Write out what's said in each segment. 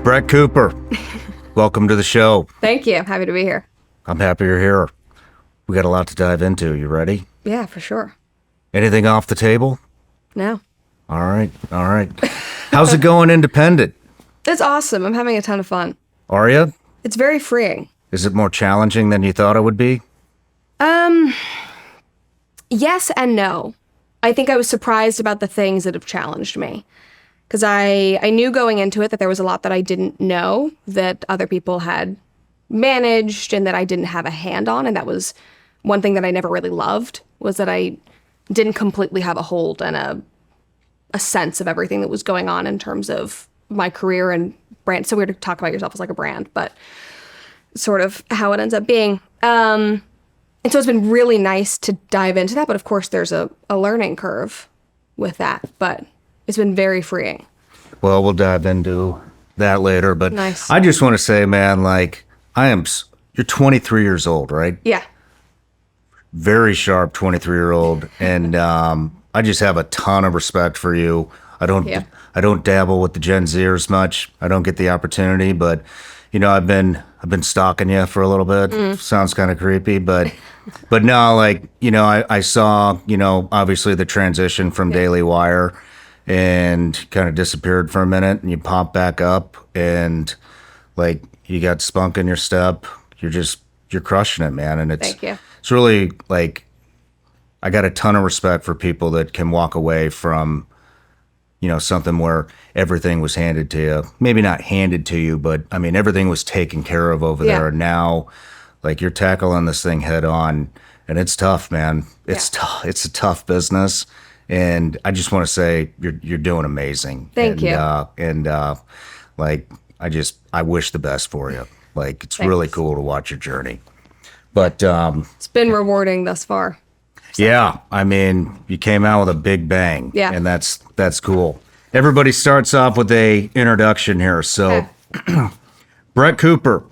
Brett Cooper, welcome to the show. Thank you. Happy to be here. I'm happy you're here. We got a lot to dive into. You ready? Yeah, for sure. Anything off the table? No. All right. How's it going independent? It's awesome. I'm having a ton of fun. Are you? It's very freeing. Is it more challenging than you thought it would be? Yes and no. I think I was surprised about the things that have challenged me. Because I knew going into it that there was a lot that I didn't know that other people had managed and that I didn't have a hand on. And that was one thing that I never really loved, was that I didn't completely have a hold and a sense of everything that was going on in terms of my career and brand. So weird to talk about yourself as like a brand, but sort of how it ends up being. And so it's been really nice to dive into that. But of course, there's a learning curve with that. But it's been very freeing. Well, we'll dive into that later. But Nice. I just want to say, man, like, you're 23 years old, right? Yeah. Very sharp 23-year-old. And I just have a ton of respect for you. I don't dabble with the Gen Zers much. I don't get the opportunity, but you know, I've been stalking you for a little bit. Sounds kind of creepy, but no, like, you know, I saw, you know, obviously the transition from Daily Wire and kind of disappeared for a minute, and you popped back up, and like you got spunk in your step. You're crushing it, man. And Thank you. It's really like, I got a ton of respect for people that can walk away from, you know, something where everything was handed to you. Maybe not handed to you, but I mean, everything was taken care of over there. And now, like, you're tackling this thing head on, and it's tough, man. It's tough. It's a tough business. And I just want to say you're doing amazing. Thank you. Like, I wish the best for you. Like, it's Thanks. really cool to watch your journey. But It's been rewarding thus far. yeah, I mean, you came out with a big bang. Yeah. And that's cool. Everybody starts off with a introduction here. So, Brett Cooper,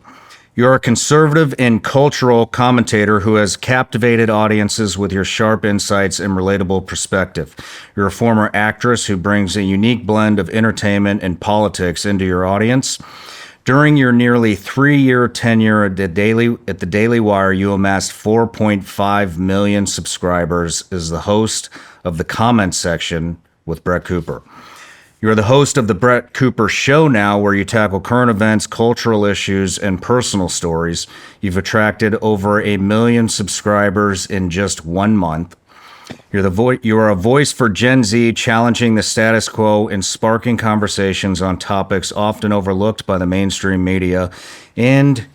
you're a conservative and cultural commentator who has captivated audiences with your sharp insights and relatable perspective. You're a former actress who brings a unique blend of entertainment and politics into your audience. During your nearly 3-year tenure at the Daily Wire, you amassed 4.5 million subscribers as the host of the comment section with Brett Cooper. You're the host of the Brett Cooper Show now, where you tackle current events, cultural issues, and personal stories. You've attracted over 1 million subscribers in just 1 month. You're a voice for Gen Z, challenging the status quo and sparking conversations on topics often overlooked by the mainstream media. And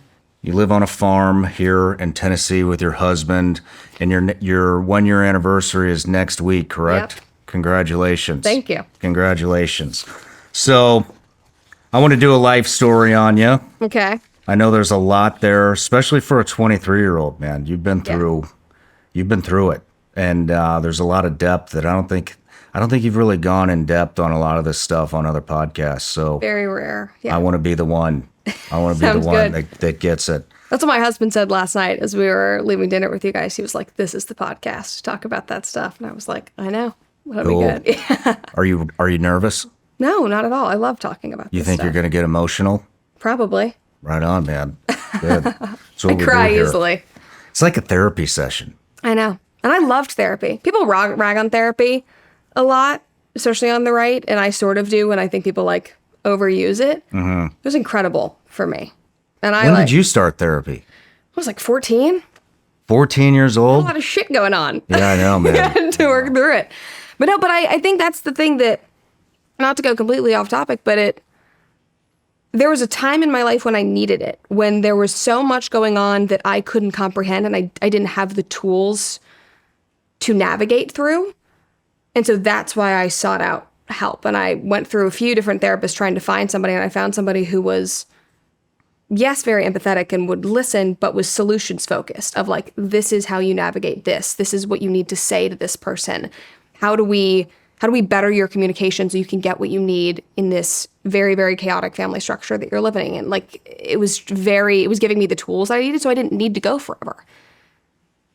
you live on a farm here in Tennessee with your husband, and your 1-year anniversary is next week, correct? Yep. Congratulations. Thank you. Congratulations. So I want to do a life story on you. Okay. I know there's a lot there, especially for a 23-year-old, man. You've been through it. And there's a lot of depth that I don't think you've really gone in depth on a lot of this stuff on other podcasts. So Very rare. Yeah. I want to be the one. I want to be the Sounds one good. that gets it. That's what my husband said last night as we were leaving dinner with you guys. He was like, "This is the podcast to talk about that stuff." And I was like, "I know. That'll Cool. be good." Yeah. Are you nervous? No, not at all. I love talking about You this think stuff. you're going to get emotional? Probably. Right on, man. Good. That's what I we cry do here. easily. It's like a therapy session. I know. And I loved therapy. People rag on therapy a lot, especially on the right. And I sort of do, and I think people like overuse it. Mm-hmm. It was incredible for me. And When did you start therapy? I was like 14. 14 years A old? lot of shit going on. Yeah, I know, man. I had to work through it. But no, but I think that's the thing that, not to go completely off topic, but there was a time in my life when I needed it, when there was so much going on that I couldn't comprehend, and I didn't have the tools to navigate through. And so that's why I sought out help. And I went through a few different therapists trying to find somebody, and I found somebody who was, yes, very empathetic and would listen, but was solutions focused, of like, this is how you navigate this. This is what you need to say to this person. How do we better your communication so you can get what you need in this very, very chaotic family structure that you're living in? Like, it was giving me the tools I needed, so I didn't need to go forever.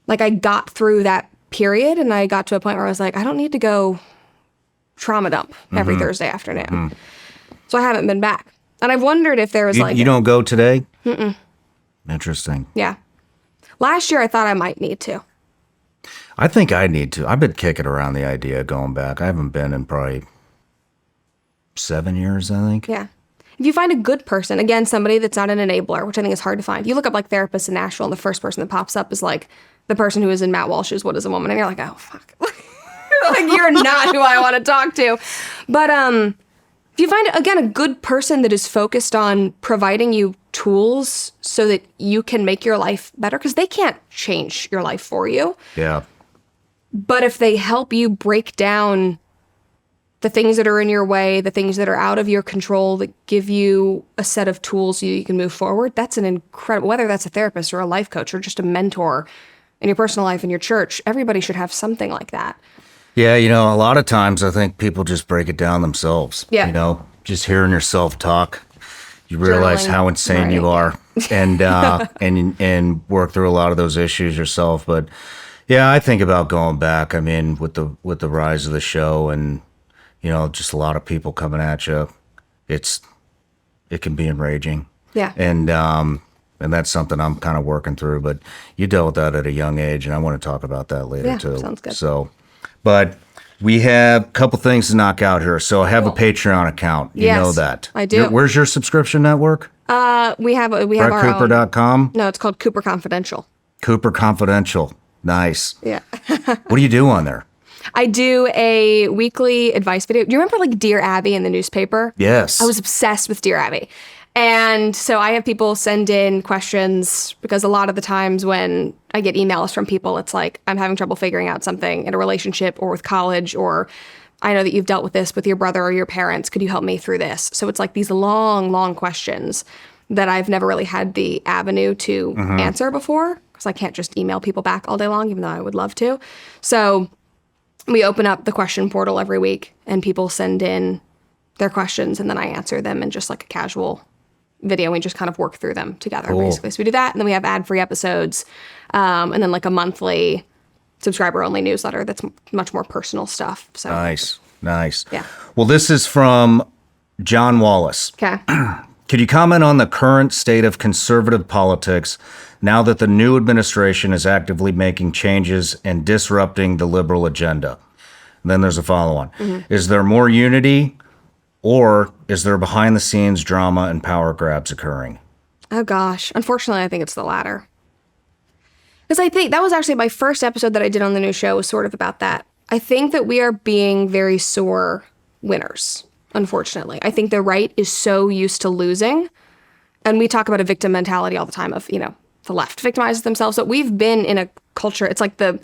Like, I got through that period, and I got to a point where I was like, I don't need to go trauma dump every Thursday afternoon. So I haven't been back. And I've wondered if there was You don't go today? Mm-mm. Interesting. Yeah. Last year I thought I might need to. I think I need to. I've been kicking around the idea of going back. I haven't been in probably 7 years, I think. Yeah. If you find a good person, again, somebody that's not an enabler, which I think is hard to find. You look up like therapists in Nashville, and the first person that pops up is like the person who is in Matt Walsh's What Is a Woman? And you're like, oh, fuck. Like, you're not who I want to talk to. But if you find, again, a good person that is focused on providing you tools so that you can make your life better, because they can't change your life for you. Yeah. But if they help you break down the things that are in your way, the things that are out of your control, that give you a set of tools so you can move forward, that's an incredible, whether that's a therapist or a life coach or just a mentor in your personal life, in your church, everybody should have something like that. Yeah, a lot of times I think people just break it down themselves. Yeah. Just hearing yourself talk, you realize Journaling, how insane you are, and and work through a lot of those issues yourself. But yeah, I think about going back. I mean, with the rise of the show and just a lot of people coming at you, it can be enraging. Yeah. And that's something I'm kind of working through. But you dealt with that at a young age, and I want to talk about that later too. Sounds good. So, but we have a couple things to knock out here. So I have a Patreon account. You know that. I do. Where's your subscription network? We have our own. BrettCooper.com? No, it's called Cooper Confidential. Cooper Confidential. Nice. Yeah. What do you do on there? I do a weekly advice video. Do you remember like Dear Abby in the newspaper? Yes. I was obsessed with Dear Abby. And so I have people send in questions because a lot of the times when I get emails from people, it's like, I'm having trouble figuring out something in a relationship or with college, or I know that you've dealt with this with your brother or your parents. Could you help me through this? So it's like these long, long questions that I've never really had the avenue to answer before, because I can't just email people back all day long, even though I would love to. So we open up the question portal every week and people send in their questions and then I answer them in just like a casual video. We just kind of work through them together, basically. So we do that, and then we have ad-free episodes, and then like a monthly subscriber-only newsletter that's much more personal stuff. So Nice. Yeah. Well, this is from John Wallace. Okay. Could you comment on the current state of conservative politics now that the new administration is actively making changes and disrupting the liberal agenda? And then there's a follow-on. Is there more unity, or is there behind-the-scenes drama and power grabs occurring? Oh, gosh. Unfortunately, I think it's the latter. Because I think that was actually my first episode that I did on the new show was sort of about that. I think that we are being very sore winners, unfortunately. I think the right is so used to losing. And we talk about a victim mentality all the time of, the left victimizes themselves. But we've been in a culture, it's like the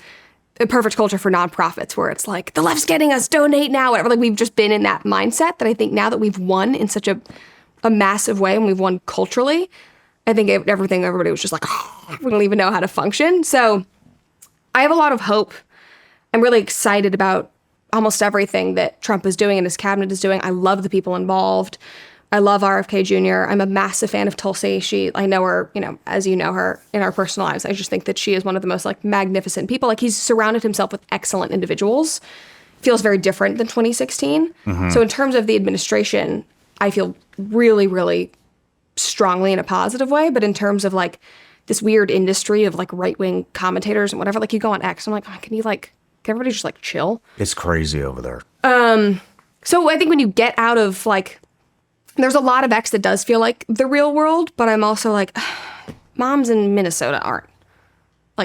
perfect culture for nonprofits where it's like, the left's getting us, donate now, whatever. Like we've just been in that mindset that I think now that we've won in such a massive way and we've won culturally, I think everybody was just like, oh, we don't even know how to function. So I have a lot of hope. I'm really excited about almost everything that Trump is doing and his cabinet is doing. I love the people involved. I love RFK Jr. I'm a massive fan of Tulsi. I know her, as you know her in our personal lives. I just think that she is one of the most magnificent people. He's surrounded himself with excellent individuals. Feels very different than 2016. So in terms of the administration, I feel really, really strongly in a positive way. But in terms of this weird industry of right-wing commentators and whatever, you go on X, I'm like, oh, can everybody just chill? It's crazy over there. So I think when you get out of there's a lot of X that does feel like the real world, but I'm also moms in Minnesota aren't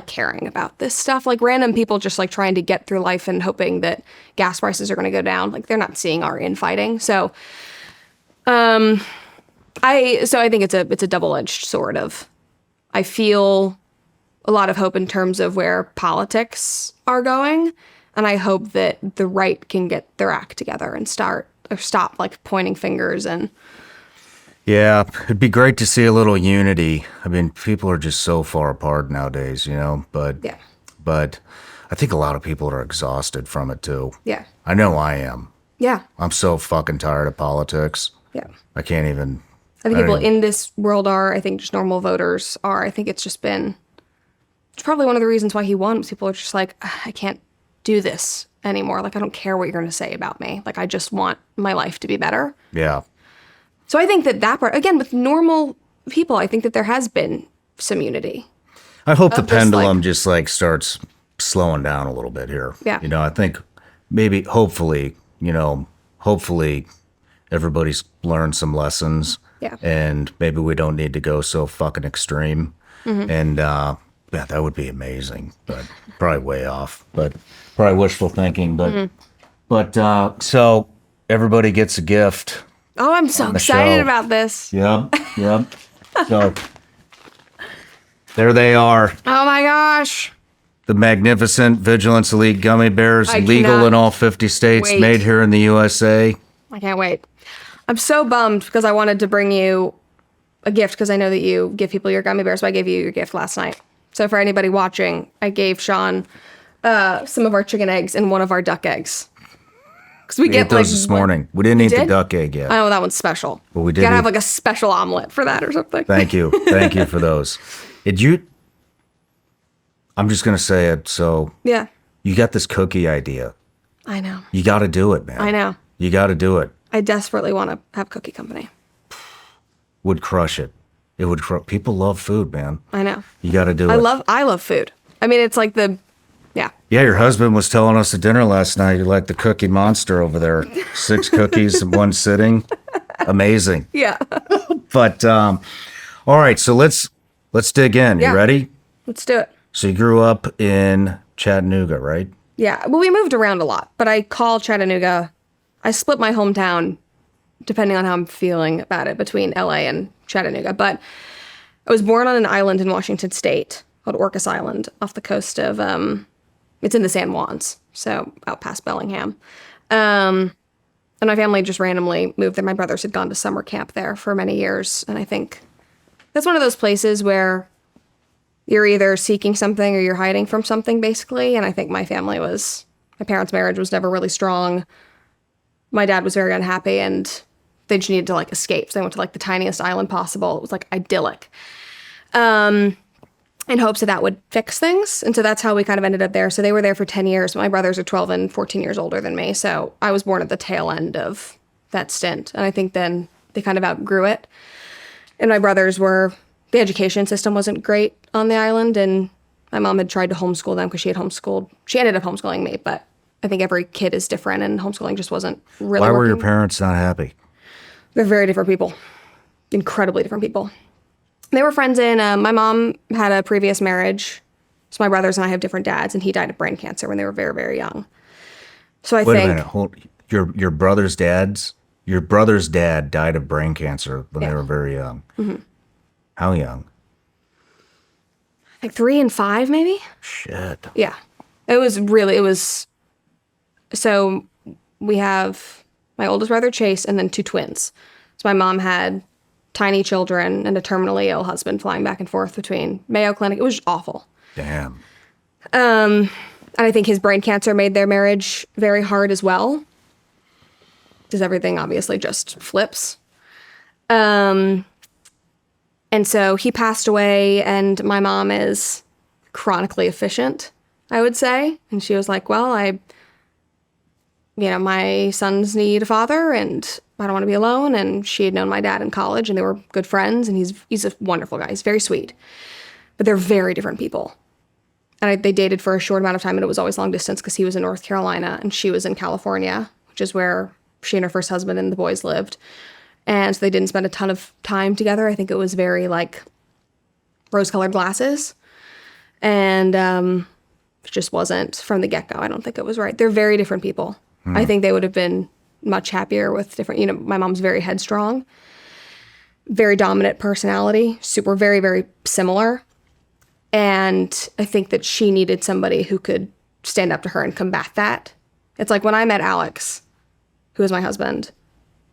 caring about this stuff. Random people just like trying to get through life and hoping that gas prices are going to go down. Like they're not seeing our infighting. So, I think it's a double-edged sword of, I feel a lot of hope in terms of where politics are going. And I hope that the right can get their act together and stop like pointing fingers and. Yeah, it'd be great to see a little unity. I mean, people are just so far apart nowadays, you know, but Yeah. but I think a lot of people are exhausted from it too. Yeah. I know I am. Yeah. I'm so fucking tired of politics. Yeah. I can't even. I think people in this world are, I think just normal voters are. I think it's just been, it's probably one of the reasons why he won. People are just like, I can't do this anymore. Like, I don't care what you're going to say about me. Like, I just want my life to be better. Yeah. So I think that part, again, with normal people, I think that there has been some unity. I hope the Of just, pendulum like- just like starts slowing down a little bit here. Yeah. You know, I think maybe, hopefully everybody's learned some lessons. Yeah. And maybe we don't need to go so fucking extreme. And yeah, that would be amazing, but probably way off. But probably wishful thinking. But so everybody gets a gift. Oh, I'm so the excited show. about this. Yep. So there they are. Oh my gosh. The magnificent Vigilance Elite Gummy Bears, I legal cannot in all 50 states, wait. made here in the USA. I can't wait. I'm so bummed because I wanted to bring you a gift because I know that you give people your gummy bears, so I gave you your gift last night. So for anybody watching, I gave Shawn some of our chicken eggs and one of our duck eggs. Because we We get ate those this morning. We didn't eat the did? duck egg yet. I know that one's special. But we did You gotta eat- have like a special omelet for that or something. Thank you. Thank you for those. I'm just going to say it. So Yeah, you got this cookie idea. I know. You got to do it, man. I know. You got to do it. I desperately want to have cookie company. Would crush it. It would people love food, man. I know. You got to do it. I love food. I mean, it's like yeah. Yeah, your husband was telling us at dinner last night you like the cookie monster over there. 6 cookies in one sitting. Amazing. Yeah. But all right, so let's dig in. Yeah. You ready? Let's do it. So you grew up in Chattanooga, right? Yeah. Well, we moved around a lot, but I call Chattanooga. I split my hometown depending on how I'm feeling about it between LA and Chattanooga. But I was born on an island in Washington State called Orcas Island off the coast of, it's in the San Juans, so out past Bellingham. And my family just randomly moved there. My brothers had gone to summer camp there for many years. And I think that's one of those places where you're either seeking something or you're hiding from something, basically. And I think my parents' marriage was never really strong. My dad was very unhappy and they just needed to like escape. So they went to like the tiniest island possible. It was like idyllic. In hopes that would fix things. And so that's how we kind of ended up there. So they were there for 10 years. My brothers are 12 and 14 years older than me. So I was born at the tail end of that stint. And I think then they kind of outgrew it. And my brothers the education system wasn't great on the island. And my mom had tried to homeschool them because she ended up homeschooling me. But I think every kid is different and homeschooling just wasn't really Why were your working. parents not happy? They're very different people. Incredibly different people. They were friends my mom had a previous marriage. So my brothers and I have different dads, and he died of brain cancer when they were very, very young. So I Wait think a minute. Your brother's dad died of brain cancer when they were very young. Mm-hmm. How young? like 3 and 5, maybe. Shit. Yeah, it was. So we have my oldest brother Chase, and then 2 twins. So my mom had tiny children and a terminally ill husband flying back and forth between Mayo Clinic. It was awful. Damn. And I think his brain cancer made their marriage very hard as well. Because everything obviously just flips. And so he passed away, and my mom is chronically efficient, I would say. And she was like, well, my sons need a father, and I don't want to be alone. And she had known my dad in college, and they were good friends, and he's a wonderful guy. He's very sweet. But they're very different people. And they dated for a short amount of time, and it was always long distance because he was in North Carolina and she was in California, which is where she and her first husband and the boys lived. And so they didn't spend a ton of time together. I think it was very like rose-colored glasses. And it just wasn't from the get-go. I don't think it was right. They're very different people. I think they would have been much happier with different, my mom's very headstrong, very dominant personality, very, very similar. And I think that she needed somebody who could stand up to her and combat that. It's like when I met Alex, who was my husband,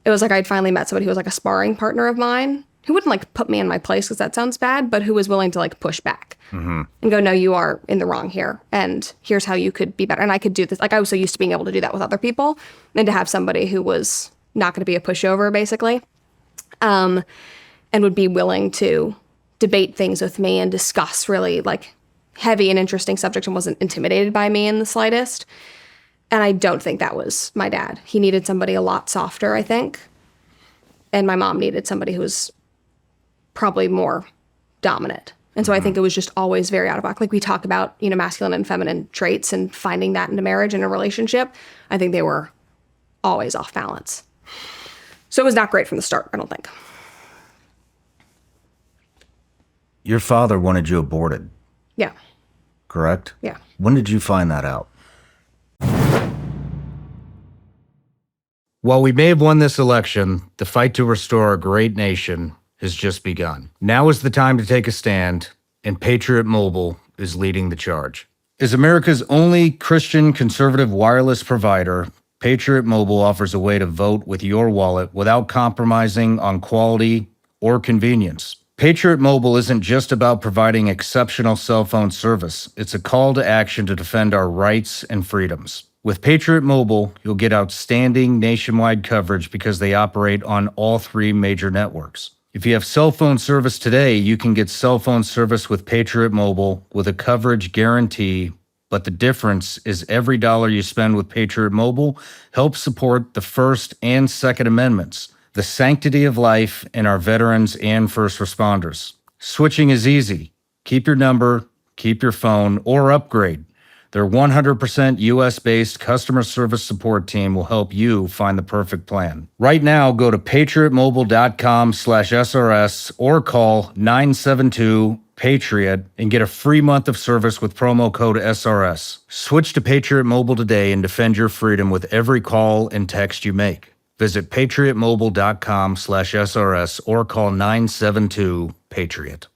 it was like I'd finally met somebody who was like a sparring partner of mine, who wouldn't like put me in my place because that sounds bad, but who was willing to like push back and go, no, you are in the wrong here. And here's how you could be better. And I could do this. Like I was so used to being able to do that with other people, and to have somebody who was not going to be a pushover basically, and would be willing to debate things with me and discuss really like heavy and interesting subjects and wasn't intimidated by me in the slightest. And I don't think that was my dad. He needed somebody a lot softer, I think. And my mom needed somebody who was probably more dominant. And so I think it was just always very out of whack. Like we talk about, masculine and feminine traits and finding that in a marriage and a relationship. I think they were always off balance. So it was not great from the start, I don't think. Your father wanted you aborted. Yeah. Correct? Yeah. When did you find that out? While we may have won this election, the fight to restore a great nation has just begun. Now is the time to take a stand, and Patriot Mobile is leading the charge. As America's only Christian conservative wireless provider, Patriot Mobile offers a way to vote with your wallet without compromising on quality or convenience. Patriot Mobile isn't just about providing exceptional cell phone service. It's a call to action to defend our rights and freedoms. With Patriot Mobile, you'll get outstanding nationwide coverage because they operate on all 3 major networks. If you have cell phone service today, you can get cell phone service with Patriot Mobile with a coverage guarantee, but the difference is every dollar you spend with Patriot Mobile helps support the First and Second Amendments, the sanctity of life, and our veterans and first responders. Switching is easy. Keep your number, keep your phone, or upgrade. Their 100% US-based customer service support team will help you find the perfect plan. Right now, go to patriotmobile.com/SRS or call 972-PATRIOT and get a free month of service with promo code SRS. Switch to Patriot Mobile today and defend your freedom with every call and text you make. Visit patriotmobile.com/SRS or call 972-PATRIOT.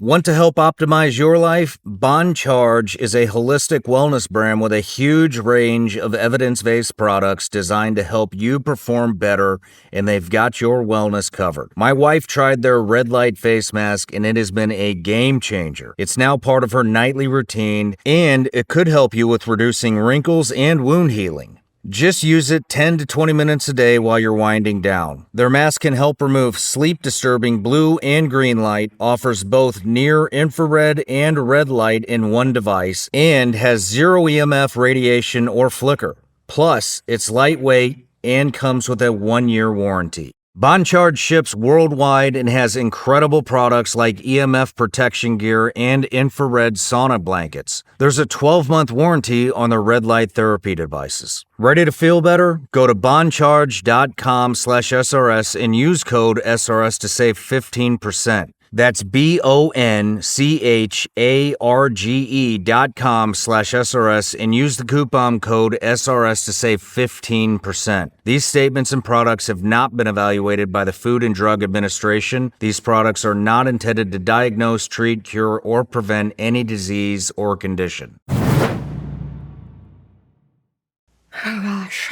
Want to help optimize your life? Bond Charge is a holistic wellness brand with a huge range of evidence-based products designed to help you perform better, and they've got your wellness covered. My wife tried their red light face mask, and it has been a game changer. It's now part of her nightly routine, and it could help you with reducing wrinkles and wound healing. Just use it 10 to 20 minutes a day while you're winding down. Their mask can help remove sleep-disturbing blue and green light, offers both near-infrared and red light in one device, and has zero EMF radiation or flicker. Plus, it's lightweight and comes with a 1-year warranty. Bond Charge ships worldwide and has incredible products like EMF protection gear and infrared sauna blankets. There's a 12-month warranty on their red light therapy devices. Ready to feel better? Go to bondcharge.com/SRS and use code SRS to save 15%. That's BONCHARGE.com/SRS and use the coupon code SRS to save 15%. These statements and products have not been evaluated by the Food and Drug Administration. These products are not intended to diagnose, treat, cure, or prevent any disease or condition. Oh gosh.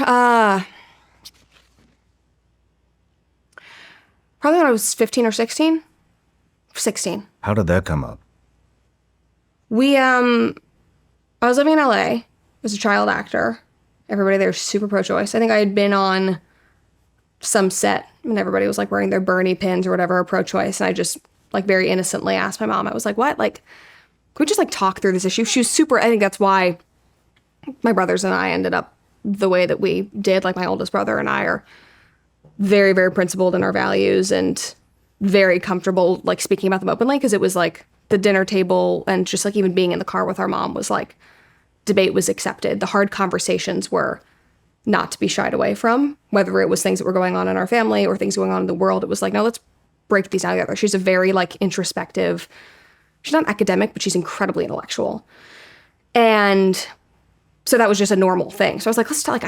Probably when I was 15 or 16. 16. How did that come up? I was living in LA as a child actor. Everybody there was super pro-choice. I think I had been on some set and everybody was like wearing their Bernie pins or whatever, pro-choice. And I just like very innocently asked my mom, I was like, what? Like, could we just like talk through this issue? She was super, I think that's why my brothers and I ended up the way that we did. Like my oldest brother and I are very, very principled in our values and very comfortable like speaking about them openly, because it was like the dinner table and just like even being in the car with our mom was like debate was accepted. The hard conversations were not to be shied away from, whether it was things that were going on in our family or things going on in the world. It was like, no, let's break these down together. She's a very like introspective, she's not academic, but she's incredibly intellectual. And so that was just a normal thing. So I was like, let's talk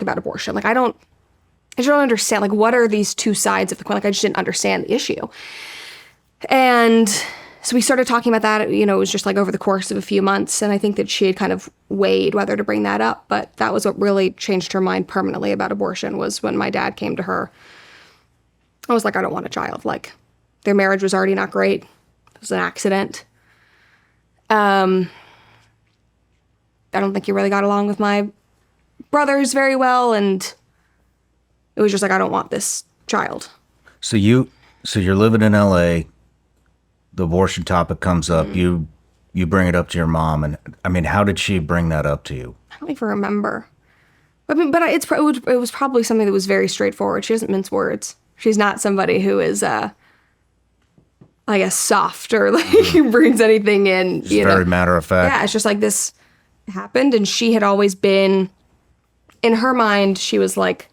about abortion. Like, I just don't understand, like, what are these two sides of the coin? Like, I just didn't understand the issue. And so we started talking about that, it was just like over the course of a few months. And I think that she had kind of weighed whether to bring that up. But that was what really changed her mind permanently about abortion, was when my dad came to her. I was like, I don't want a child. Like, their marriage was already not great. It was an accident. I don't think he really got along with my brothers very well. And it was just like, I don't want this child. So you're living in LA, the abortion topic comes up, you bring it up to your mom, and I mean, how did she bring that up to you? I don't even remember. I mean, but it was probably something that was very straightforward. She doesn't mince words. She's not somebody who is, I guess, soft or like brings anything in. It's very matter of fact. Yeah, it's just like this happened, and she had always been, in her mind, she was like,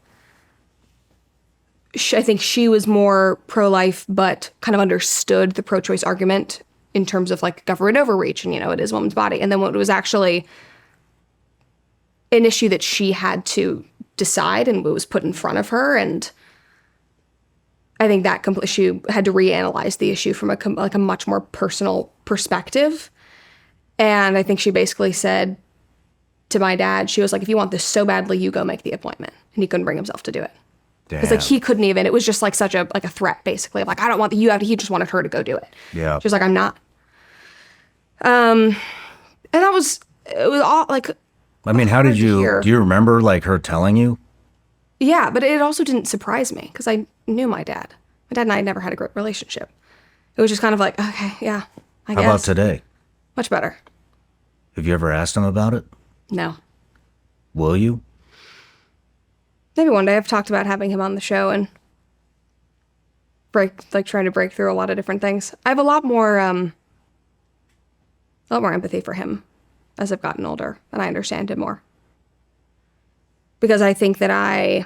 I think she was more pro-life, but kind of understood the pro-choice argument in terms of like government overreach and, it is a woman's body. And then when it was actually an issue that she had to decide and it was put in front of her, and I think that she had to reanalyze the issue from a much more personal perspective. And I think she basically said to my dad, she was like, if you want this so badly, you go make the appointment. And he couldn't bring himself to do it. Because like he couldn't even, it was just like such a threat basically. Like, I don't want you have to, he just wanted her to go do it. Yeah. She was like, I'm not. And it was all like, I mean, how did do you remember like her telling you? Yeah, but it also didn't surprise me because I knew my dad. My dad and I had never had a great relationship. It was just kind of like, okay, yeah, I guess. How about today? Much better. Have you ever asked him about it? No. Will you? Maybe one day. I've talked about having him on the show and trying to break through a lot of different things. I have a lot more empathy for him as I've gotten older, and I understand him more. Because I think that I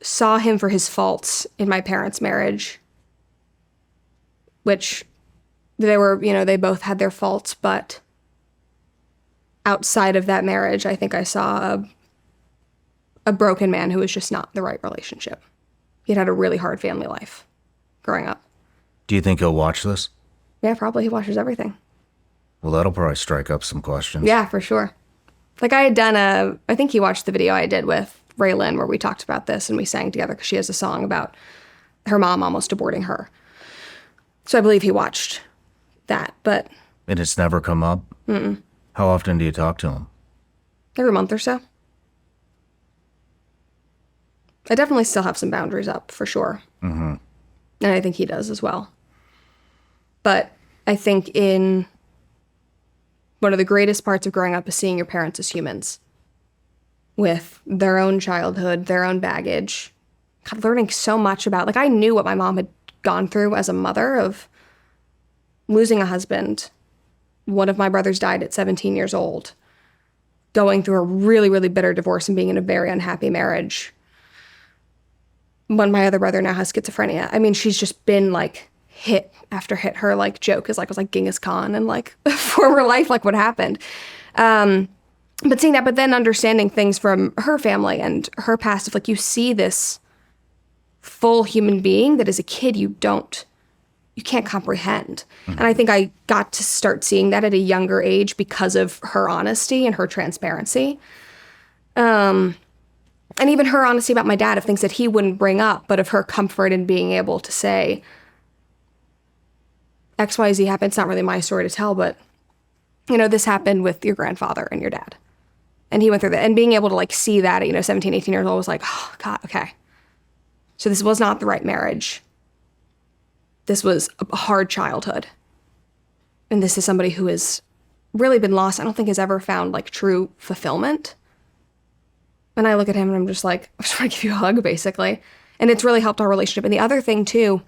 saw him for his faults in my parents' marriage, which they both had their faults, but outside of that marriage, I think I saw a broken man who was just not the right relationship. He'd had a really hard family life growing up. Do you think he'll watch this? Yeah, probably. He watches everything. Well, that'll probably strike up some questions. Yeah, for sure. Like I had done I think he watched the video I did with Raylan where we talked about this and we sang together because she has a song about her mom almost aborting her. So I believe he watched that, but... And it's never come up? Mm-mm. How often do you talk to him? Every month or so. I definitely still have some boundaries up, for sure. Mm-hmm. And I think he does as well. But I think one of the greatest parts of growing up is seeing your parents as humans with their own childhood, their own baggage, God, learning so much about, like I knew what my mom had gone through as a mother of losing a husband. One of my brothers died at 17 years old, going through a really, really bitter divorce and being in a very unhappy marriage. When my other brother now has schizophrenia. I mean, she's just been like hit after hit. Her like joke is like was like Genghis Khan and like former life, like what happened. But seeing that, but then understanding things from her family and her past of like you see this full human being that as a kid you can't comprehend. Mm-hmm. And I think I got to start seeing that at a younger age because of her honesty and her transparency. And even her honesty about my dad of things that he wouldn't bring up, but of her comfort in being able to say, XYZ happened. It's not really my story to tell, but, this happened with your grandfather and your dad. And he went through that. And being able to, like, see that at, 17, 18 years old was like, oh, God, okay. So this was not the right marriage. This was a hard childhood. And this is somebody who has really been lost. I don't think has ever found, like, true fulfillment. And I look at him and I'm just like, I just want to give you a hug, basically. And it's really helped our relationship. And the other thing, too,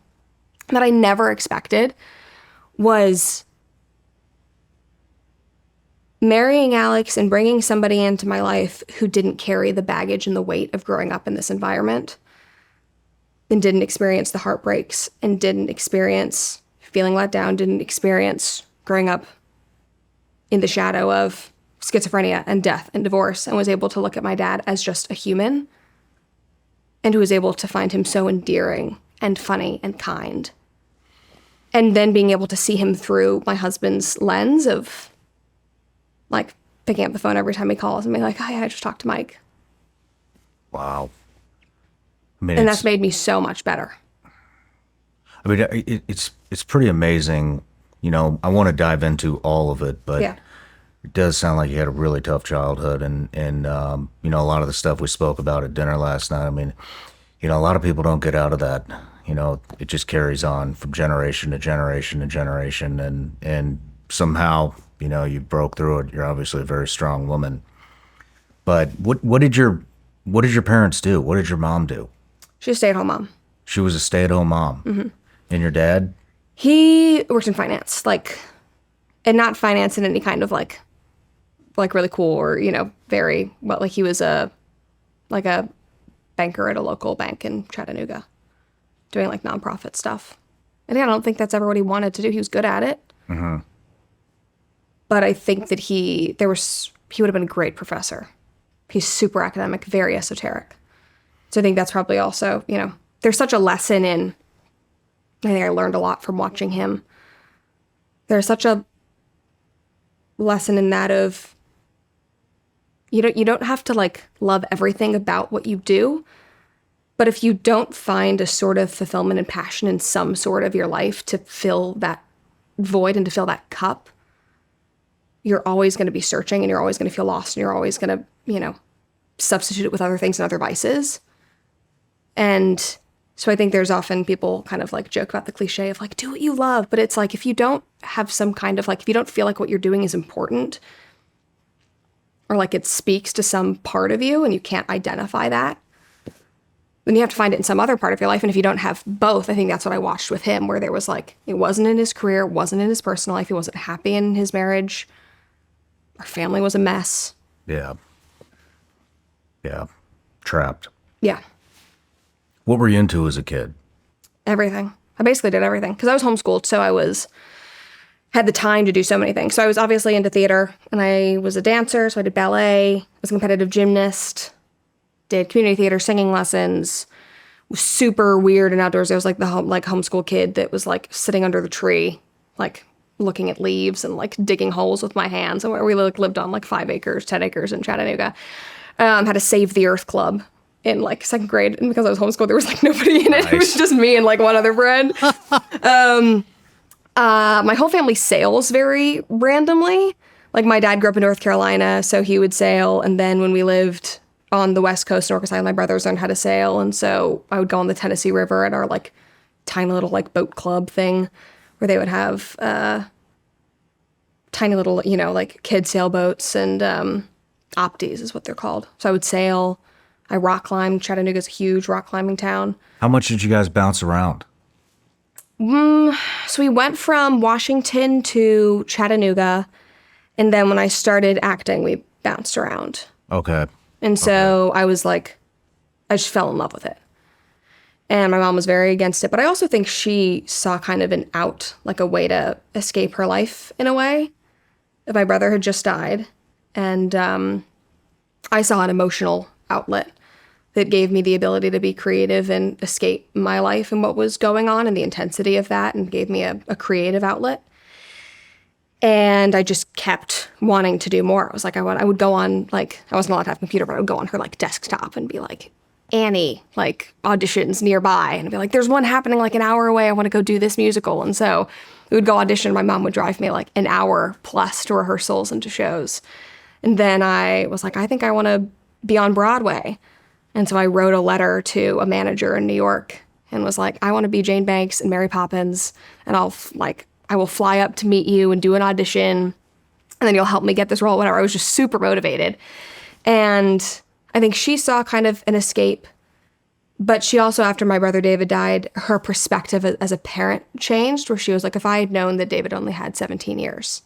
that I never expected was marrying Alex and bringing somebody into my life who didn't carry the baggage and the weight of growing up in this environment and didn't experience the heartbreaks and didn't experience feeling let down, didn't experience growing up in the shadow of schizophrenia and death and divorce, and was able to look at my dad as just a human and who was able to find him so endearing and funny and kind. And then being able to see him through my husband's lens of like picking up the phone every time he calls and being like, "Hi, I just talked to Mike." Wow. I mean, and that's made me so much better. I mean, it's pretty amazing. I want to dive into all of it, but yeah. It does sound like you had a really tough childhood, and a lot of the stuff we spoke about at dinner last night. I mean, a lot of people don't get out of that. It just carries on from generation to generation to generation, and somehow, you broke through it. You're obviously a very strong woman. But what did your parents do? What did your mom do? She's a stay-at-home mom. She was a stay-at-home mom. Mm-hmm. And your dad? He worked in finance, and not finance in any kind of like really cool or, very, well, he was a banker at a local bank in Chattanooga doing nonprofit stuff. And I don't think that's ever what he wanted to do. He was good at it. Mm-hmm. But I think that he would have been a great professor. He's super academic, very esoteric. So I think that's probably also, there's such a lesson in, I think I learned a lot from watching him. There's such a lesson in that of, you don't have to love everything about what you do, but if you don't find a sort of fulfillment and passion in some sort of your life to fill that void and to fill that cup, you're always going to be searching and you're always going to feel lost and you're always going to, substitute it with other things and other vices. And so I think there's often people kind of joke about the cliche of do what you love, but it's if you don't have some kind of if you don't feel like what you're doing is important or it speaks to some part of you and you can't identify that, then you have to find it in some other part of your life. And if you don't have both, I think that's what I watched with him, where there was it wasn't in his career, it wasn't in his personal life, he wasn't happy in his marriage. Our family was a mess. Yeah. Yeah. Trapped. Yeah. What were you into as a kid? Everything. I basically did everything because I was homeschooled, so had the time to do so many things. So I was obviously into theater, and I was a dancer, so I did ballet, was a competitive gymnast, did community theater, singing lessons, was super weird and outdoors. I was the homeschool kid that was sitting under the tree, looking at leaves and digging holes with my hands. And where we lived on 5 acres, 10 acres in Chattanooga. Had a Save the Earth club in second grade, and because I was homeschooled, there was nobody in it. Nice. It was just me and one other friend. My whole family sails very randomly. My dad grew up in North Carolina, so he would sail, and then when we lived on the West Coast in Orcas Island, my brothers learned how to sail, and so I would go on the Tennessee River at our tiny little boat club thing, where they would have tiny little kid sailboats and opties is what they're called. So I would sail. I rock climbed. Chattanooga's a huge rock climbing town. How much did you guys bounce around? So we went from Washington to Chattanooga, and then when I started acting, we bounced around. Okay. And so I was I just fell in love with it. And my mom was very against it, but I also think she saw kind of an out, a way to escape her life in a way. My brother had just died, and I saw an emotional outlet that gave me the ability to be creative and escape my life and what was going on and the intensity of that, and gave me a creative outlet. And I just kept wanting to do more. I was I would go on, I wasn't allowed to have a computer, but I would go on her desktop and be Annie, auditions nearby, and I'd be there's one happening an hour away. I want to go do this musical. And so we would go audition. My mom would drive me an hour plus to rehearsals and to shows. And then I was I think I want to be on Broadway. And so I wrote a letter to a manager in New York and was I want to be Jane Banks and Mary Poppins, and I will fly up to meet you and do an audition, and then you'll help me get this role, whatever. I was just super motivated. And I think she saw kind of an escape, but she also, after my brother David died, her perspective as a parent changed, where she was if I had known that David only had 17 years,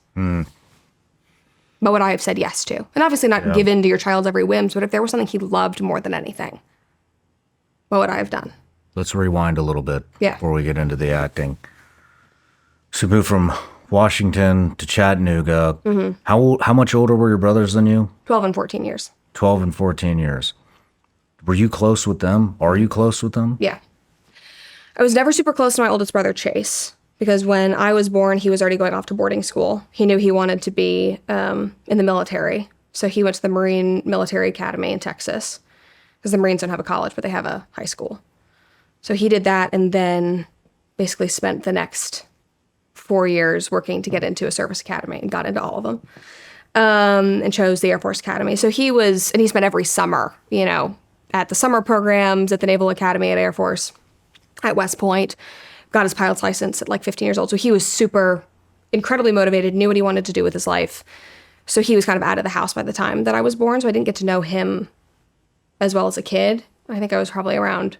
what would I have said yes to? And obviously not give in to your child's every whims, but if there was something he loved more than anything, what would I have done? Let's rewind a little bit before we get into the acting. So you moved from Washington to Chattanooga. Mm-hmm. How much older were your brothers than you? 12 and 14 years. 12 and 14 years. Were you close with them? Are you close with them? Yeah. I was never super close to my oldest brother, Chase, because when I was born, he was already going off to boarding school. He knew he wanted to be in the military. So he went to the Marine Military Academy in Texas, because the Marines don't have a college, but they have a high school. So he did that, and then basically spent the next 4 years working to get into a service academy, and got into all of them, and chose the Air Force Academy. So he spent every summer, at the summer programs, at the Naval Academy, at Air Force, at West Point, got his pilot's license at 15 years old. So he was incredibly motivated, knew what he wanted to do with his life. So he was kind of out of the house by the time that I was born, so I didn't get to know him as well as a kid. I think I was probably around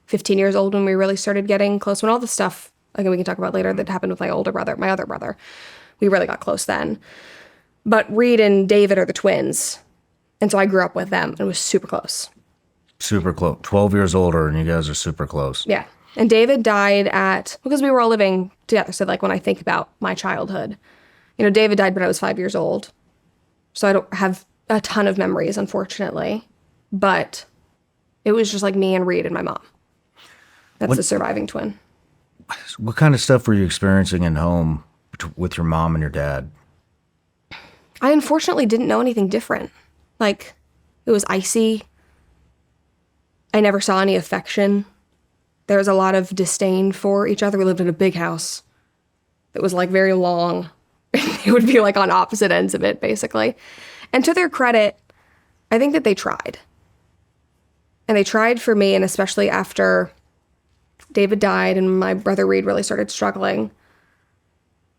15 years old when we really started getting close, when all the stuff, again, we can talk about later, that happened with my other brother. We really got close then. But Reed and David are the twins. And so I grew up with them and was super close. Super close. 12 years older, and you guys are super close. Yeah. And David died because we were all living together. So like when I think about my childhood, David died when I was 5 years old. So I don't have a ton of memories, unfortunately. But it was just like me and Reed and my mom. That's the surviving twin. What kind of stuff were you experiencing in home with your mom and your dad? I unfortunately didn't know anything different. Like, it was icy. I never saw any affection. There was a lot of disdain for each other. We lived in a big house that was like very long. It would be like on opposite ends of it, basically. And to their credit, I think that they tried. And they tried for me, and especially after David died and my brother Reed really started struggling.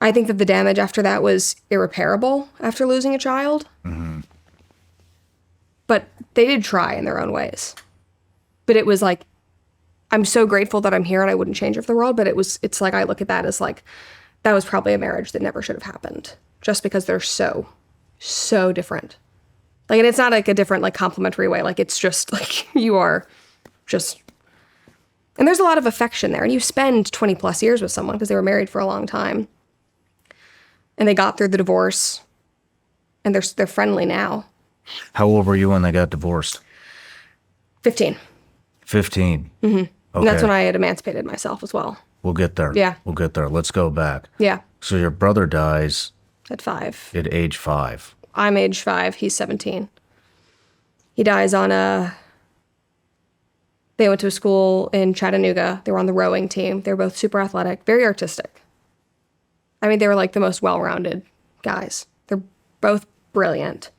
I think that the damage after that was irreparable after losing a child. Mm-hmm. But they did try in their own ways. But it was like, I'm so grateful that I'm here and I wouldn't change it for the world, but it's like I look at that as like, that was probably a marriage that never should have happened. Just because they're so different. Like, and it's not like a different, like, complimentary way. Like, it's just like, you are just, and there's a lot of affection there. And you spend 20 plus years with someone because they were married for a long time. And they got through the divorce, and they're friendly now. How old were you when they got divorced? 15. 15. Mm-hmm. Okay. And that's when I had emancipated myself as well. We'll get there. Yeah. We'll get there. Let's go back. Yeah. So your brother dies at 5. At age 5. I'm age 5. He's 17. He dies they went to a school in Chattanooga. They were on the rowing team. They were both super athletic, very artistic. I mean, they were like the most well-rounded guys. They're both brilliant,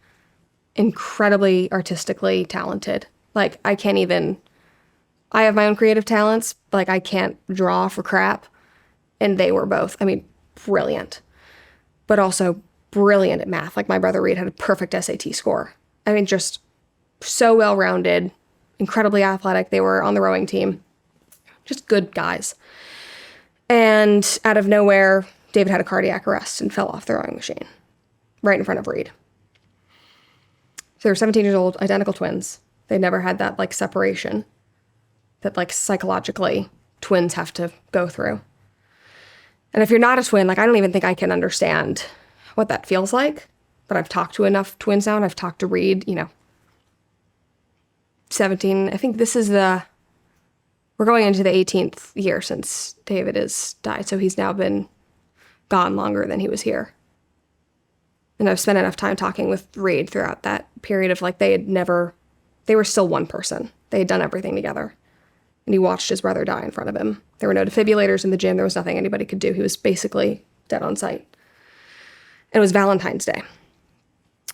incredibly artistically talented. Like, I have my own creative talents. Like, I can't draw for crap. And they were both, brilliant, but also brilliant at math. Like, my brother Reed had a perfect SAT score. Just so well-rounded, incredibly athletic. They were on the rowing team. Just good guys. And out of nowhere, David had a cardiac arrest and fell off the rowing machine right in front of Reed. So they were 17 years old, identical twins. They never had that, like, separation that, like, psychologically twins have to go through. And if you're not a twin, like, I don't even think I can understand what that feels like. But I've talked to enough twins now, and I've talked to Reed, 17. I think we're going into the 18th year since David has died. So he's now been gone longer than he was here. And I've spent enough time talking with Reed throughout that period of, like, they were still one person. They had done everything together. And he watched his brother die in front of him. There were no defibrillators in the gym. There was nothing anybody could do. He was basically dead on sight. And it was Valentine's Day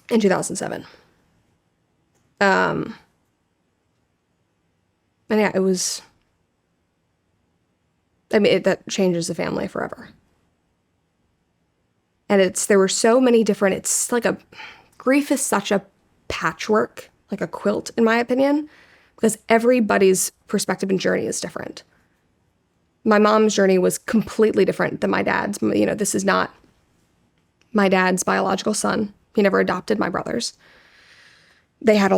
in 2007. And yeah, it was, that changes the family forever. And there were so many different, it's like grief is such a patchwork, like a quilt, in my opinion, because everybody's perspective and journey is different. My mom's journey was completely different than my dad's. This is not my dad's biological son. He never adopted my brothers. They had it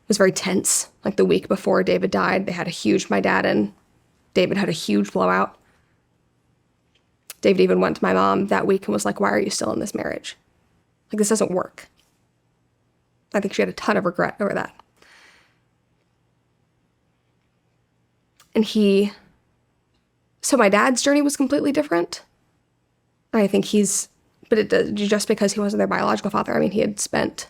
was very tense. Like, the week before David died, my dad and David had a huge blowout. David even went to my mom that week and was like, "Why are you still in this marriage? Like, this doesn't work." I think she had a ton of regret over that. And so my dad's journey was completely different. I think just because he wasn't their biological father, he had spent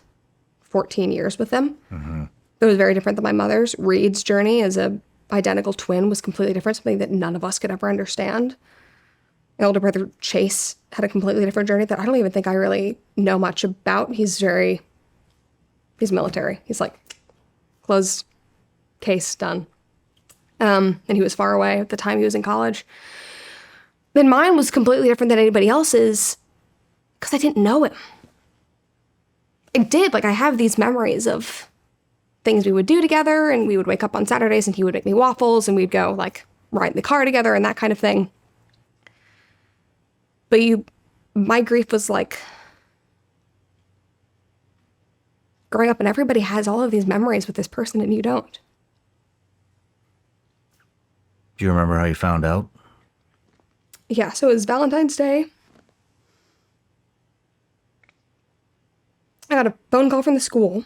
14 years with them. Mm-hmm. It was very different than my mother's. Reed's journey as a identical twin was completely different, something that none of us could ever understand. My older brother, Chase, had a completely different journey that I don't even think I really know much about. He's military. He's like, closed case, done. And he was far away at the time he was in college. Then mine was completely different than anybody else's because I didn't know him. it did. Like, I have these memories of things we would do together, and we would wake up on Saturdays and he would make me waffles and we'd go like ride in the car together and that kind of thing. But my grief was like growing up and everybody has all of these memories with this person and you don't. Do you remember how you found out? Yeah, so it was Valentine's Day. I got a phone call from the school.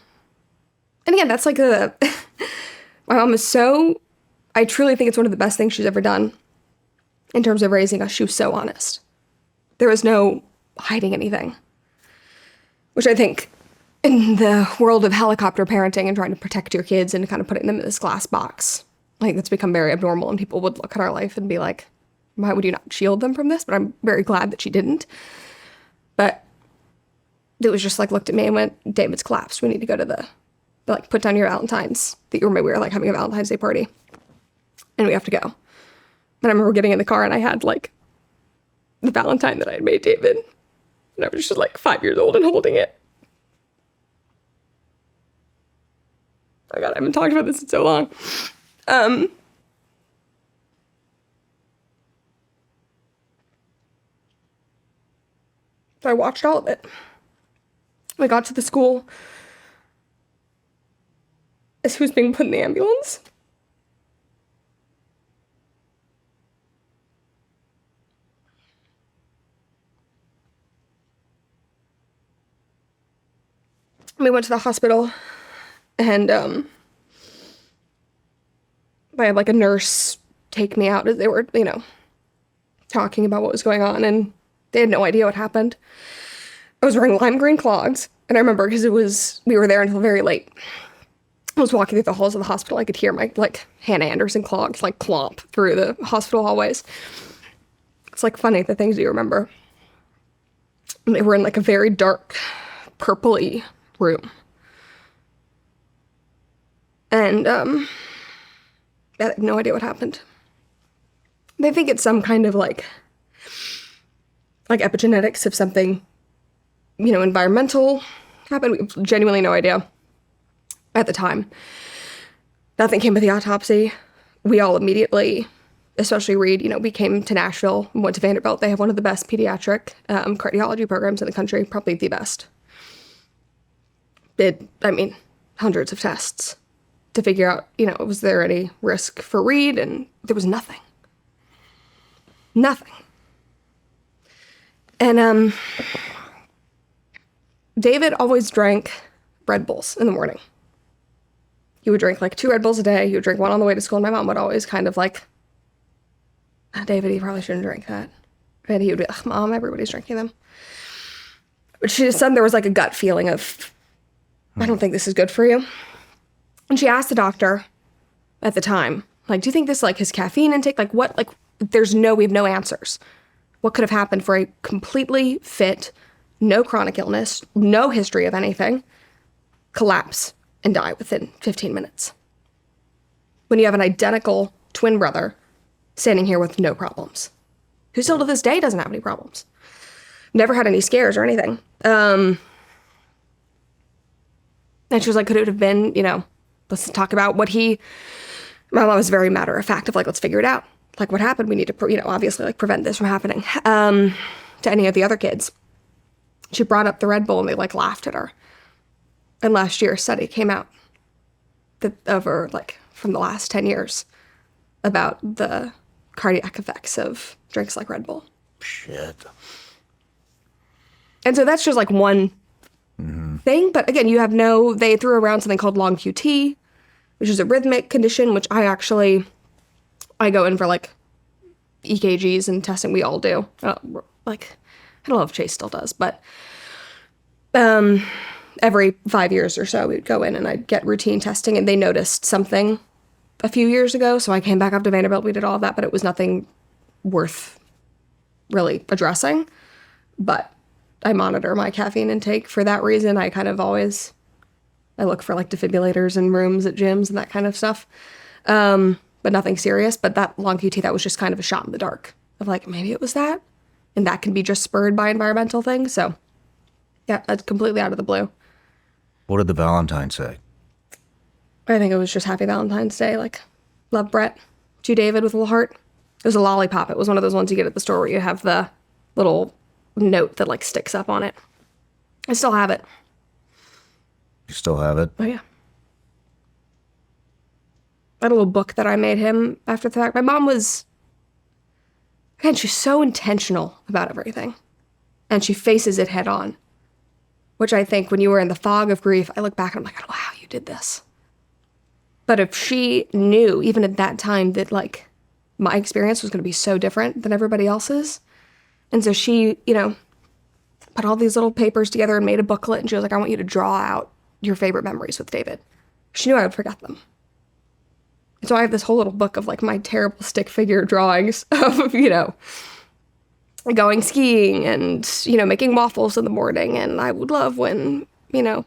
And again, that's like my mom is I truly think it's one of the best things she's ever done in terms of raising us. She was so honest. There was no hiding anything, which I think in the world of helicopter parenting and trying to protect your kids and kind of putting them in this glass box, like that's become very abnormal, and people would look at our life and be like, why would you not shield them from this? But I'm very glad that she didn't. But it was just like, looked at me and went, David's collapsed. We need to go to like, put down your Valentine's. We were like having a Valentine's Day party. And we have to go. And I remember getting in the car and I had like the Valentine that I had made David. And I was just like 5 years old and holding it. Oh God, I haven't talked about this in so long. So I watched all of it. We got to the school as he was being put in the ambulance. We went to the hospital and I had like a nurse take me out as they were, talking about what was going on, and they had no idea what happened. I was wearing lime green clogs, and I remember because we were there until very late. I was walking through the halls of the hospital. I could hear my like Hannah Anderson clogs like clomp through the hospital hallways. It's like funny the things you remember. And they were in like a very dark, purpley room. And I have no idea what happened. They think it's some kind of like epigenetics of something, environmental happened. We have genuinely no idea at the time. Nothing came of the autopsy. We all immediately, especially Reed, we came to Nashville and went to Vanderbilt. They have one of the best pediatric cardiology programs in the country, probably the best. Hundreds of tests to figure out, was there any risk for Reed? And there was nothing. Nothing. And David always drank Red Bulls in the morning. He would drink like 2 Red Bulls a day. He would drink one on the way to school, and my mom would always kind of like, David, you probably shouldn't drink that. And he would be like, Mom, everybody's drinking them. But she just said there was like a gut feeling of, I don't think this is good for you. And she asked the doctor at the time, like, do you think this like his caffeine intake? Like what? Like we have no answers. What could have happened for a completely fit, no chronic illness, no history of anything, collapse and die within 15 minutes? When you have an identical twin brother standing here with no problems, who still to this day doesn't have any problems. Never had any scares or anything. And she was like, could it have been, let's talk about my mom was very matter of fact of like, let's figure it out. Like what happened? We need to, obviously like prevent this from happening to any of the other kids. She brought up the Red Bull and they like laughed at her. And last year a study came out over like from the last 10 years about the cardiac effects of drinks like Red Bull. Shit. And so that's just like one thing. But again, they threw around something called long QT, which is a rhythmic condition, which I go in for like EKGs and testing. We all do. I don't know if Chase still does, but every 5 years or so, we'd go in and I'd get routine testing, and they noticed something a few years ago. So I came back up to Vanderbilt. We did all of that, but it was nothing worth really addressing. But I monitor my caffeine intake for that reason. I kind of always, I look for like defibrillators in rooms at gyms and that kind of stuff. But nothing serious. But that long QT, that was just kind of a shot in the dark of like, maybe it was that. And that can be just spurred by environmental things. So yeah, that's completely out of the blue. What did the Valentine say? I think it was just Happy Valentine's Day. Like, love Brett. To David with a little heart. It was a lollipop. It was one of those ones you get at the store where you have the little note that like sticks up on it. I still have it. You still have it? Oh, yeah. I had a little book that I made him after the fact. My mom was, again, she's so intentional about everything. And she faces it head on. Which I think when you were in the fog of grief, I look back and I'm like, wow, you did this. But if she knew, even at that time, that like my experience was going to be so different than everybody else's. And so she, you know, put all these little papers together and made a booklet. And she was like, I want you to draw out your favorite memories with David. She knew I would forget them. So I have this whole little book of like my terrible stick figure drawings of, you know, going skiing and, you know, making waffles in the morning. And I would love when, you know,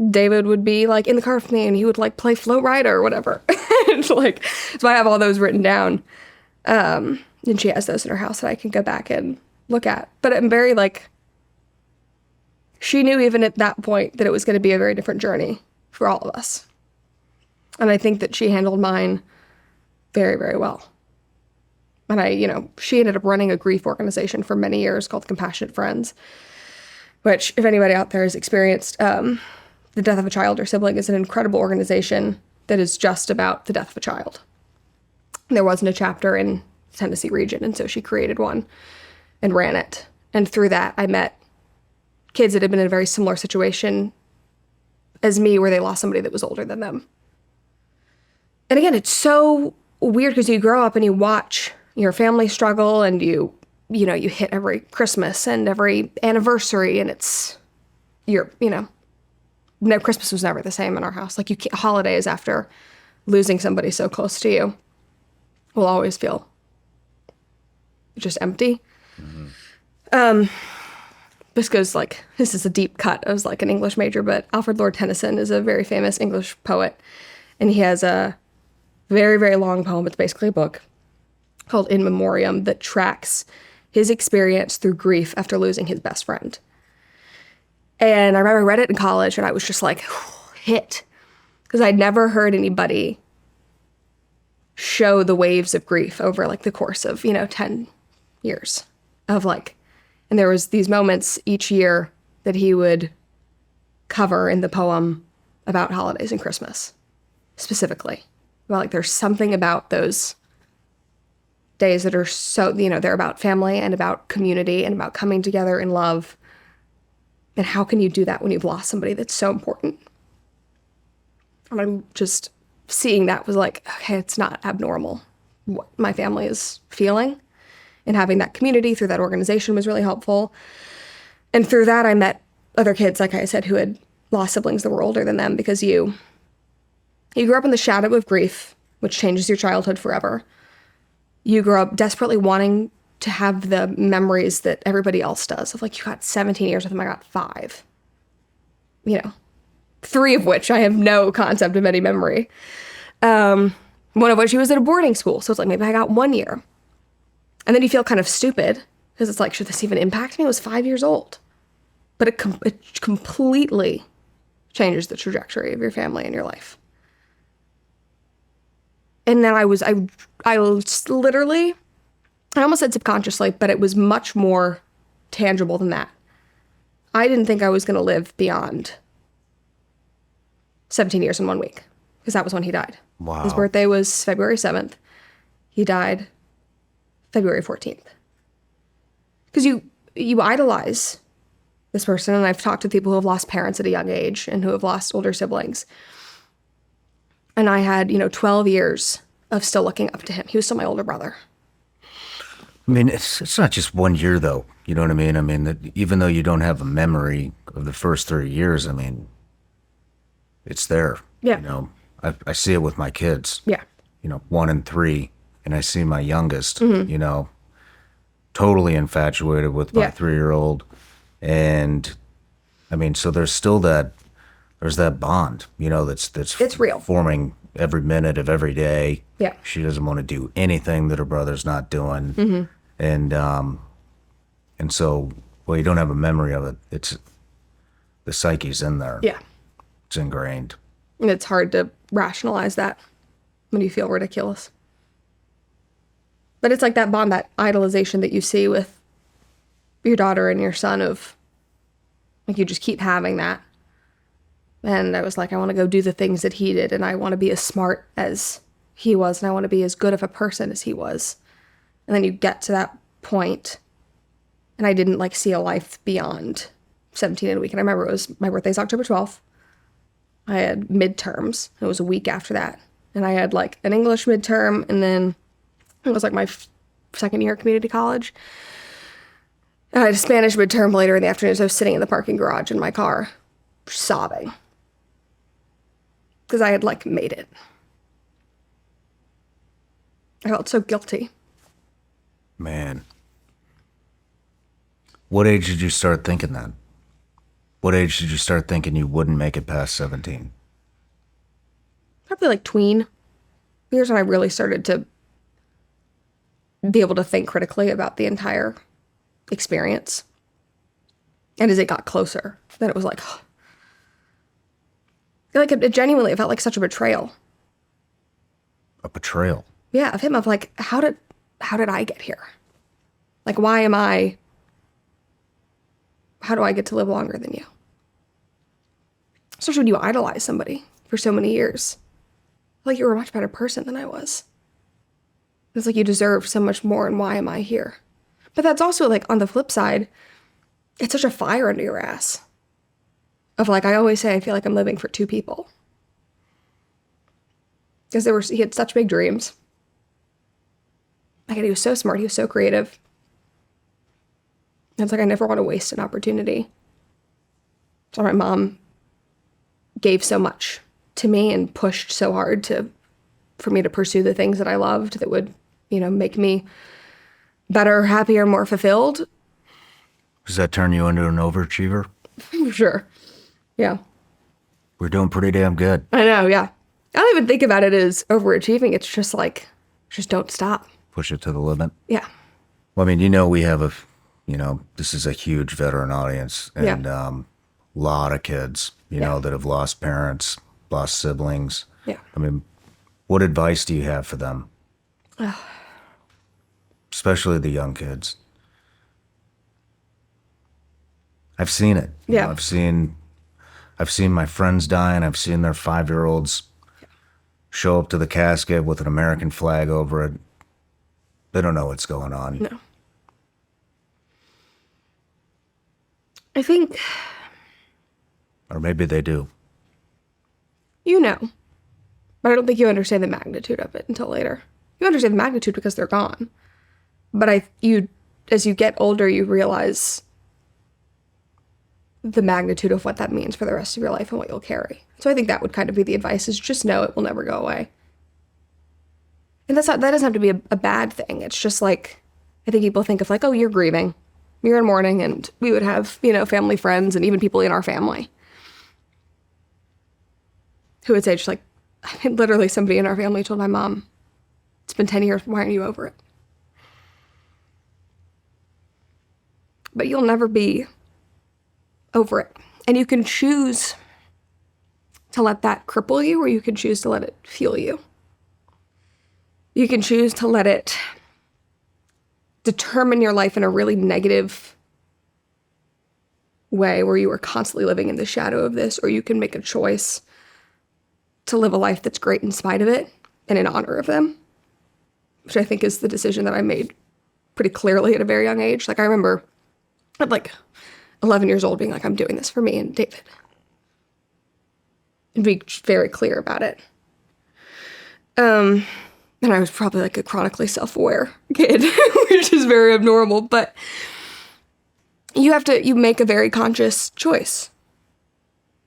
David would be like in the car with me and he would like play Float Rider or whatever. And like, so I have all those written down. And she has those in her house that I can go back and look at. But I'm very like, she knew even at that point that it was going to be a very different journey for all of us. And I think that she handled mine very, very well. And I, you know, she ended up running a grief organization for many years called Compassionate Friends, which if anybody out there has experienced the death of a child or sibling, is an incredible organization that is just about the death of a child. There wasn't a chapter in the Tennessee region, and so she created one and ran it. And through that, I met kids that had been in a very similar situation as me, where they lost somebody that was older than them. And again, it's so weird because you grow up and you watch your family struggle, and you know, you hit every Christmas and every anniversary, and it's, you know, no, Christmas was never the same in our house. Like, you can't, holidays after losing somebody so close to you will always feel just empty. Mm-hmm. This goes like, this is a deep cut. I was like an English major, but Alfred Lord Tennyson is a very famous English poet. And he has a very, very long poem. It's basically a book called In Memoriam that tracks his experience through grief after losing his best friend. And I remember I read it in college and I was just like, hit. Because I'd never heard anybody show the waves of grief over like the course of, you know, 10 years of like, and there was these moments each year that he would cover in the poem about holidays and Christmas, specifically. About like, there's something about those days that are so, you know, they're about family and about community and about coming together in love. And how can you do that when you've lost somebody that's so important? And I'm just seeing that was like, okay, it's not abnormal what my family is feeling. And having that community through that organization was really helpful. And through that, I met other kids, like I said, who had lost siblings that were older than them, because you grew up in the shadow of grief, which changes your childhood forever. You grow up desperately wanting to have the memories that everybody else does, of like, you got 17 years with them, I got 5. You know, 3 of which I have no concept of any memory. One of which he was at a boarding school. So it's like, maybe I got 1 year. And then you feel kind of stupid because it's like, should this even impact me? I was 5 years old. But it completely changes the trajectory of your family and your life. And then I was literally, I almost said subconsciously, but it was much more tangible than that. I didn't think I was going to live beyond 17 years in 1 week, because that was when he died. Wow. His birthday was February 7th. He died February 14th. Because you idolize this person, and I've talked to people who have lost parents at a young age and who have lost older siblings. And I had, 12 years of still looking up to him. He was still my older brother. I mean, it's not just 1 year, though. You know what I mean? I mean, that even though you don't have a memory of the first 3 years, I mean, it's there. Yeah. I see it with my kids. Yeah. 1 and 3, and I see my youngest, totally infatuated with my 3-year-old. And, I mean, so there's still there's that bond, that's it's real, forming every minute of every day. Yeah. She doesn't want to do anything that her brother's not doing. Mm-hmm. And so, well, you don't have a memory of it. It's the psyche's in there. Yeah. It's ingrained. And it's hard to rationalize that when you feel ridiculous. But it's like that bond, that idolization that you see with your daughter and your son of, like, you just keep having that. And I was like, I want to go do the things that he did, and I want to be as smart as he was, and I want to be as good of a person as he was. And then you get to that point, and I didn't, like, see a life beyond 17 in a week. And I remember it was, my birthday's October 12th. I had midterms. It was a week after that. And I had, like, an English midterm, and then it was, like, my second year at community college. And I had a Spanish midterm later in the afternoon, so I was sitting in the parking garage in my car, sobbing. Because I had, like, made it. I felt so guilty. Man. What age did you start thinking that? What age did you start thinking you wouldn't make it past 17? Probably, like, tween. Here's when I really started to be able to think critically about the entire experience. And as it got closer, then it was like, like, it genuinely, it felt like such a betrayal. A betrayal? Yeah, of him, of like, how did I get here? Like, how do I get to live longer than you? Especially when you idolize somebody for so many years. Like, you were a much better person than I was. It's like, you deserve so much more, and why am I here? But that's also, like, on the flip side, it's such a fire under your ass. Of, like, I always say, I feel like I'm living for two people. Because he had such big dreams. Like, he was so smart, he was so creative. And it's like, I never want to waste an opportunity. So my mom gave so much to me and pushed so hard for me to pursue the things that I loved that would, make me better, happier, more fulfilled. Does that turn you into an overachiever? For sure. Yeah. We're doing pretty damn good. I know, yeah. I don't even think about it as overachieving. It's just like, just don't stop. Push it to the limit. Yeah. Well, I mean, we have this is a huge veteran audience, and a lot of kids, that have lost parents, lost siblings. Yeah. I mean, what advice do you have for them? Especially the young kids. I've seen it. Yeah. I've seen my friends die, and I've seen their 5-year-olds show up to the casket with an American flag over it. They don't know what's going on. No. I think... Or maybe they do. But I don't think you understand the magnitude of it until later. You understand the magnitude because they're gone. But as you get older, you realize the magnitude of what that means for the rest of your life and what you'll carry. So I think that would kind of be the advice, is just know it will never go away. And that doesn't have to be a bad thing. It's just like, I think people think of like, oh, you're grieving, you're in mourning, and we would have, family, friends, and even people in our family who would say just like, I mean, literally somebody in our family told my mom, it's been 10 years, why aren't you over it? But you'll never be over it. And you can choose to let that cripple you, or you can choose to let it fuel you. You can choose to let it determine your life in a really negative way where you are constantly living in the shadow of this, or you can make a choice to live a life that's great in spite of it and in honor of them, which I think is the decision that I made pretty clearly at a very young age. Like, I remember at like 11 years old being like, I'm doing this for me and David. And be very clear about it. And I was probably like a chronically self-aware kid, which is very abnormal, but you make a very conscious choice.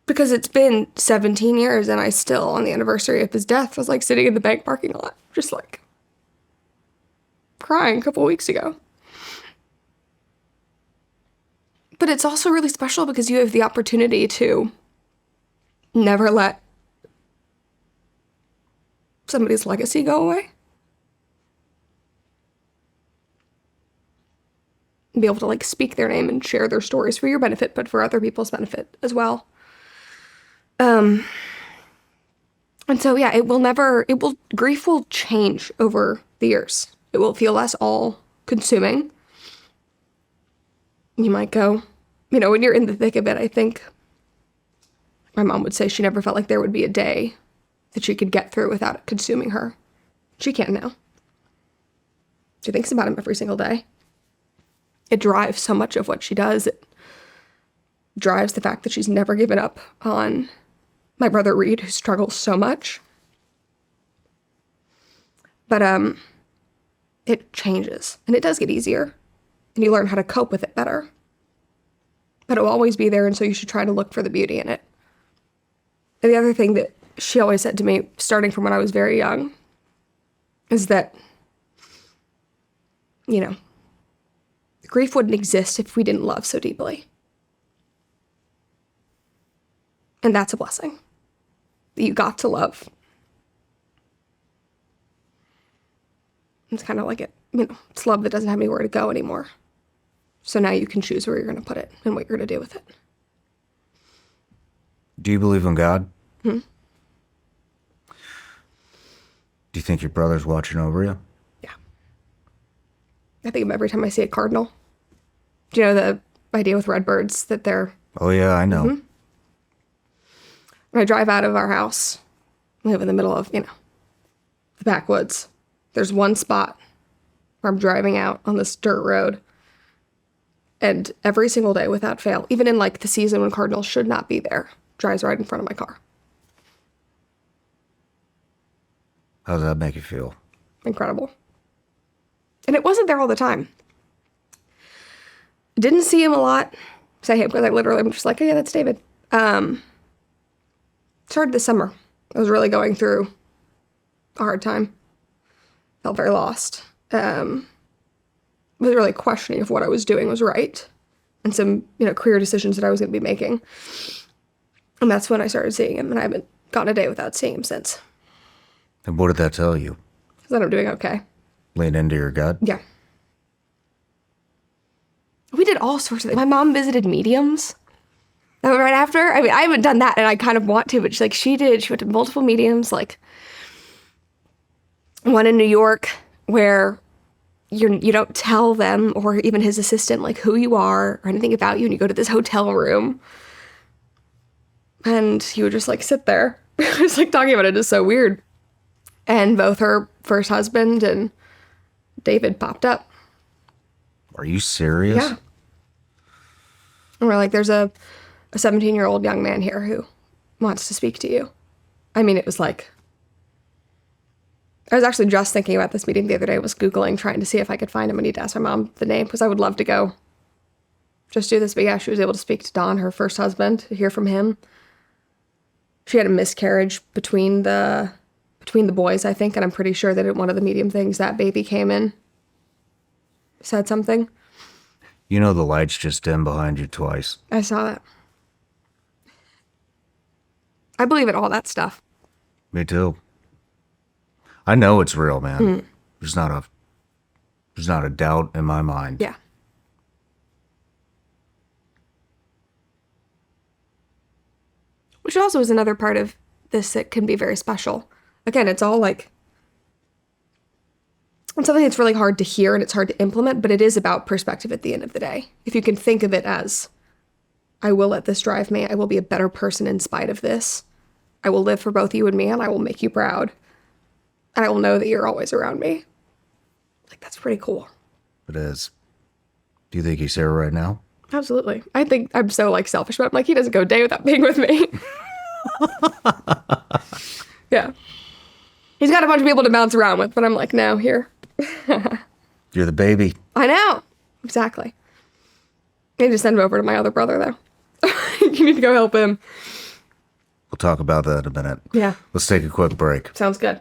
Because it's been 17 years and I still, on the anniversary of his death, was like sitting in the bank parking lot, just like crying a couple weeks ago. But it's also really special because you have the opportunity to never let somebody's legacy go away. be able to like speak their name and share their stories for your benefit, but for other people's benefit as well. And so, yeah, grief will change over the years. It will feel less all-consuming. You might go, when you're in the thick of it, I think my mom would say she never felt like there would be a day that she could get through without it consuming her. She can now. She thinks about him every single day. It drives so much of what she does. It drives the fact that she's never given up on my brother Reed, who struggles so much. But it changes, and it does get easier, and you learn how to cope with it better. But it will always be there, and so you should try to look for the beauty in it. And the other thing that she always said to me, starting from when I was very young, is that, grief wouldn't exist if we didn't love so deeply. And that's a blessing. You got to love. It's kind of like it's love that doesn't have anywhere to go anymore. So now you can choose where you're going to put it and what you're going to do with it. Do you believe in God? Hmm? Do you think your brother's watching over you? Yeah. I think of every time I see a cardinal. Do you know the idea with redbirds that they're... Oh, yeah, I know. Mm-hmm. When I drive out of our house, we live in the middle of, the backwoods. There's one spot where I'm driving out on this dirt road. And every single day without fail, even in like the season when cardinals should not be there, drives right in front of my car. How does that make you feel? Incredible. And it wasn't there all the time. Didn't see him a lot. Say him because I'm just like, oh yeah, that's David. Started this summer. I was really going through a hard time. Felt very lost. Was really questioning if what I was doing was right, and some career decisions that I was going to be making. And that's when I started seeing him, and I haven't gone a day without seeing him since. And what did that tell you? That I'm doing okay. Lean into your gut? Yeah. We did all sorts of things. My mom visited mediums. Right after, I haven't done that, and I kind of want to, but she did. She went to multiple mediums, like one in New York where you don't tell them or even his assistant like who you are or anything about you, and you go to this hotel room, and you would just like sit there. Just like talking about it is so weird. And both her first husband and David popped up. Are you serious? Yeah. And we're like, there's a 17-year-old young man here who wants to speak to you. I mean, it was like, I was actually just thinking about this meeting the other day. I was Googling, trying to see if I could find him. I need to ask my mom the name because I would love to go just do this. But yeah, she was able to speak to Don, her first husband, to hear from him. She had a miscarriage between the boys, I think, and I'm pretty sure that at one of the medium things that baby came in, said something. The lights just dimmed behind you twice. I saw that. I believe in all that stuff. Me too. I know it's real, man. There's not a doubt in my mind. Yeah. Which also is another part of this that can be very special. Again, it's all like, it's something that's really hard to hear and it's hard to implement, but it is about perspective at the end of the day. If you can think of it as, I will let this drive me, I will be a better person in spite of this, I will live for both you and me, and I will make you proud, and I will know that you're always around me. Like, that's pretty cool. It is. Do you think he's here right now? Absolutely. I think I'm so like selfish, but I'm like, he doesn't go a day without being with me. Yeah. He's got a bunch of people to bounce around with, but I'm like, no, here. You're the baby. I know. Exactly. I need to send him over to my other brother, though. You need to go help him. We'll talk about that in a minute. Yeah. Let's take a quick break. Sounds good.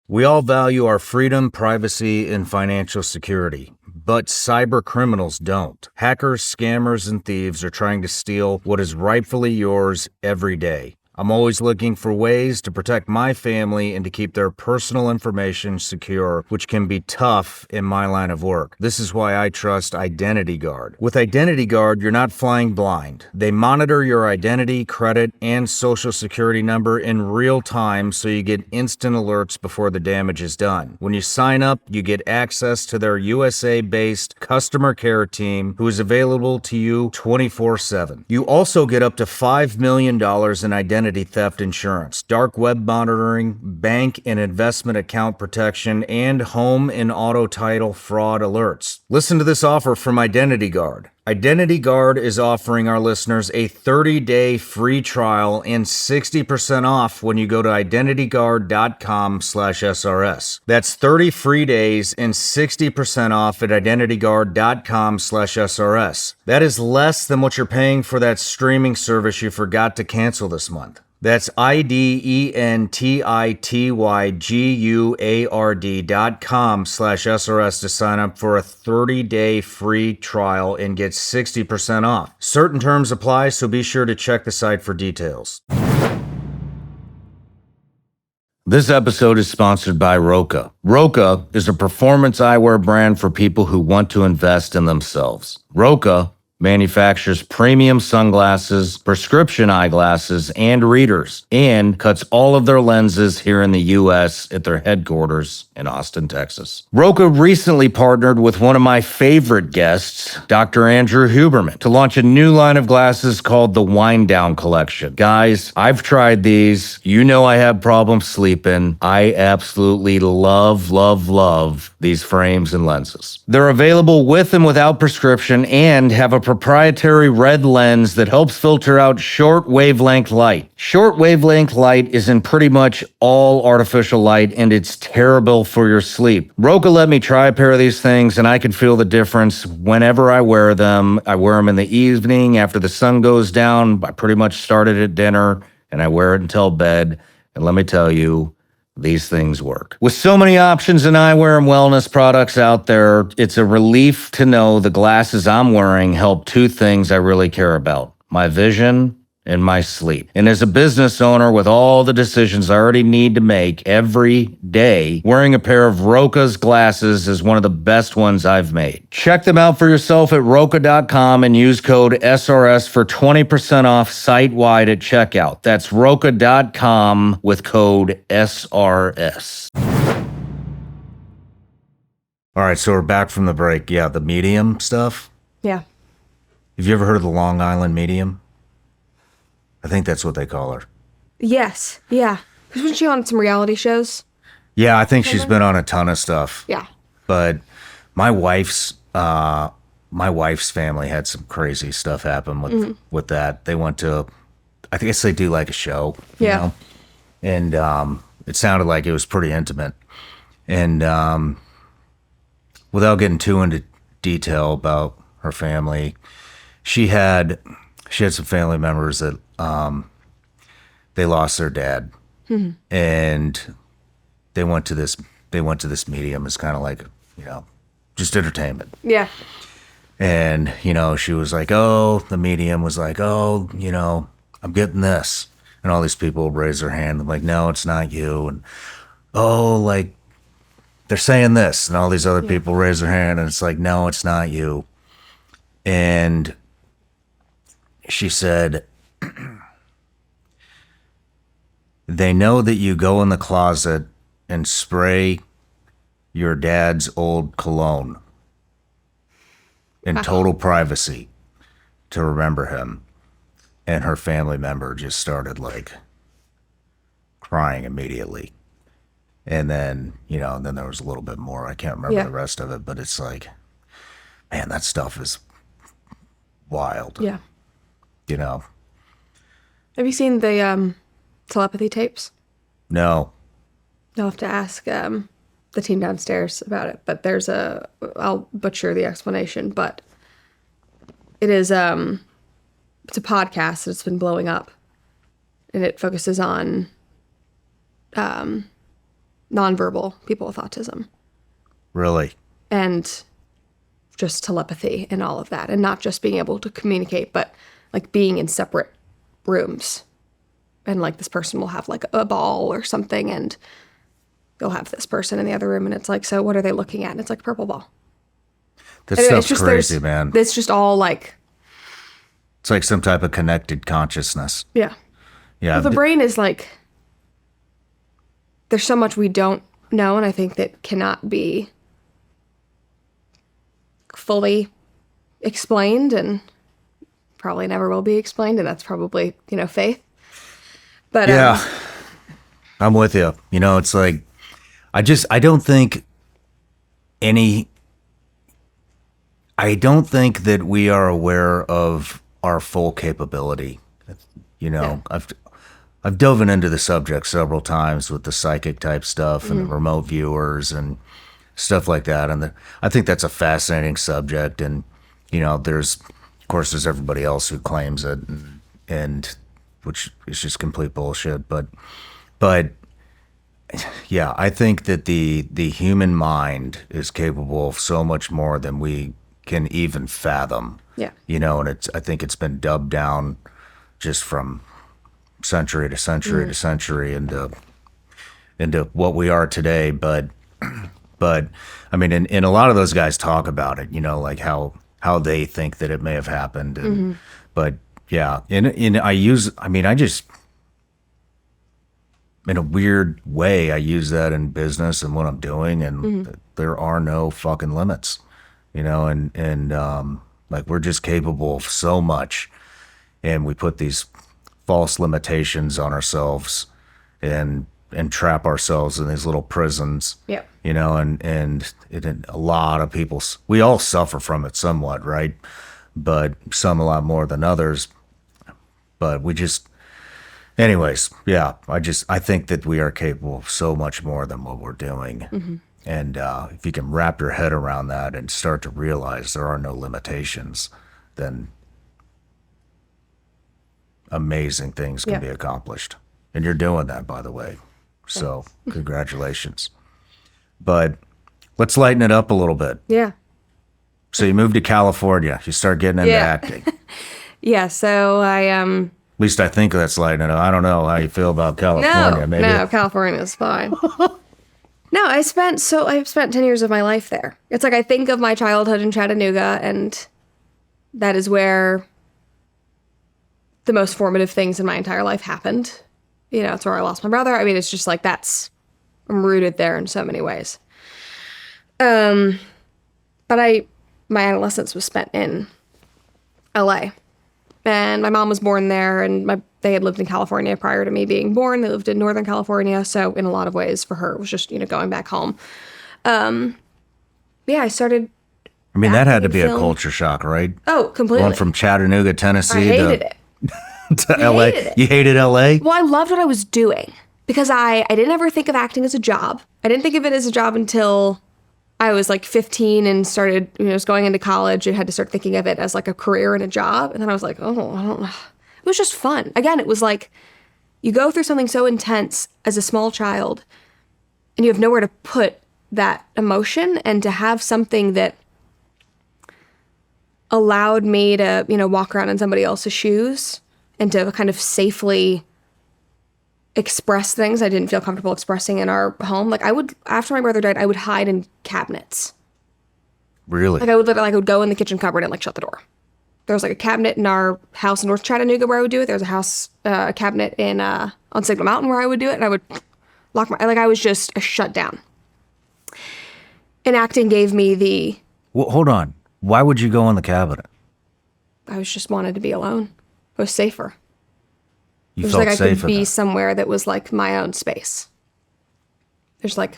We all value our freedom, privacy, and financial security, but cyber criminals don't. Hackers, scammers, and thieves are trying to steal what is rightfully yours every day. I'm always looking for ways to protect my family and to keep their personal information secure, which can be tough in my line of work. This is why I trust Identity Guard. With Identity Guard, you're not flying blind. They monitor your identity, credit, and social security number in real time so you get instant alerts before the damage is done. When you sign up, you get access to their USA-based customer care team who is available to you 24/7. You also get up to $5 million in identity theft insurance, dark web monitoring, bank and investment account protection, and home and auto title fraud alerts. Listen to this offer from Identity Guard. Identity Guard is offering our listeners a 30-day free trial and 60% off when you go to identityguard.com/SRS. That's 30 free days and 60% off at identityguard.com/SRS. That is less than what you're paying for that streaming service you forgot to cancel this month. That's IDENTITYGUARD.com/SRS to sign up for a 30-day free trial and get 60% off. Certain terms apply, so be sure to check the site for details. This episode is sponsored by Roka. Roka is a performance eyewear brand for people who want to invest in themselves. Roka manufactures premium sunglasses, prescription eyeglasses, and readers, and cuts all of their lenses here in the U.S. at their headquarters in Austin, Texas. Roka recently partnered with one of my favorite guests, Dr. Andrew Huberman, to launch a new line of glasses called the Wind Down Collection. Guys, I've tried these. You know I have problems sleeping. I absolutely love these frames and lenses. They're available with and without prescription and have a proprietary red lens that helps filter out short wavelength light. Short wavelength light is in pretty much all artificial light, and it's terrible for your sleep. Roka let me try a pair of these things, and I can feel the difference whenever I wear them. I wear them in the evening after the sun goes down. I pretty much start it at dinner, and I wear it until bed. And let me tell you, these things work. With so many options in eyewear and wellness products out there, it's a relief to know the glasses I'm wearing help two things I really care about: my vision and my sleep. And as a business owner with all the decisions I already need to make every day, wearing a pair of Roka's glasses is one of the best ones I've made. Check them out for yourself at Roka.com and use code SRS for 20% off site-wide at checkout. That's Roka.com with code SRS. All right, so we're back from the break. Yeah, the medium stuff. Yeah. Have you ever heard of the Long Island medium? I think that's what they call her. Yes. Yeah. Wasn't she on some reality shows? Yeah, I think she's been on a ton of stuff. Yeah. But my wife's family had some crazy stuff happen with that. They went to, I guess they do like a show. You know? And it sounded like it was pretty intimate. And without getting too into detail about her family, she had some family members that they lost their dad, and they went to this medium as kind of like, you know, just entertainment. Yeah. And you know, she was like, "Oh," the medium was like, "Oh, you know, I'm getting this," and all these people raise their hand. I'm like, "No, it's not you," and "Oh, like they're saying this," and all these other people raise their hand, and it's like, "No, it's not you," and she said, "They know that you go in the closet and spray your dad's old cologne in total privacy to remember him." And her family member just started like crying immediately. And then, you know, then there was a little bit more. I can't remember the rest of it, but it's like, man, that stuff is wild. Yeah. You know? Have you seen the telepathy tapes? No. You'll have to ask the team downstairs about it. But there's I'll butcher the explanation, but it is, it's a podcast that's been blowing up. And it focuses on nonverbal people with autism. Really? And just telepathy and all of that. And not just being able to communicate, but like being in separate rooms and like this person will have like a ball or something, and you'll have this person in the other room, and it's like, so what are they looking at? And it's like a purple ball. That Anyway, stuff's crazy, man. It's just all like, It's like some type of connected consciousness. yeah. Yeah. Well, the brain is like, there's so much we don't know, and I think that cannot be fully explained, and probably never will be explained, and that's probably, faith. But yeah, I'm with you. It's like, I don't think that we are aware of our full capability. Yeah. I've dove into the subject several times with the psychic type stuff and the remote viewers and stuff like that. And I think that's a fascinating subject. And, there's everybody else who claims it, and which is just complete bullshit. But yeah, I think that the human mind is capable of so much more than we can even fathom. Yeah. And I think it's been dubbed down just from century to century to century into what we are today. But I mean, and a lot of those guys talk about it, like how they think that it may have happened. And, but yeah, in a weird way, I use that in business and what I'm doing, and there are no fucking limits, and like, we're just capable of so much, and we put these false limitations on ourselves and trap ourselves in these little prisons. Yeah. And a lot of people, we all suffer from it somewhat, right? But some a lot more than others. But anyways, yeah, I think that we are capable of so much more than what we're doing. And if you can wrap your head around that and start to realize there are no limitations, then amazing things can be accomplished. And you're doing that, by the way. So congratulations. But let's lighten it up a little bit. Yeah. So you moved to California. You start getting into acting. Yeah. So I At least I think that's lightening it up. I don't know how you feel about California. No, California is fine. No, I've spent 10 years of my life there. It's like, I think of my childhood in Chattanooga, and that is where the most formative things in my entire life happened. It's where I lost my brother. I mean, it's just like, I'm rooted there in so many ways. But my adolescence was spent in LA, and my mom was born there, and they had lived in California prior to me being born. They lived in Northern California. So in a lot of ways for her, it was just, going back home. Yeah, I started. I mean, that had to be a culture shock, right? Oh, completely. Going from Chattanooga, Tennessee I hated it. to LA. You hated LA? Well, I loved what I was doing, because I didn't ever think of acting as a job. I didn't think of it as a job until I was like 15 and started, was going into college and had to start thinking of it as like a career and a job. And then I was like, oh, I don't know. It was just fun. Again, it was like, you go through something so intense as a small child, and you have nowhere to put that emotion, and to have something that allowed me to, walk around in somebody else's shoes and to kind of safely express things I didn't feel comfortable expressing in our home. Like, after my brother died, I would hide in cabinets. Really? Like, I would go in the kitchen cupboard and like shut the door. There was like a cabinet in our house in North Chattanooga where I would do it. There was a cabinet on Signal Mountain where I would do it, and I would lock I was just shut down. And acting gave me Well, hold on. Why would you go in the cabinet? I just wanted to be alone. It was safer. You it was felt like I safe could be in that. somewhere that was like my own space. There's like,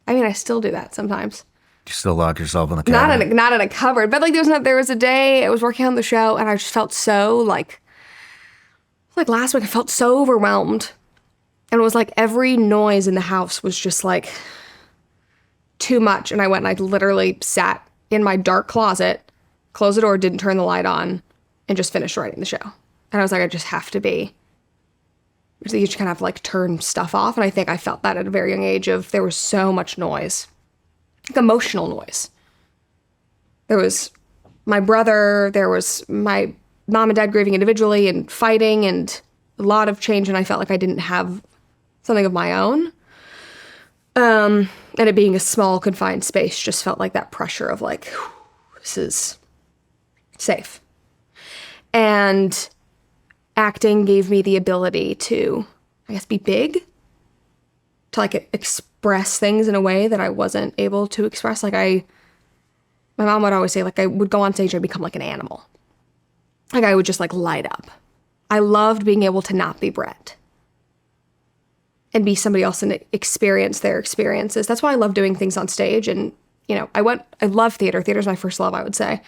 I mean, I still do that sometimes. You still lock yourself in the cabinet? Not in a cupboard, but like there was a day I was working on the show, and I just felt so like last week I felt so overwhelmed, and it was like every noise in the house was just like too much, and I went and I literally sat in my dark closet, closed the door, didn't turn the light on, and just finished writing the show. And I was like, I just have to be. So you just kind of like turn stuff off, and I think I felt that at a very young age. There was so much noise. Like emotional noise. There was my brother, there was my mom and dad grieving individually and fighting, and a lot of change, and I felt like I didn't have something of my own. And it being a small, confined space just felt like that pressure of like, whew, this is safe. And acting gave me the ability to, I guess, be big, to like express things in a way that I wasn't able to express. Like my mom would always say, like, I would go on stage and become like an animal. Like I would just like light up. I loved being able to not be Brett and be somebody else and experience their experiences. That's why I love doing things on stage. And, you know, I love theater. Theater's my first love, I would say.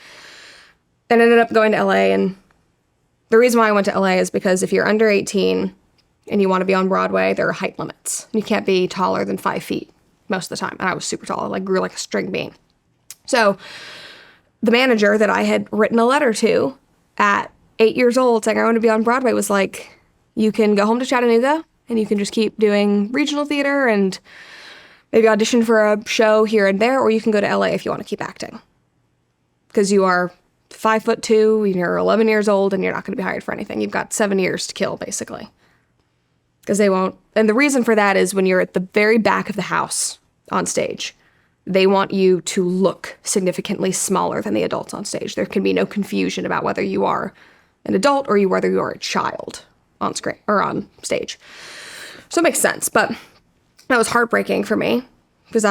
And ended up going to LA. And the reason why I went to LA is because if you're under 18 and you want to be on Broadway, there are height limits. You can't be taller than 5 feet most of the time. And I was super tall, like grew like a string bean. So the manager that I had written a letter to at 8 years old saying I want to be on Broadway was like, you can go home to Chattanooga and you can just keep doing regional theater and maybe audition for a show here and there, or you can go to LA if you want to keep acting. Because you are 5'2", you're 11 years old, and you're not going to be hired for anything. You've got 7 years to kill, basically. Because they won't. And the reason for that is when you're at the very back of the house on stage, they want you to look significantly smaller than the adults on stage. There can be no confusion about whether you are an adult or whether you are a child on screen or on stage. So it makes sense, but that was heartbreaking for me because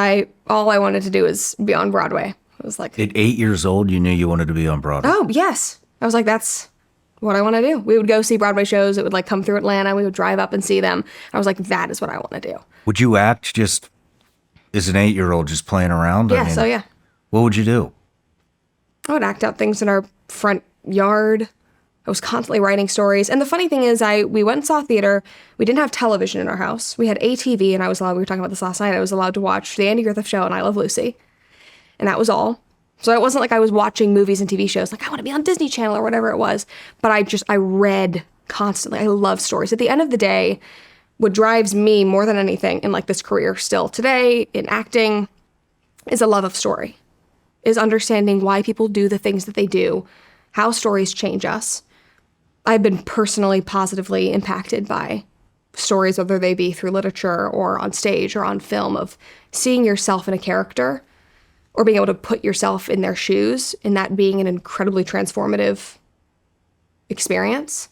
all I wanted to do was be on Broadway. It was like at 8 years old, you knew you wanted to be on Broadway. Oh yes, I was like, that's what I want to do. We would go see Broadway shows. It would like come through Atlanta. We would drive up and see them. I was like, that is what I want to do. Would you act just as an 8-year-old, just playing around? Yeah, so yeah. What would you do? I would act out things in our front yard. I was constantly writing stories. And the funny thing is we went and saw theater. We didn't have television in our house. We had ATV, and we were talking about this last night, I was allowed to watch The Andy Griffith Show and I Love Lucy. And that was all. So it wasn't like I was watching movies and TV shows, like I want to be on Disney Channel or whatever it was. But I read constantly. I love stories. At the end of the day, what drives me more than anything in like this career still today in acting is a love of story, is understanding why people do the things that they do, how stories change us. I've been personally positively impacted by stories, whether they be through literature or on stage or on film, of seeing yourself in a character or being able to put yourself in their shoes, and that being an incredibly transformative experience.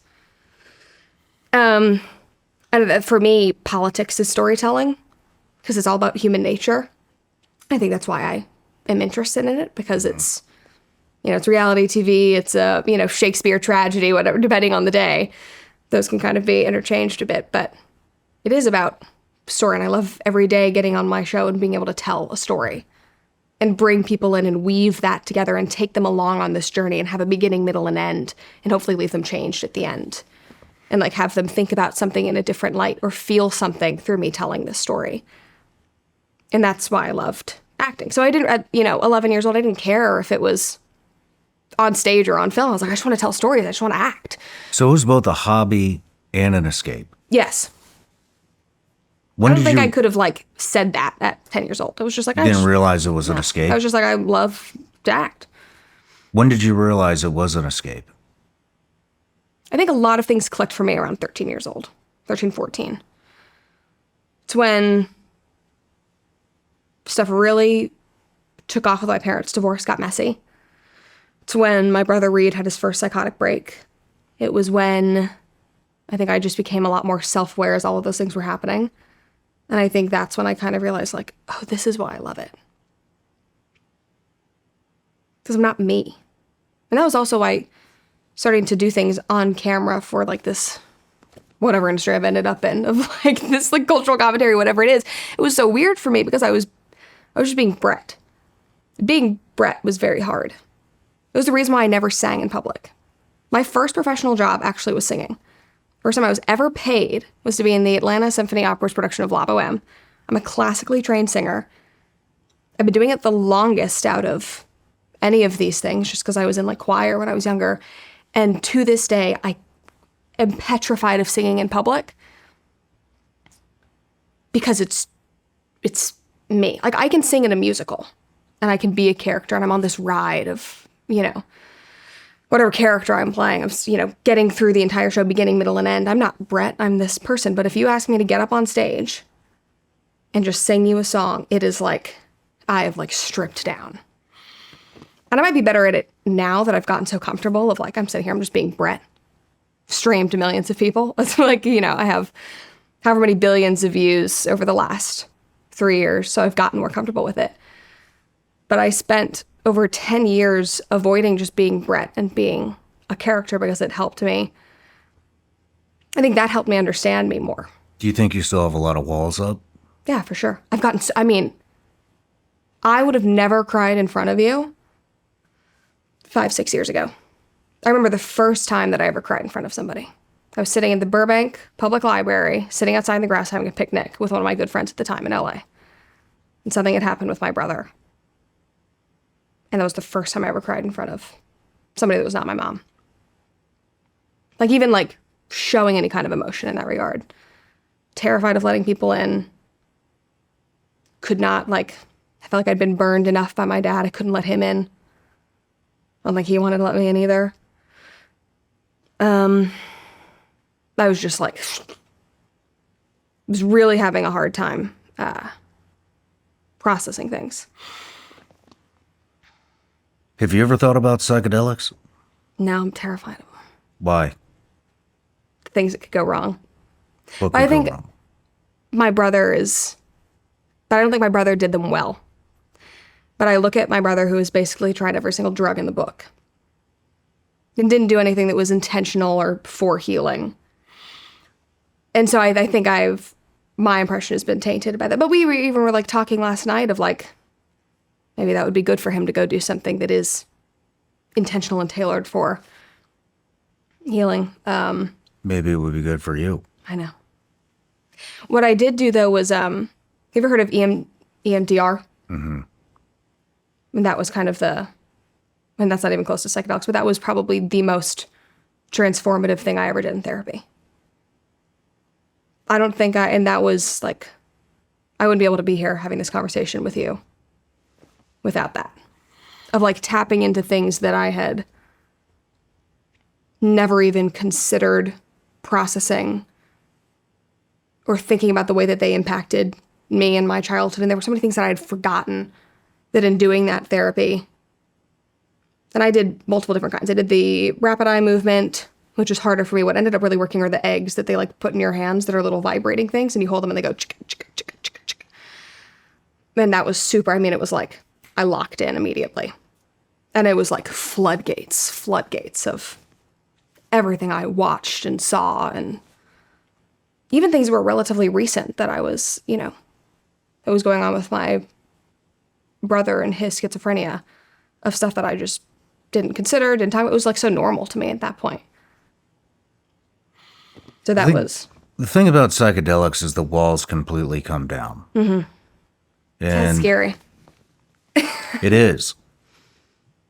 And for me, politics is storytelling because it's all about human nature. I think that's why I am interested in it, because it's, it's reality TV, it's a, Shakespeare tragedy, whatever, depending on the day. Those can kind of be interchanged a bit, but it is about story. And I love every day getting on my show and being able to tell a story and bring people in and weave that together and take them along on this journey and have a beginning, middle, and end, and hopefully leave them changed at the end. And like have them think about something in a different light or feel something through me telling this story. And that's why I loved acting. So I didn't, at 11 years old, I didn't care if it was on stage or on film. I was like, I just want to tell stories. I just want to act. So it was both a hobby and an escape. Yes. I don't think I could have like said that at 10 years old. I was just like, I didn't realize it was an escape. I was just like, I love to act. When did you realize it was an escape? I think a lot of things clicked for me around 13 years old, 13, 14. It's when stuff really took off with my parents. Divorce got messy. It's when my brother Reed had his first psychotic break. It was when I think I just became a lot more self-aware as all of those things were happening. And I think that's when I kind of realized, like, oh, this is why I love it. Because I'm not me. And that was also why starting to do things on camera for like this, whatever industry I've ended up in, of like this like cultural commentary, whatever it is. It was so weird for me because I was just being Brett. Being Brett was very hard. It was the reason why I never sang in public. My first professional job actually was singing. First time I was ever paid was to be in the Atlanta Symphony Opera's production of La Boheme. I'm a classically trained singer. I've been doing it the longest out of any of these things just because I was in like choir when I was younger. And to this day, I am petrified of singing in public because it's me. Like I can sing in a musical and I can be a character and I'm on this ride of, whatever character I'm playing. I'm, getting through the entire show, beginning, middle, and end. I'm not Brett, I'm this person. But if you ask me to get up on stage and just sing you a song, it is like I have like stripped down. And I might be better at it now that I've gotten so comfortable of like, I'm sitting here, I'm just being Brett, streamed to millions of people. It's like, I have however many billions of views over the last 3 years, so I've gotten more comfortable with it. But I spent over 10 years avoiding just being Brett and being a character because it helped me. I think that helped me understand me more. Do you think you still have a lot of walls up? Yeah, for sure. I would have never cried in front of you 5-6 years ago. I remember the first time that I ever cried in front of somebody. I was sitting in the Burbank Public Library, sitting outside in the grass having a picnic with one of my good friends at the time in LA. And something had happened with my brother. And that was the first time I ever cried in front of somebody that was not my mom. Like even like showing any kind of emotion in that regard. Terrified of letting people in. Could not I felt like I'd been burned enough by my dad. I couldn't let him in. I don't think he wanted to let me in either. I was just was really having a hard time processing things. Have you ever thought about psychedelics? No, I'm terrified of them. Why? Things that could go wrong. What But I could go think wrong? my brother but I don't think my brother did them well. But I look at my brother who has basically tried every single drug in the book and didn't do anything that was intentional or for healing. And so I think my impression has been tainted by that. But we were talking last night of maybe that would be good for him to go do something that is intentional and tailored for healing. Maybe it would be good for you. I know. What I did do though was, you ever heard of EMDR? Mm-hmm. And that was kind of and that's not even close to psychedelics, but that was probably the most transformative thing I ever did in therapy. I don't think and that was I wouldn't be able to be here having this conversation with you without that. Of tapping into things that I had never even considered processing or thinking about the way that they impacted me and my childhood. And there were so many things that I had forgotten that in doing that therapy, and I did multiple different kinds. I did the rapid eye movement, which is harder for me. What ended up really working are the eggs that they put in your hands that are little vibrating things, and you hold them and they go chicka, chicka, chicka, chicka, chicka. And that was super. It was I locked in immediately. And it was floodgates of everything I watched and saw, and even things that were relatively recent that I was, that was going on with my brother and his schizophrenia, of stuff that I just didn't consider, didn't time. It was so normal to me at that point. So that was... The thing about psychedelics is the walls completely come down. Mm-hmm. That's And scary. it is.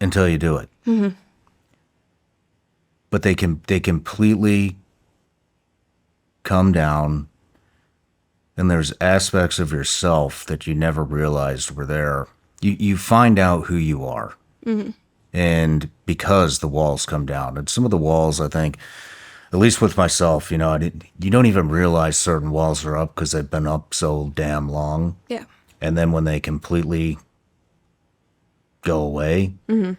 Until you do it. Mm-hmm. But they completely come down, and there's aspects of yourself that you never realized were there. You find out who you are. Mm-hmm. And because the walls come down. And some of the walls, I think, at least with myself, you don't even realize certain walls are up because they've been up so damn long. Yeah. And then when they completely go away, mm-hmm.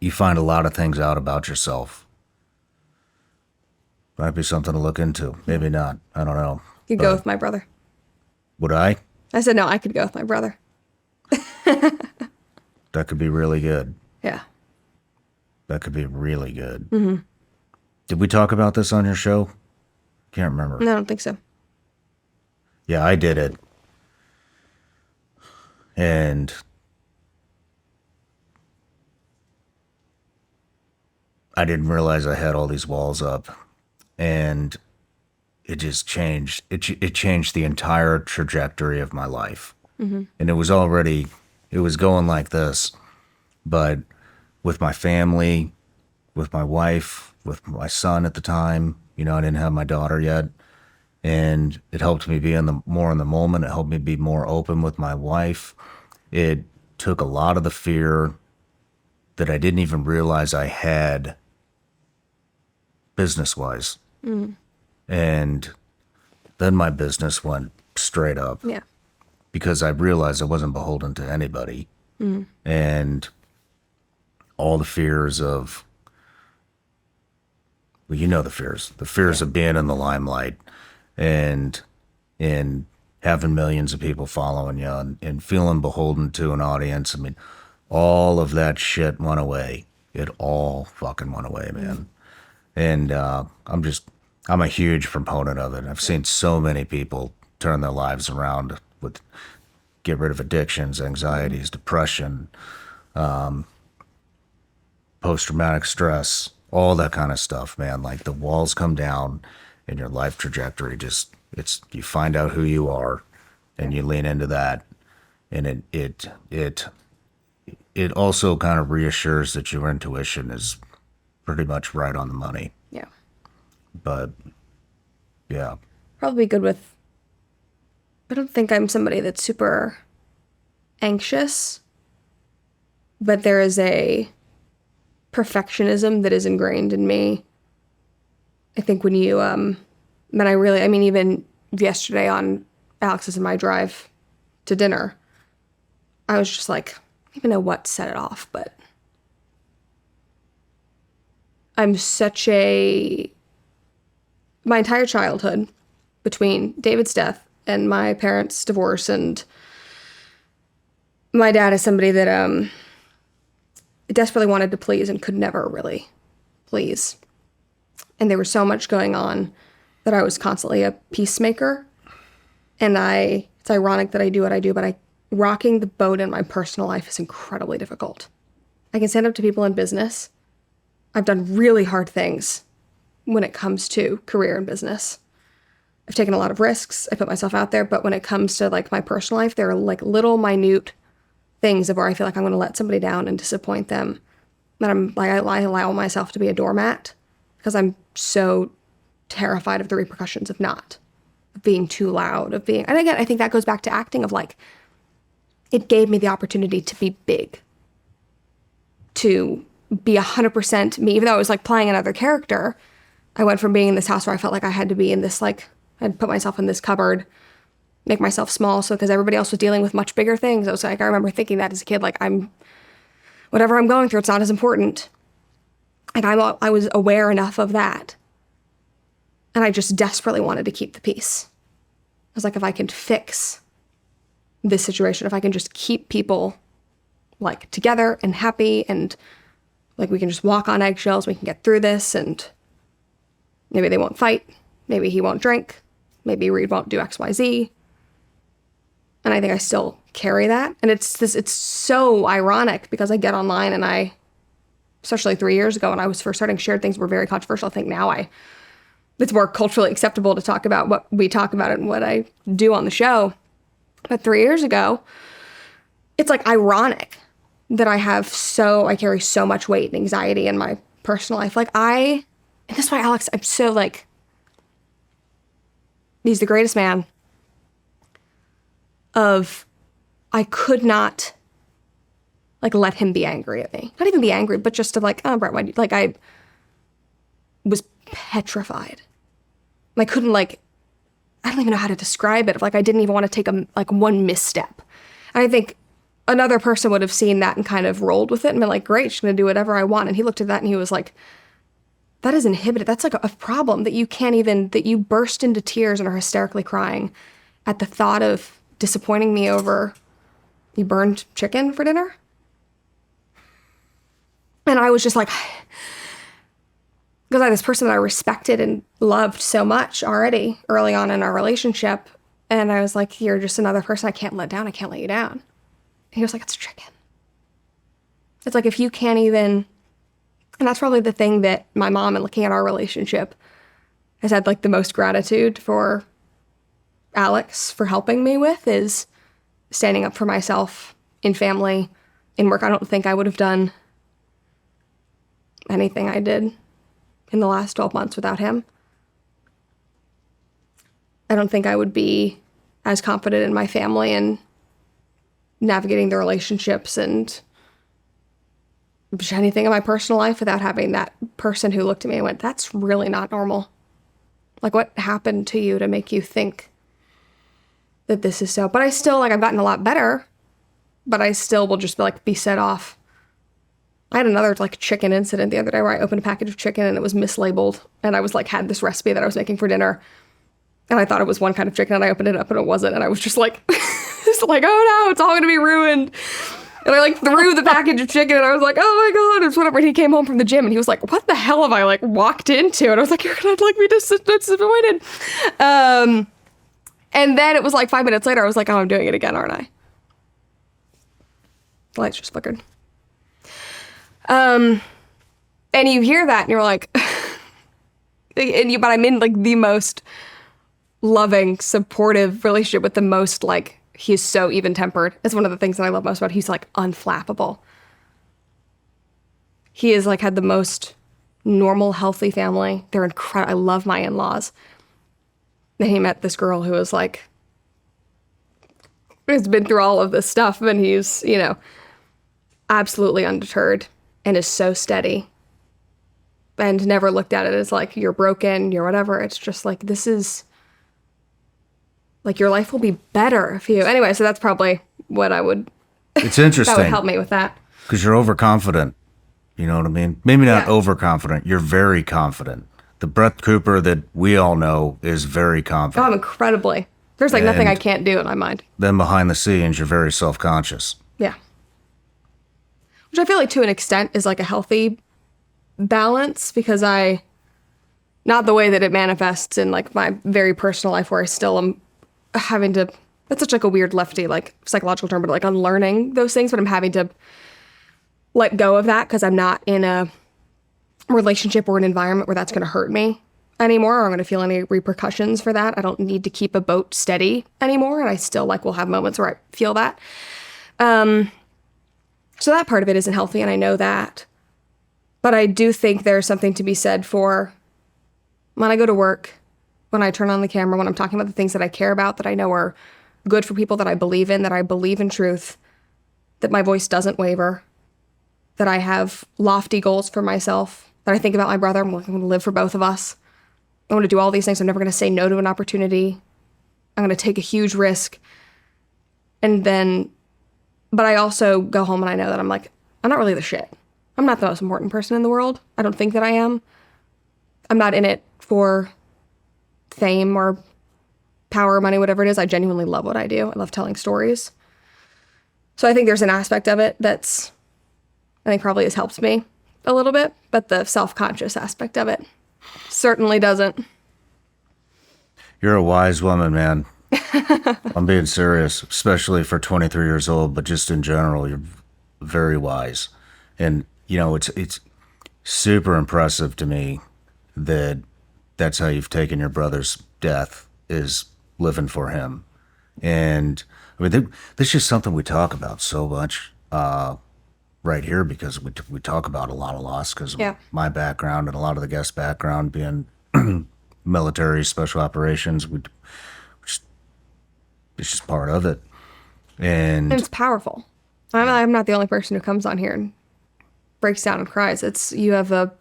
You find a lot of things out about yourself. Might be something to look into. Maybe not. I don't know. You'd go with my brother. Would I? I said, no, I could go with my brother. That could be really good. Yeah. That could be really good. Mm-hmm. Did we talk about this on your show? Can't remember. No, I don't think so. Yeah, I did it. And I didn't realize I had all these walls up. And it just changed. It changed the entire trajectory of my life. Mm-hmm. And it was going like this. But with my family, with my wife, with my son at the time, I didn't have my daughter yet. And it helped me be more in the moment. It helped me be more open with my wife. It took a lot of the fear that I didn't even realize I had business-wise. And then my business went straight up. Yeah. Because I realized I wasn't beholden to anybody. And all the fears of, well, you know the fears of being in the limelight and having millions of people following you and feeling beholden to an audience. I mean, all of that shit went away. It all fucking went away, man. And I'm a huge proponent of it. I've seen so many people turn their lives around with get rid of addictions, anxieties, depression, post-traumatic stress, all that kind of stuff, man. Like the walls come down and your life trajectory you find out who you are and you lean into that. And it also kind of reassures that your intuition is pretty much right on the money. Yeah. But yeah. Probably good with, I don't think I'm somebody that's super anxious, but there is a perfectionism that is ingrained in me. I think when you, even yesterday on Alex's and my drive to dinner, I was just like, I don't even know what set it off, but my entire childhood, between David's death and my parents' divorce, and my dad is somebody that desperately wanted to please and could never really please. And there was so much going on that I was constantly a peacemaker. And it's ironic that I do what I do, but rocking the boat in my personal life is incredibly difficult. I can stand up to people in business. I've done really hard things when it comes to career and business. I've taken a lot of risks. I put myself out there, but when it comes to like my personal life, there are like little minute things of where I feel like I'm going to let somebody down and disappoint them. That I allow myself to be a doormat because I'm so terrified of the repercussions of being too loud, and again, I think that goes back to acting of like, it gave me the opportunity to be big, to be 100% me, even though I was like playing another character. I went from being in this house where I felt like I had to be in this, like, I'd put myself in this cupboard, make myself small, so because everybody else was dealing with much bigger things. I was like, I remember thinking that as a kid, like, whatever I'm going through, it's not as important. Like, I was aware enough of that. And I just desperately wanted to keep the peace. I was like, if I can fix this situation, if I can just keep people, like, together and happy, and, like, we can just walk on eggshells, we can get through this, and maybe they won't fight, maybe he won't drink, maybe Reed won't do X, Y, Z. And I think I still carry that. And it's so ironic because I get online and especially 3 years ago when I was first starting, shared things were very controversial. I think now it's more culturally acceptable to talk about what we talk about and what I do on the show. But 3 years ago, it's like ironic that I carry so much weight and anxiety in my personal life. Like and that's why Alex, I'm so like, he's the greatest man I could not like let him be angry at me. Not even be angry, but just to like, oh, Brett, why do you, like, I was petrified. I couldn't like, I don't even know how to describe it. Like, I didn't even want to take one misstep. And I think another person would have seen that and kind of rolled with it and been like, great, she's going to do whatever I want. And he looked at that and he was like, that is inhibited. That's like a problem that you burst into tears and are hysterically crying at the thought of disappointing me over you burned chicken for dinner. And I was just like, because I had this person that I respected and loved so much already early on in our relationship. And I was like, you're just another person I can't let down. I can't let you down. And he was like, it's chicken. It's like, if you can't even, and that's probably the thing that my mom, in looking at our relationship, has had like the most gratitude for Alex for helping me with, is standing up for myself in family, in work. I don't think I would have done anything I did in the last 12 months without him. I don't think I would be as confident in my family and navigating the relationships and anything in my personal life without having that person who looked at me and went, that's really not normal. Like, what happened to you to make you think that this is so? But I still, like, I've gotten a lot better, but I still will just be set off. I had another, like, chicken incident the other day where I opened a package of chicken and it was mislabeled. And I was, like, had this recipe that I was making for dinner. And I thought it was one kind of chicken and I opened it up and it wasn't. And I was just like, oh no, it's all going to be ruined. And I, like, threw the package of chicken and I was like, oh my God, it's whatever. And he came home from the gym and he was like, what the hell have I, like, walked into? And I was like, you're going to, like, be disappointed. And then it was like 5 minutes later, I was like, oh, I'm doing it again, aren't I? The lights just flickered. And you hear that and you're like, but I'm in, like, the most loving, supportive relationship with the most, like, he's so even-tempered. It's one of the things that I love most about him. He's, like, unflappable. He has, like, had the most normal, healthy family. They're incredible. I love my in-laws. Then he met this girl who was, like, has been through all of this stuff, and he's, you know, absolutely undeterred and is so steady and never looked at it as, like, you're broken, you're whatever. It's just, like, this is... like, your life will be better if you... Anyway, so that's probably what I would... It's interesting. That would help me with that. Because you're overconfident. You know what I mean? Maybe not overconfident. You're very confident. The Brett Cooper that we all know is very confident. Oh, I'm incredibly... There's, like, nothing I can't do in my mind. Then behind the scenes, you're very self-conscious. Yeah. Which I feel like, to an extent, is, like, a healthy balance, because not the way that it manifests in, like, my very personal life, where I still am having to, that's such, like, a weird lefty, like, psychological term, but, like, unlearning those things, but I'm having to let go of that because I'm not in a relationship or an environment where that's going to hurt me anymore, or I'm going to feel any repercussions for that. I don't need to keep a boat steady anymore, and I still, like, will have moments where I feel that. So that part of it isn't healthy, and I know that. But I do think there's something to be said for when I go to work, when I turn on the camera, when I'm talking about the things that I care about, that I know are good for people, that I believe in, that I believe in truth, that my voice doesn't waver, that I have lofty goals for myself, that I think about my brother. I'm going to live for both of us. I want to do all these things. I'm never going to say no to an opportunity. I'm going to take a huge risk. And then, but I also go home and I know that I'm like, I'm not really the shit. I'm not the most important person in the world. I don't think that I am. I'm not in it for fame or power or money, whatever it is. I genuinely love what I do. I love telling stories. So I think there's an aspect of it that's, I think probably has helped me a little bit, but the self-conscious aspect of it certainly doesn't. You're a wise woman, man. I'm being serious, especially for 23 years old, but just in general, you're very wise. And, you know, it's super impressive to me that that's how you've taken your brother's death, is living for him. And I mean, this is something we talk about so much right here, because we talk about a lot of loss because of my background and a lot of the guest background being military, special operations. It's just part of it. And it's powerful. I'm not the only person who comes on here and breaks down and cries. It's, you have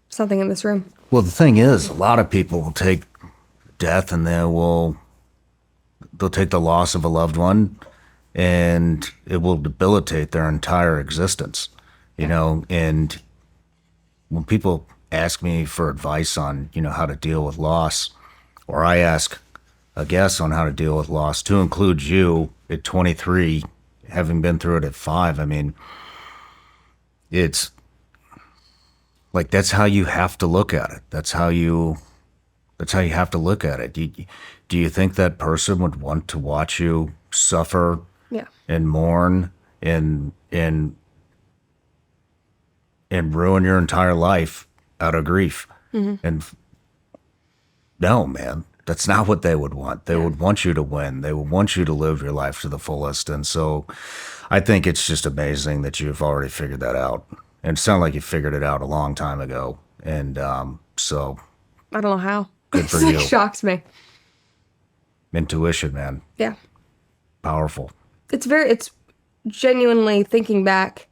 something in this room. Well, the thing is, a lot of people will take death and they'll take the loss of a loved one, and it will debilitate their entire existence, you know. And when people ask me for advice on, you know, how to deal with loss, or I ask a guest on how to deal with loss, to include you at 23, having been through it at 5, I mean, it's like, that's how you have to look at it. That's how you have to look at it. Do you think that person would want to watch you suffer and mourn and ruin your entire life out of grief? Mm-hmm. And no, man, that's not what they would want. They would want you to win. They would want you to live your life to the fullest. And so I think it's just amazing that you've already figured that out. And it sounded like you figured it out a long time ago. And so I don't know how. Good for you. It shocks me. Intuition, man. Yeah. Powerful. It's genuinely, thinking back,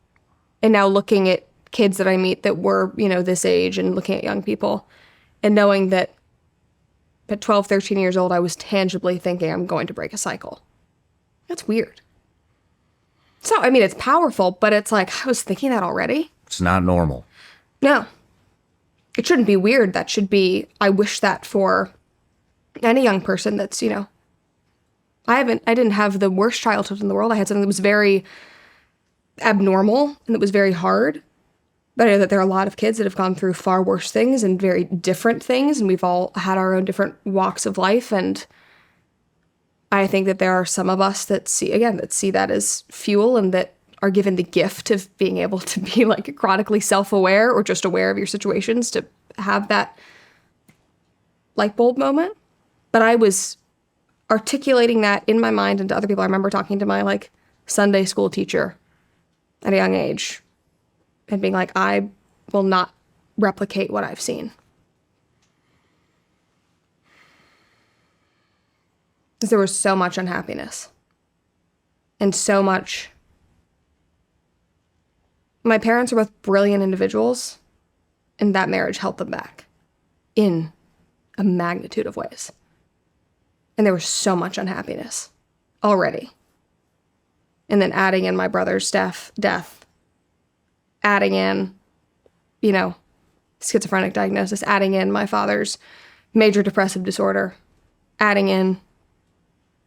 And now looking at kids that I meet that were, this age and looking at young people and knowing that at 12, 13 years old, I was tangibly thinking I'm going to break a cycle. That's weird. So, it's powerful, but it's like, I was thinking that already. It's not normal. No. It shouldn't be weird. That should be, I wish that for any young person that's, I didn't have the worst childhood in the world. I had something that was very abnormal and that was very hard. But I know that there are a lot of kids that have gone through far worse things and very different things, and we've all had our own different walks of life. And I think that there are some of us that see that as fuel and that are given the gift of being able to be like chronically self-aware or just aware of your situations to have that light bulb moment. But I was articulating that in my mind and to other people. I remember talking to my like Sunday school teacher at a young age and being like, I will not replicate what I've seen. Because there was so much unhappiness and so much. My parents are both brilliant individuals, and that marriage held them back in a magnitude of ways. And there was so much unhappiness already. And then adding in my brother's death, adding in, schizophrenic diagnosis, adding in my father's major depressive disorder, adding in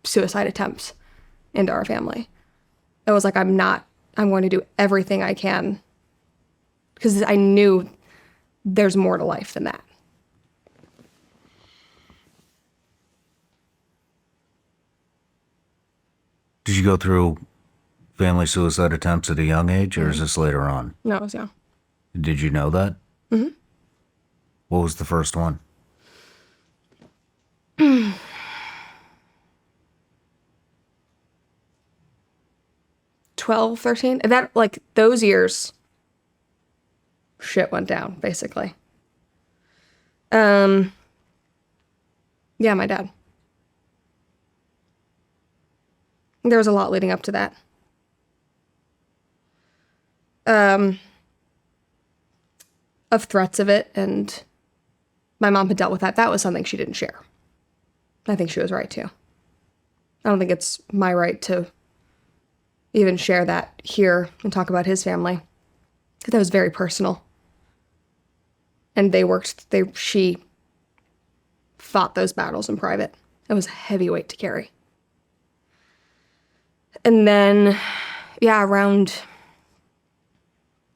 suicide attempts into our family. It was like, I'm going to do everything I can because I knew there's more to life than that. Did you go through family suicide attempts at a young age, or is this later on? No, I was young. Did you know that? Mm-hmm. What was the first one? 12, 13. That, like, those years, shit went down, basically. Yeah, my dad. There was a lot leading up to that. Of threats of it, and my mom had dealt with that. That was something she didn't share. I think she was right too. I don't think it's my right to even share that here and talk about his family. That was very personal. And she fought those battles in private. It was a heavy weight to carry. And then, around,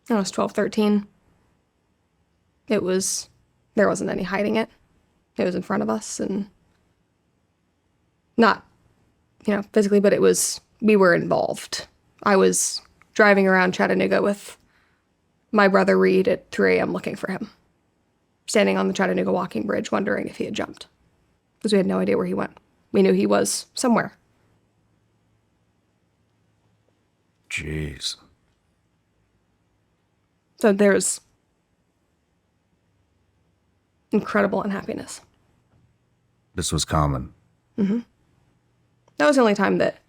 I was 12, 13. There wasn't any hiding it. It was in front of us, and not, physically, but we were involved. I was driving around Chattanooga with my brother Reed at 3 a.m. looking for him, standing on the Chattanooga walking bridge wondering if he had jumped, because we had no idea where he went. We knew he was somewhere. Jeez. So there's incredible unhappiness. This was common. Mm-hmm. That was the only time that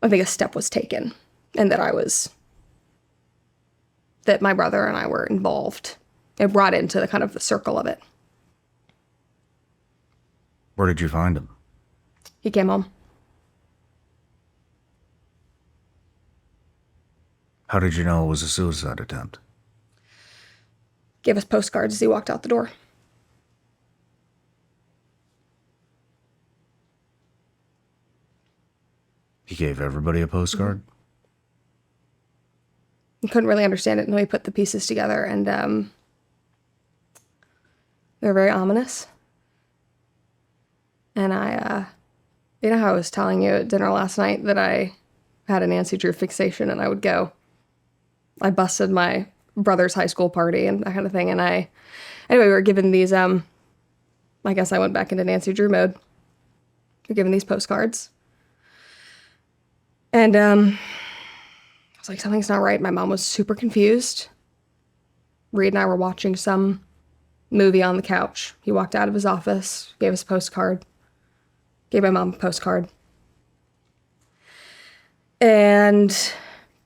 I think a step was taken, and that my brother and I were involved and brought into the kind of the circle of it. Where did you find him? He came home. How did you know it was a suicide attempt? Gave us postcards as he walked out the door. He gave everybody a postcard? Mm-hmm. I couldn't really understand it until we put the pieces together, and they were very ominous. And how I was telling you at dinner last night that I had a Nancy Drew fixation, and I busted my brother's high school party and that kind of thing. And anyway, we were given these, I guess I went back into Nancy Drew mode. We were given these postcards. And I was like, something's not right. My mom was super confused. Reed and I were watching some movie on the couch. He walked out of his office, gave us a postcard, gave my mom a postcard, and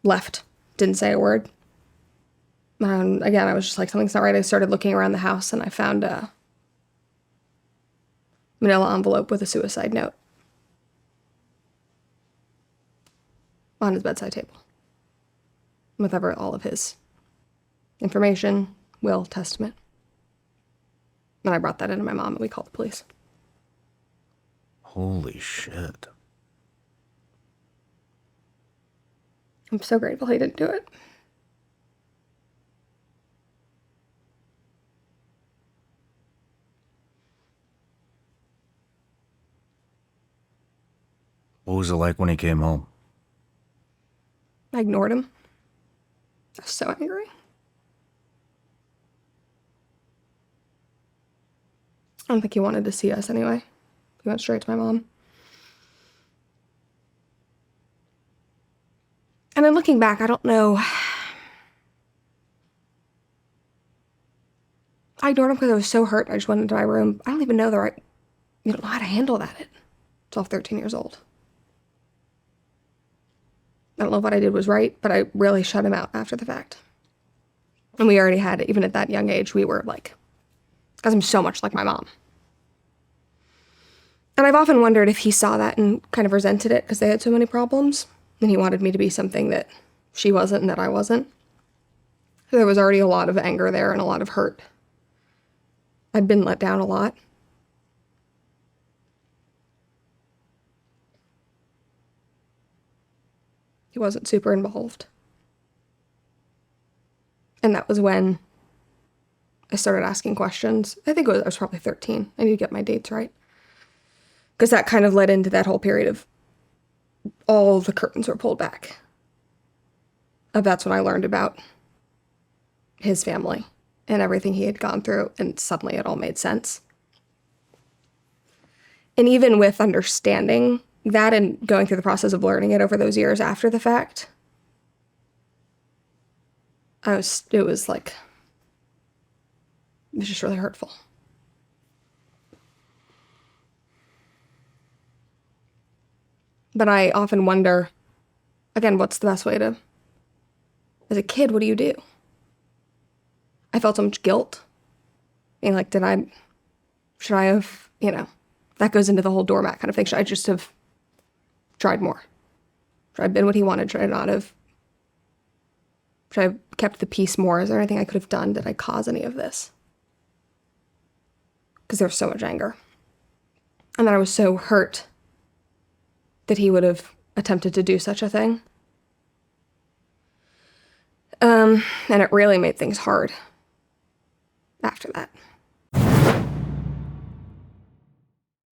left. didn't say a word. Again, I was just like, something's not right. I started looking around the house and I found a manila envelope with a suicide note on his bedside table with all of his information, will, testament. And I brought that into my mom and we called the police. Holy shit. I'm so grateful he didn't do it. What was it like when he came home? I ignored him. I was so angry. I don't think he wanted to see us anyway. He went straight to my mom. And then looking back, I don't know. I ignored him because I was so hurt. I just went into my room. I don't even know you don't know how to handle that at 12, 13 years old. I don't know if what I did was right, but I really shut him out after the fact. And we already had, even at that young age, we were like, because I'm so much like my mom. And I've often wondered if he saw that and kind of resented it because they had so many problems. And he wanted me to be something that she wasn't and that I wasn't. So there was already a lot of anger there and a lot of hurt. I'd been let down a lot. He wasn't super involved. And that was when I started asking questions. I think I was probably 13. I need to get my dates right. Because that kind of led into that whole period of all the curtains were pulled back. That's when I learned about his family and everything he had gone through, and suddenly it all made sense. And even with understanding that and going through the process of learning it over those years after the fact, it was just really hurtful. But I often wonder, again, what's the best way to, as a kid, what do you do? I felt so much guilt. I mean, like, should I have, that goes into the whole doormat kind of thing. Should I just have tried more? Should I have been what he wanted? Should I not have? Should I have kept the peace more? Is there anything I could have done? Did I cause any of this? Because there was so much anger. And then I was so hurt that he would have attempted to do such a thing. And it really made things hard after that.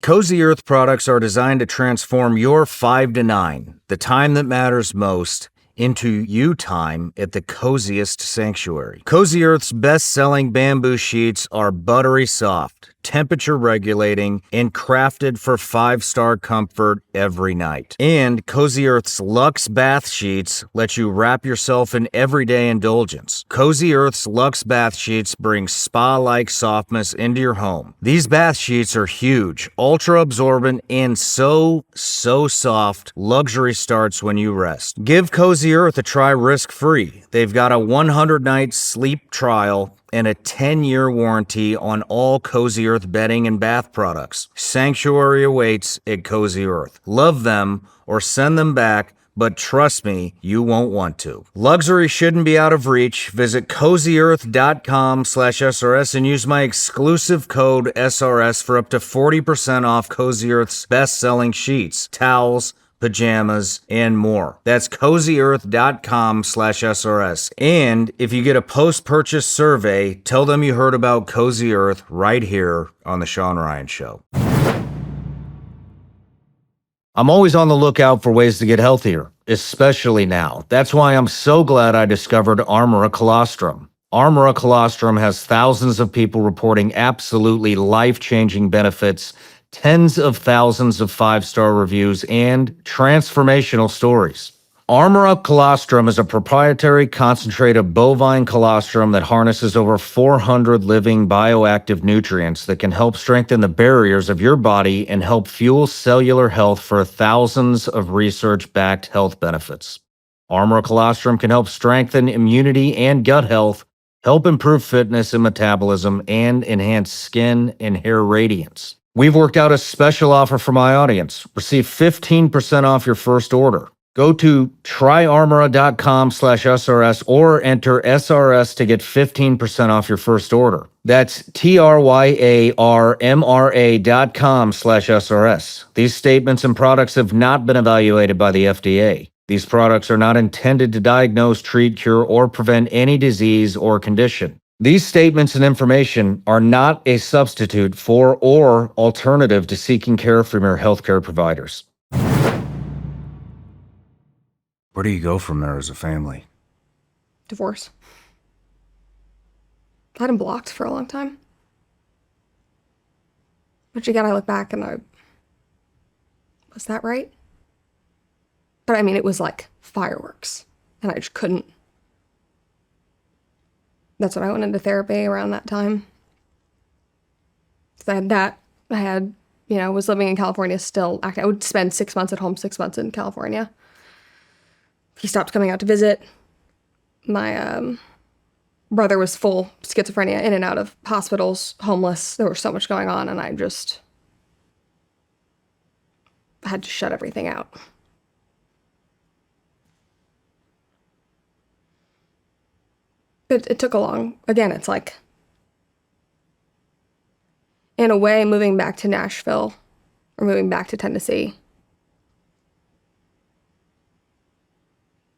Cozy Earth products are designed to transform your 5 to 9, the time that matters most, into you time at the coziest sanctuary. Cozy Earth's best-selling bamboo sheets are buttery soft, temperature regulating, and crafted for 5-star comfort every night. And Cozy Earth's Luxe bath sheets let you wrap yourself in everyday indulgence. Cozy Earth's Luxe bath sheets bring spa-like softness into your home. These bath sheets are huge, ultra-absorbent, and so soft. Luxury starts when you rest. Give Cozy Earth a try risk-free. They've got a 100-night sleep trial and a 10-year warranty on all Cozy Earth bedding and bath products. Sanctuary awaits at Cozy Earth. Love them or send them back, but trust me, you won't want to. Luxury shouldn't be out of reach. Visit CozyEarth.com/SRS and use my exclusive code SRS for up to 40% off Cozy Earth's best-selling sheets, towels, pajamas, and more. That's CozyEarth.com/SRS. And if you get a post-purchase survey, tell them you heard about Cozy Earth right here on The Shawn Ryan Show. I'm always on the lookout for ways to get healthier, especially now. That's why I'm so glad I discovered Arm Colostrum. Arm Colostrum has thousands of people reporting absolutely life-changing benefits, tens of thousands of 5-star reviews, and transformational stories. Arm Colostrum is a proprietary concentrate of bovine colostrum that harnesses over 400 living bioactive nutrients that can help strengthen the barriers of your body and help fuel cellular health for thousands of research-backed health benefits. Arm Colostrum can help strengthen immunity and gut health, help improve fitness and metabolism, and enhance skin and hair radiance. We've worked out a special offer for my audience. Receive 15% off your first order. Go to tryarmora.com/SRS or enter SRS to get 15% off your first order. That's TRYARMRA.com/SRS. These statements and products have not been evaluated by the FDA. These products are not intended to diagnose, treat, cure, or prevent any disease or condition. These statements and information are not a substitute for or alternative to seeking care from your healthcare providers. Where do you go from there as a family? Divorce. I had him blocked for a long time. Which again, I look back and was that right? But I mean, it was like fireworks. And I just couldn't. That's when I went into therapy around that time. So I had that. Was living in California still. I would spend 6 months at home, 6 months in California. He stopped coming out to visit. My brother was full schizophrenia, in and out of hospitals, homeless. There was so much going on, and I just had to shut everything out. But it took it's like, in a way, moving back to Nashville or moving back to Tennessee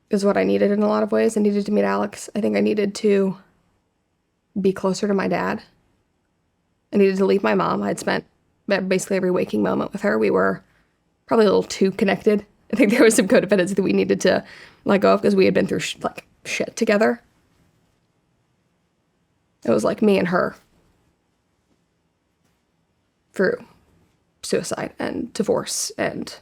is what I needed in a lot of ways. I needed to meet Alex. I think I needed to be closer to my dad. I needed to leave my mom. I'd spent basically every waking moment with her. We were probably a little too connected. I think there was some codependency that we needed to let go of because we had been through shit together. It was like me and her through suicide and divorce and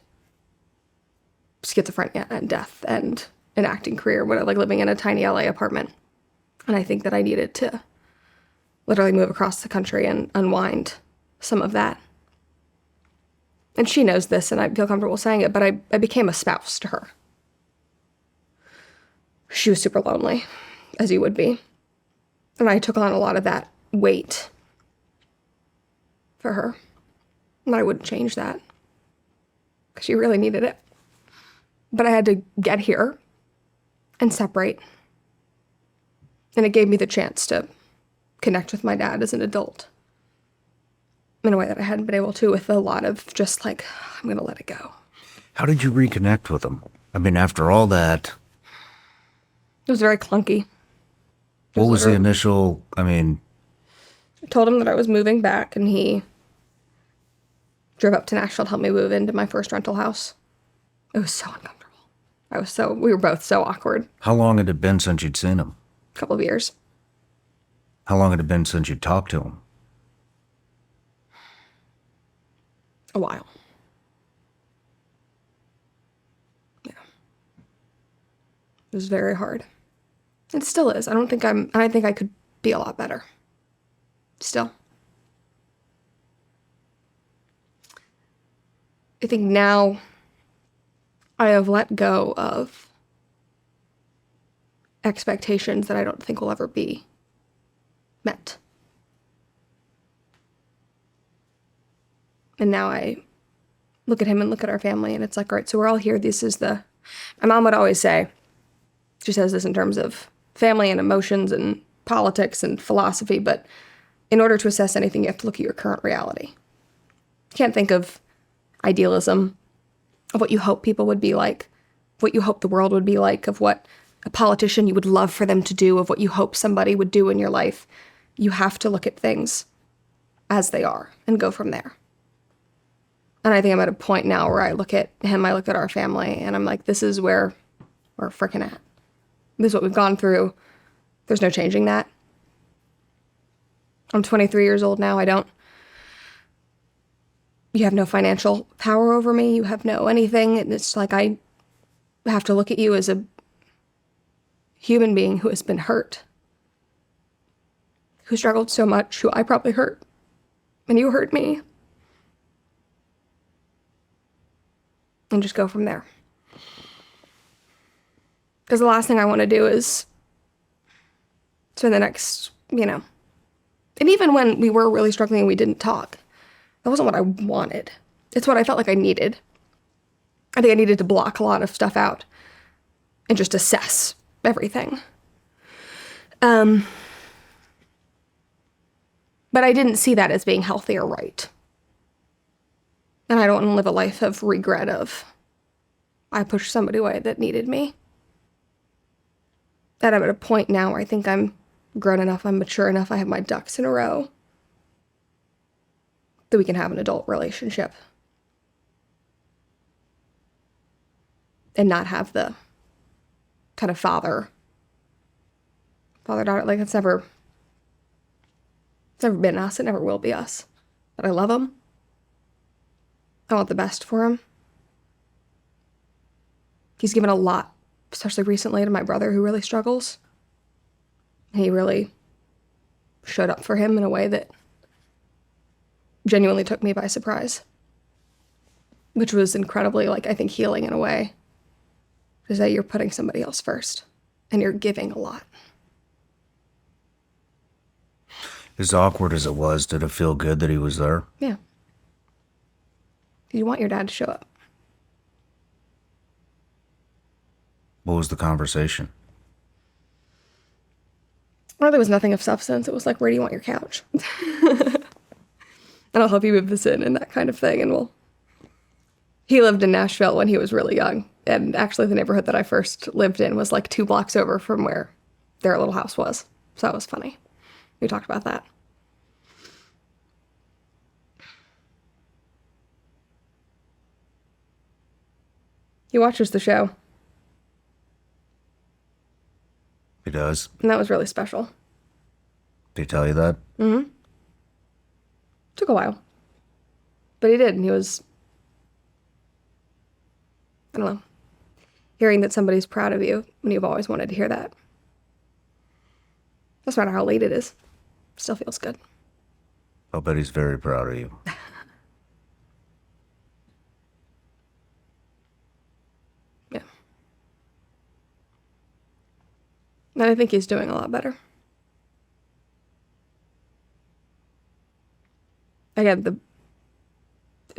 schizophrenia and death and an acting career, living in a tiny LA apartment. And I think that I needed to literally move across the country and unwind some of that. And she knows this, and I feel comfortable saying it, but I became a spouse to her. She was super lonely, as you would be. And I took on a lot of that weight for her. And I wouldn't change that, because she really needed it. But I had to get here and separate. And it gave me the chance to connect with my dad as an adult in a way that I hadn't been able to, with a lot of just I'm going to let it go. How did you reconnect with him? I mean, after all that... It was very clunky. What was the initial, I told him that I was moving back, and he drove up to Nashville to help me move into my first rental house. It was so uncomfortable. We were both so awkward. How long had it been since you'd seen him? A couple of years. How long had it been since you'd talked to him? A while. Yeah. It was very hard. It still is. I think I could be a lot better. Still. I think now I have let go of expectations that I don't think will ever be met. And now I look at him and look at our family, and it's like, all right, so we're all here. My mom would always say, she says this in terms of family and emotions and politics and philosophy, but in order to assess anything, you have to look at your current reality. You can't think of idealism, of what you hope people would be like, what you hope the world would be like, of what a politician you would love for them to do, of what you hope somebody would do in your life. You have to look at things as they are and go from there. And I think I'm at a point now where I look at him, I look at our family, and I'm like, this is where we're freaking at. This is what we've gone through. There's no changing that. I'm 23 years old now. You have no financial power over me. You have no anything. And it's like I have to look at you as a human being who has been hurt, who struggled so much, who I probably hurt, and you hurt me. And just go from there. Because the last thing I want to do is spend the next, and even when we were really struggling and we didn't talk, that wasn't what I wanted. It's what I felt like I needed. I think I needed to block a lot of stuff out and just assess everything. But I didn't see that as being healthy or right. And I don't want to live a life of regret of, I pushed somebody away that needed me. That I'm at a point now where I think I'm grown enough, I'm mature enough, I have my ducks in a row, that we can have an adult relationship. And not have the kind of father-daughter, like it's never been us, it never will be us. But I love him. I want the best for him. He's given a lot, especially recently, to my brother who really struggles. He really showed up for him in a way that genuinely took me by surprise, which was incredibly, I think, healing in a way, is that you're putting somebody else first and you're giving a lot. As awkward as it was, did it feel good that he was there? Yeah. You want your dad to show up. What was the conversation? Well, there was nothing of substance. It was like, where do you want your couch? And I'll help you move this in and that kind of thing. And he lived in Nashville when he was really young. And actually the neighborhood that I first lived in was 2 blocks over from where their little house was. So that was funny. We talked about that. He watches the show. He does? And that was really special. Did he tell you that? Mm-hmm. Took a while. But he did, and he was, I don't know, hearing that somebody's proud of you when you've always wanted to hear that. Doesn't matter how late it is. Still feels good. I'll bet he's very proud of you. Yeah. And I think he's doing a lot better. Again, the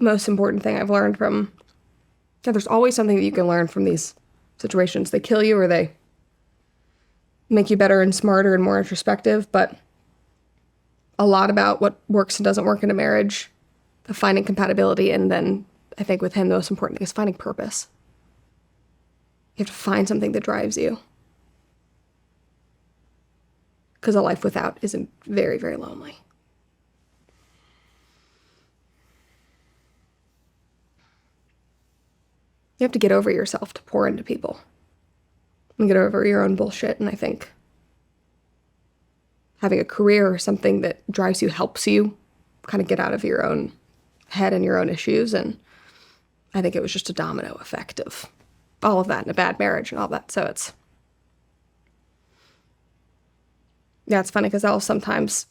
most important thing I've learned from, there's always something that you can learn from these situations. They kill you or they make you better and smarter and more introspective, but a lot about what works and doesn't work in a marriage, of finding compatibility, and then I think with him the most important thing is finding purpose. You have to find something that drives you. Because a life without isn't very, very lonely. You have to get over yourself to pour into people. And get over your own bullshit. And I think having a career or something that drives you helps you kind of get out of your own head and your own issues. And I think it was just a domino effect of all of that in a bad marriage and all that. So it's funny because sometimes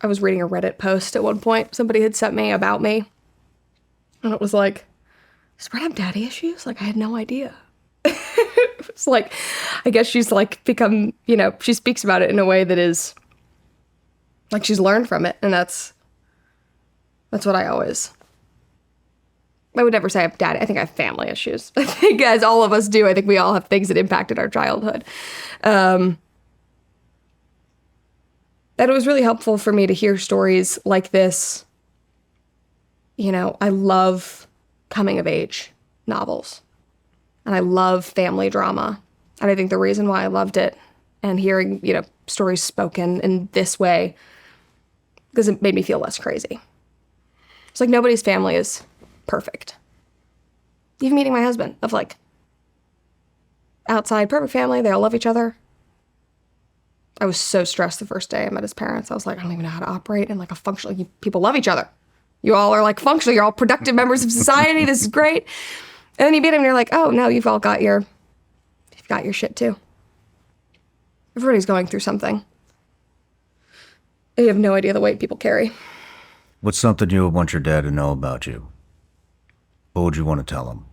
I was reading a Reddit post at one point somebody had sent me about me. And it was like, does Brett have daddy issues? I had no idea. It's I guess she's become, she speaks about it in a way that is she's learned from it. And that's what I would never say I have daddy. I think I have family issues. I think as all of us do, I think we all have things that impacted our childhood. And it was really helpful for me to hear stories like this. I love coming of age novels. And I love family drama. And I think the reason why I loved it and hearing, stories spoken in this way, because it made me feel less crazy. It's nobody's family is perfect. Even meeting my husband of outside perfect family, they all love each other. I was so stressed the first day I met his parents. I was I don't even know how to operate in a functional, people love each other. You all are functional, you're all productive members of society, this is great. And then you meet him and you're oh no, you've got your shit too. Everybody's going through something. You have no idea the weight people carry. What's something you would want your dad to know about you? What would you want to tell him?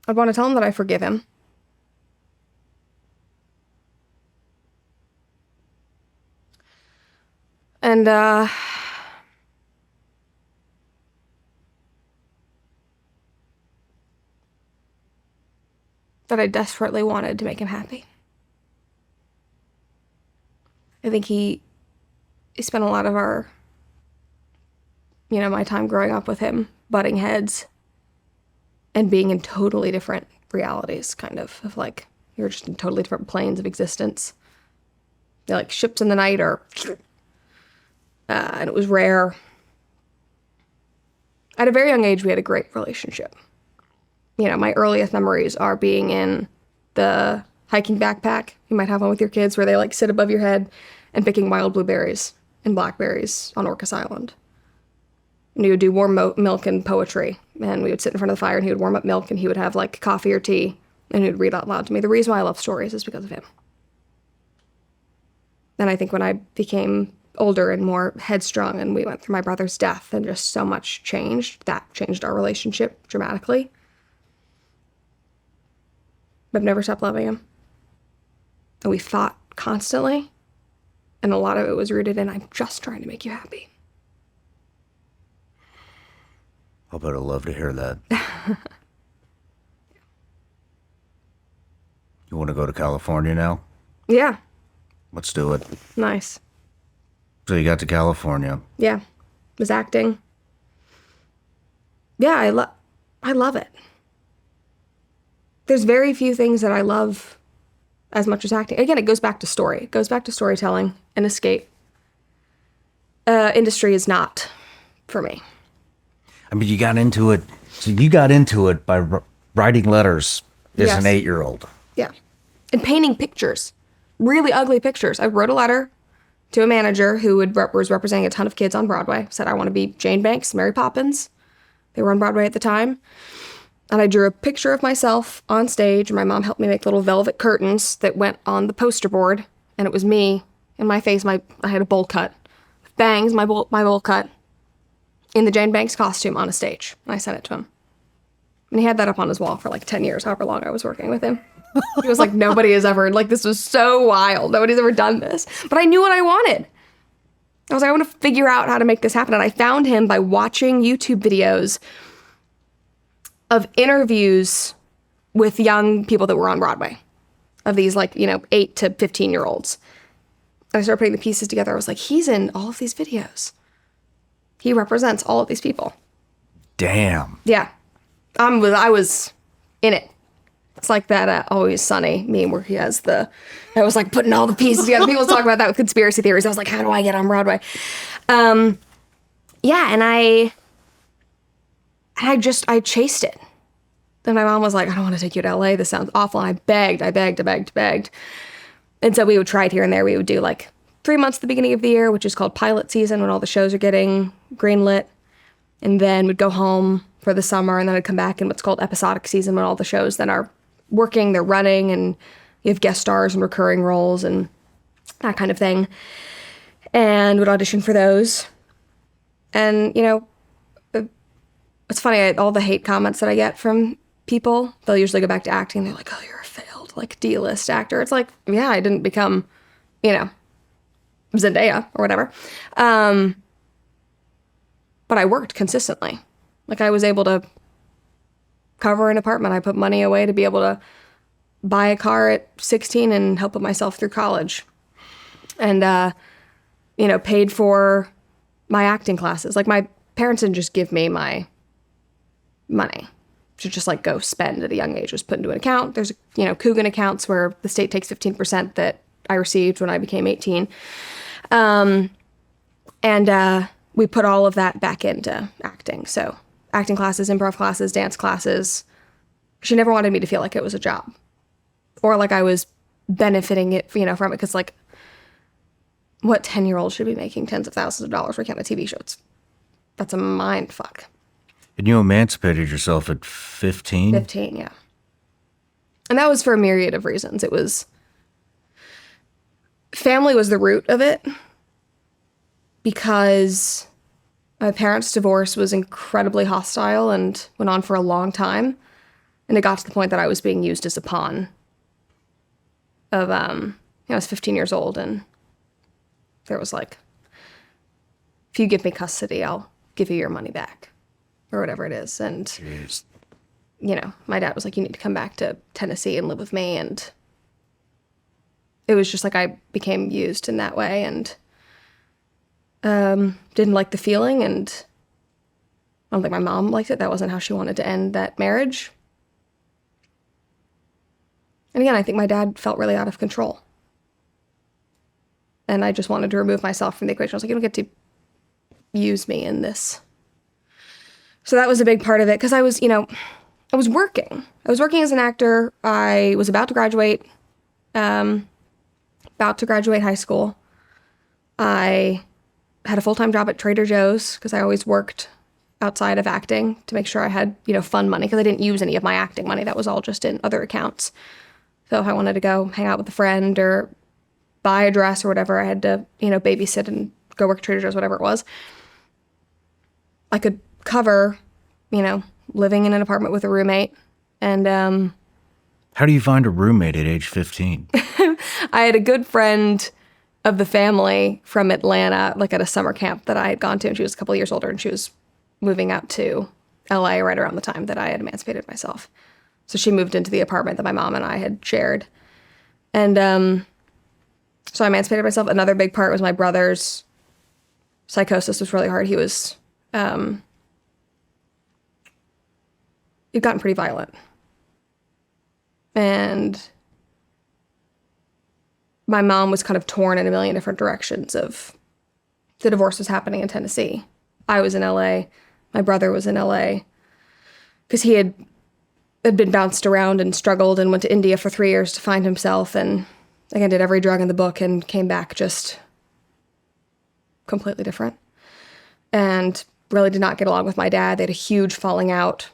I'd want to tell him that I forgive him. And, that I desperately wanted to make him happy. I think he spent a lot of my time growing up with him, butting heads and being in totally different realities, kind of like you're just in totally different planes of existence. They're like ships in the night, and it was rare. At a very young age, we had a great relationship. My earliest memories are being in the hiking backpack. You might have one with your kids where they like sit above your head and picking wild blueberries and blackberries on Orcas Island. And he would do warm milk and poetry. And we would sit in front of the fire and he would warm up milk and he would have like coffee or tea and he would read out loud to me. The reason why I love stories is because of him. And I think when I became older and more headstrong and we went through my brother's death and just so much changed, that changed our relationship dramatically. I've never stopped loving him. And we fought constantly. And a lot of it was rooted in, I'm just trying to make you happy. I bet I'd love to hear that. You want to go to California now? Yeah. Let's do it. Nice. So you got to California. Yeah. Was acting. Yeah, I love it. There's very few things that I love as much as acting. Again, it goes back to story. It goes back to storytelling and escape. Industry is not for me. I mean, you got into it. So you got into it by writing letters as Yes. an 8-year-old. Yeah. And painting pictures. Really ugly pictures. I wrote a letter to a manager who was representing a ton of kids on Broadway. Said, I want to be Jane Banks, Mary Poppins. They were on Broadway at the time. And I drew a picture of myself on stage. My mom helped me make little velvet curtains that went on the poster board. And it was me in my face. I had a bowl cut. Bangs, my bowl cut. In the Jane Banks costume on a stage. And I sent it to him. And he had that up on his wall for like 10 years, however long I was working with him. He was like, nobody has ever, like, this was so wild. Nobody's ever done this. But I knew what I wanted. I was like, I want to figure out how to make this happen. And I found him by watching YouTube videos of interviews with young people that were on Broadway. Of these, 8 to 15-year-olds. I started putting the pieces together. I was like, he's in all of these videos. He represents all of these people. Damn. Yeah. I was in it. It's like that Always Sunny meme where I was like putting all the pieces together. People talk about that with conspiracy theories. I was like, how do I get on Broadway? Yeah, and I chased it. Then my mom was like, I don't want to take you to LA. This sounds awful. And I begged. And so we would try it here and there. We would do like 3 months at the beginning of the year, which is called pilot season, when all the shows are getting greenlit. And then we'd go home for the summer, and then I'd come back in what's called episodic season, when all the shows then are working, they're running, and you have guest stars and recurring roles and that kind of thing. And would audition for those. And, it's funny, all the hate comments that I get from people, they'll usually go back to acting. They're like, oh, you're a failed, D-list actor. It's like, yeah, I didn't become, Zendaya or whatever. But I worked consistently. I was able to cover an apartment. I put money away to be able to buy a car at 16 and help put myself through college. And, paid for my acting classes. My parents didn't just give me my money to just go spend at a young age. It was put into an account. There's, Coogan accounts where the state takes 15% that I received when I became 18. And we put all of that back into acting. So acting classes, improv classes, dance classes. She never wanted me to feel like it was a job or like I was benefiting it, from it. Because what 10-year-old should be making tens of thousands of dollars working on a TV show? That's a mind fuck. And you emancipated yourself at 15? 15, yeah. And that was for a myriad of reasons. It was, family was the root of it, because my parents' divorce was incredibly hostile and went on for a long time. And it got to the point that I was being used as a pawn of, I was 15 years old, and there was like, if you give me custody, I'll give you your money back, or whatever it is. And, Jeez. My dad was like, you need to come back to Tennessee and live with me. And it was just like I became used in that way, and didn't like the feeling, and I don't think my mom liked it. That wasn't how she wanted to end that marriage. And again, I think my dad felt really out of control. And I just wanted to remove myself from the equation. I was like, you don't get to use me in this. So that was a big part of it, because I was working. I was working as an actor. I was about to graduate high school. I had a full-time job at Trader Joe's, because I always worked outside of acting to make sure I had, fun money, because I didn't use any of my acting money. That was all just in other accounts. So if I wanted to go hang out with a friend or buy a dress or whatever, I had to, babysit and go work at Trader Joe's, whatever it was. I could cover, living in an apartment with a roommate. And How do you find a roommate at age 15? I had a good friend of the family from Atlanta, like at a summer camp that I had gone to, and she was a couple of years older, and she was moving out to LA right around the time that I had emancipated myself. So she moved into the apartment that my mom and I had shared. And so I emancipated myself. Another big part was my brother's psychosis was really hard. He was, he'd gotten pretty violent. And my mom was kind of torn in a million different directions of the divorce was happening in Tennessee. I was in LA. My brother was in LA because he had been bounced around and struggled and went to India for 3 years to find himself, and again did every drug in the book and came back just completely different, and really did not get along with my dad. They had a huge falling out.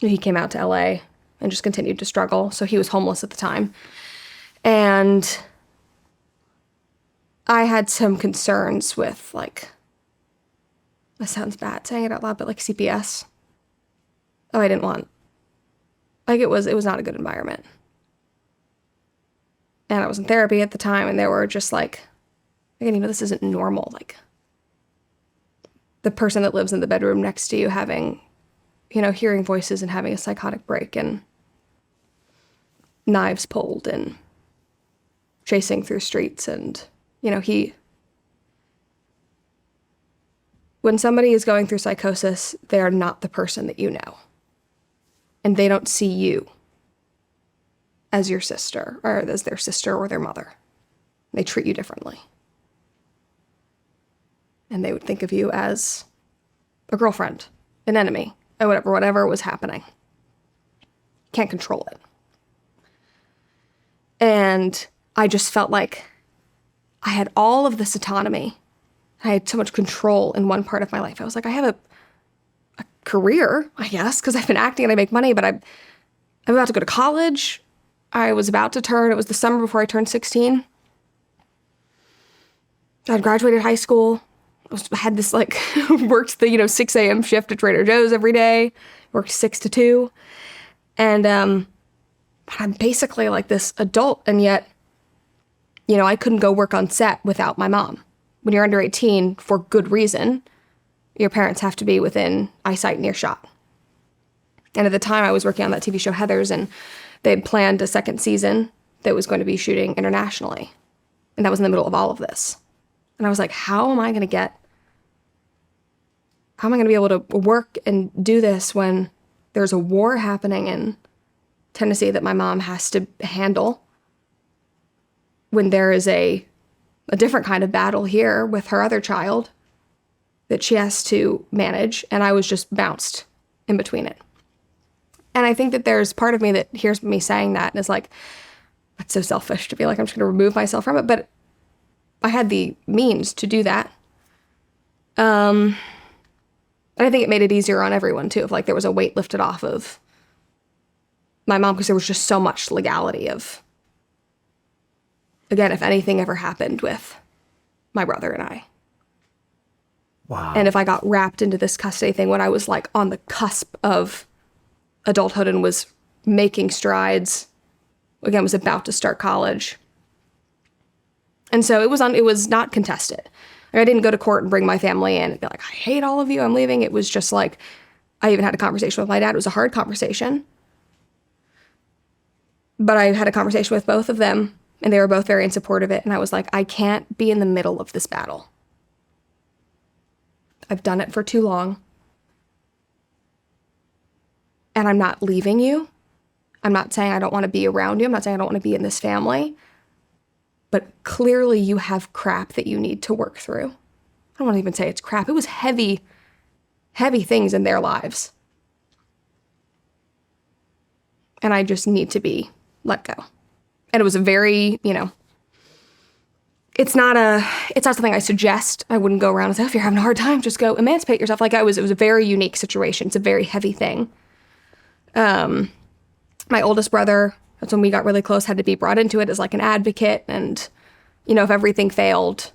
He came out to LA and just continued to struggle. So he was homeless at the time. And I had some concerns with, like, this sounds bad saying it out loud, but like CPS. Oh, I didn't want, like, it was not a good environment. And I was in therapy at the time, and they were just like, again, this isn't normal. Like, the person that lives in the bedroom next to you having, hearing voices and having a psychotic break and knives pulled and chasing through streets. And, when somebody is going through psychosis, they are not the person that you know. And they don't see you as your sister or as their sister or their mother. They treat you differently. And they would think of you as a girlfriend, an enemy, or whatever was happening. Can't control it. And I just felt like I had all of this autonomy. I had so much control in one part of my life. I was like, I have a career, I guess, because I've been acting and I make money, but I'm about to go to college. I was about to turn, it was the summer before I turned 16. I'd graduated high school. I had this, like, worked the, 6 a.m. shift at Trader Joe's every day, worked 6 to 2. And I'm basically like this adult, and yet, I couldn't go work on set without my mom. When you're under 18, for good reason, your parents have to be within eyesight and earshot. And at the time, I was working on that TV show Heathers, and they had planned a second season that was going to be shooting internationally. And that was in the middle of all of this. And I was like, how am I going to be able to work and do this when there's a war happening in Tennessee that my mom has to handle, when there is a different kind of battle here with her other child that she has to manage, and I was just bounced in between it. And I think that there's part of me that hears me saying that and is like, that's so selfish to be like, I'm just going to remove myself from it. But I had the means to do that. And I think it made it easier on everyone too, if like there was a weight lifted off of my mom, because there was just so much legality of, again, if anything ever happened with my brother and I. Wow. And if I got wrapped into this custody thing when I was like on the cusp of adulthood and was making strides. Again, was about to start college. And so it was not contested. Like, I didn't go to court and bring my family in and be like, I hate all of you, I'm leaving. It was just like, I even had a conversation with my dad. It was a hard conversation. But I had a conversation with both of them, and they were both very in support of it. And I was like, I can't be in the middle of this battle. I've done it for too long. And I'm not leaving you. I'm not saying I don't want to be around you. I'm not saying I don't want to be in this family. But clearly you have crap that you need to work through. I don't want to even say it's crap. It was heavy, heavy things in their lives. And I just need to be let go. And it was a very, it's not something I suggest. I wouldn't go around and say, if you're having a hard time, just go emancipate yourself. It was a very unique situation. It's a very heavy thing. My oldest brother, that's when we got really close, had to be brought into it as like an advocate. And, if everything failed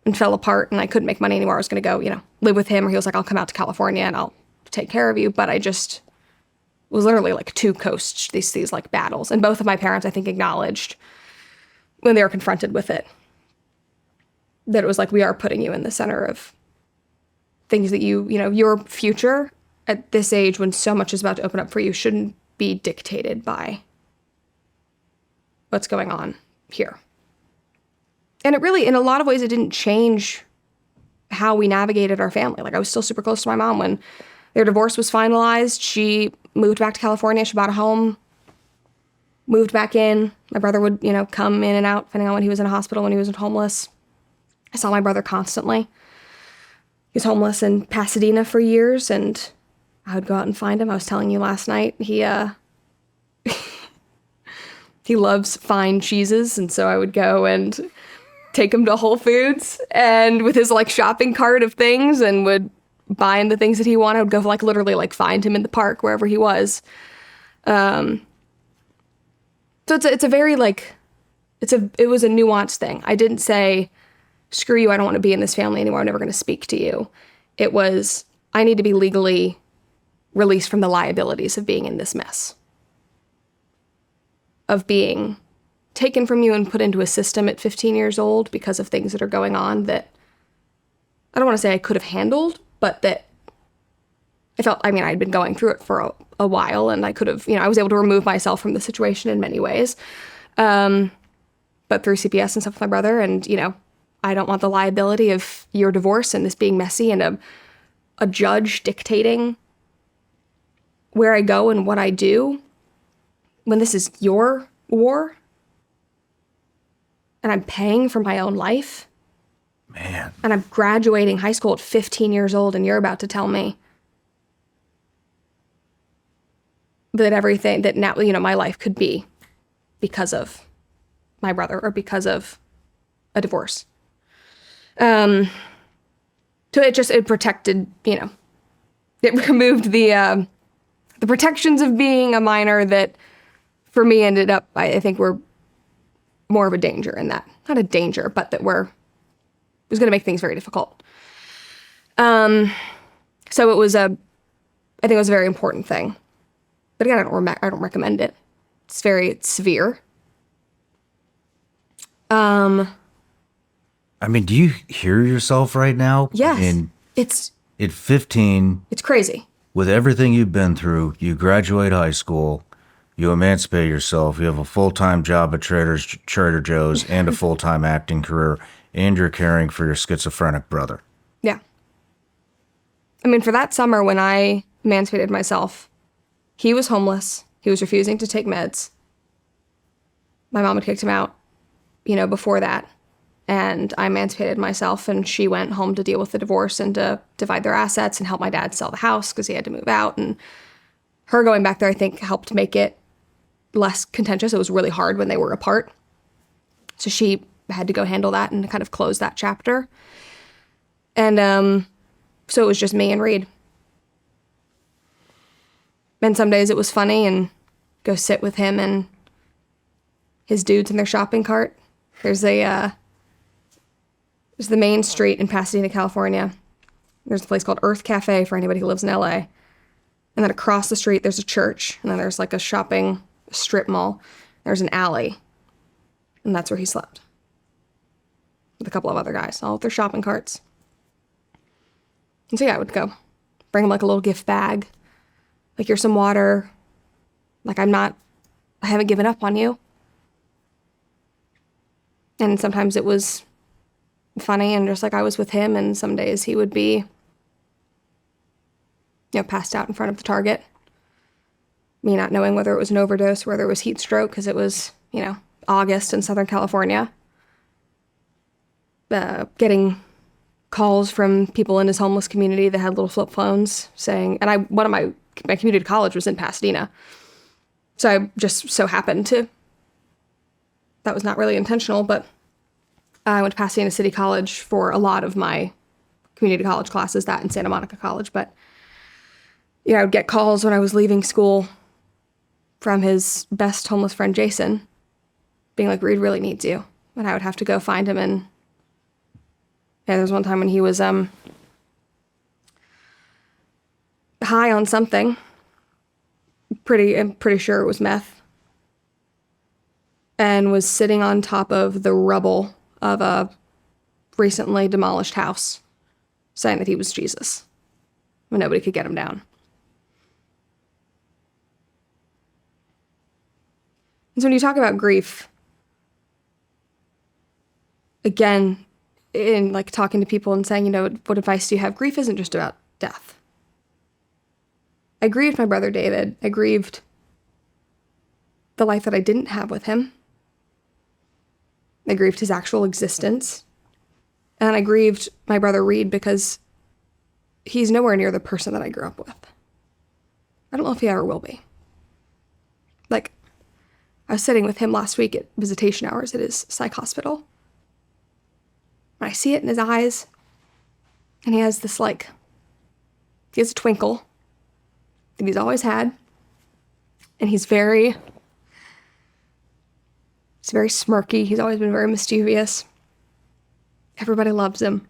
and fell apart and I couldn't make money anymore, I was going to go, live with him. Or he was like, I'll come out to California and I'll take care of you. But I just was literally like two coasts, these like battles. And both of my parents, I think, acknowledged when they were confronted with it, that it was like, we are putting you in the center of things that your future at this age when so much is about to open up for you shouldn't be dictated by what's going on here. And it really, in a lot of ways, it didn't change how we navigated our family. Like, I was still super close to my mom when their divorce was finalized. She moved back to California. She bought a home, moved back in. My brother would, come in and out, depending on when he was in a hospital, when he was homeless. I saw my brother constantly. He was homeless in Pasadena for years, and I would go out and find him. I was telling you last night, he loves fine cheeses, and so I would go and take him to Whole Foods and with his like shopping cart of things, and would buy him the things that he wanted. I would go literally find him in the park wherever he was. So it's a very it was a nuanced thing. I didn't say, screw you, I don't want to be in this family anymore, I'm never going to speak to you. It was, I need to be legally released from the liabilities of being in this mess, of being taken from you and put into a system at 15 years old because of things that are going on that I don't want to say I could have handled, but that I felt, I'd been going through it for a while, and I could have, I was able to remove myself from the situation in many ways. But through CPS and stuff with my brother, and, I don't want the liability of your divorce and this being messy and a judge dictating where I go and what I do when this is your war and I'm paying for my own life. Man. And I'm graduating high school at 15 years old, and you're about to tell me that everything that now, my life could be because of my brother or because of a divorce. So it protected, it removed the protections of being a minor that for me ended up, I think, were more of a danger in that. Not a danger, but that it was going to make things very difficult. So it was I think it was a very important thing. But again, I don't recommend it. It's very severe. Do you hear yourself right now? Yes. At 15, it's crazy. With everything you've been through, you graduate high school, you emancipate yourself, you have a full-time job at Trader Joe's and a full-time acting career, and you're caring for your schizophrenic brother. Yeah. For that summer when I emancipated myself, he was homeless. He was refusing to take meds. My mom had kicked him out, before that. And I emancipated myself, and she went home to deal with the divorce and to divide their assets and help my dad sell the house because he had to move out. And her going back there, I think, helped make it less contentious. It was really hard when they were apart. So she had to go handle that and kind of close that chapter. And so it was just me and Reed. And some days it was funny and go sit with him and his dudes in their shopping cart. There's the main street in Pasadena, California. There's a place called Earth Cafe for anybody who lives in LA. And then across the street, there's a church. And then there's like a shopping strip mall. There's an alley. And that's where he slept. With a couple of other guys, all with their shopping carts. And so yeah, I would go. Bring him like a little gift bag. Like, here's some water. Like, I haven't given up on you. And sometimes it was funny and just like I was with him, and some days he would be, passed out in front of the Target. Me not knowing whether it was an overdose, whether it was heat stroke, because it was, August in Southern California. Getting calls from people in his homeless community that had little flip phones saying, and one of my community college was in Pasadena. So I just so happened to, that was not really intentional, but I went to Pasadena City College for a lot of my community college classes, that in Santa Monica College. But, I would get calls when I was leaving school from his best homeless friend, Jason, being like, Reed really needs you. And I would have to go find him. And there was one time when he was high on something. I'm pretty sure it was meth. And was sitting on top of the rubble of a recently demolished house, saying that he was Jesus, when nobody could get him down. And so when you talk about grief, again, in like talking to people and saying, what advice do you have? Grief isn't just about death. I grieved my brother David. I grieved the life that I didn't have with him. I grieved his actual existence. And I grieved my brother Reed because he's nowhere near the person that I grew up with. I don't know if he ever will be. Like, I was sitting with him last week at visitation hours at his psych hospital. And I see it in his eyes. And he has this he has a twinkle that he's always had. And he's very smirky. He's always been very mischievous. Everybody loves him.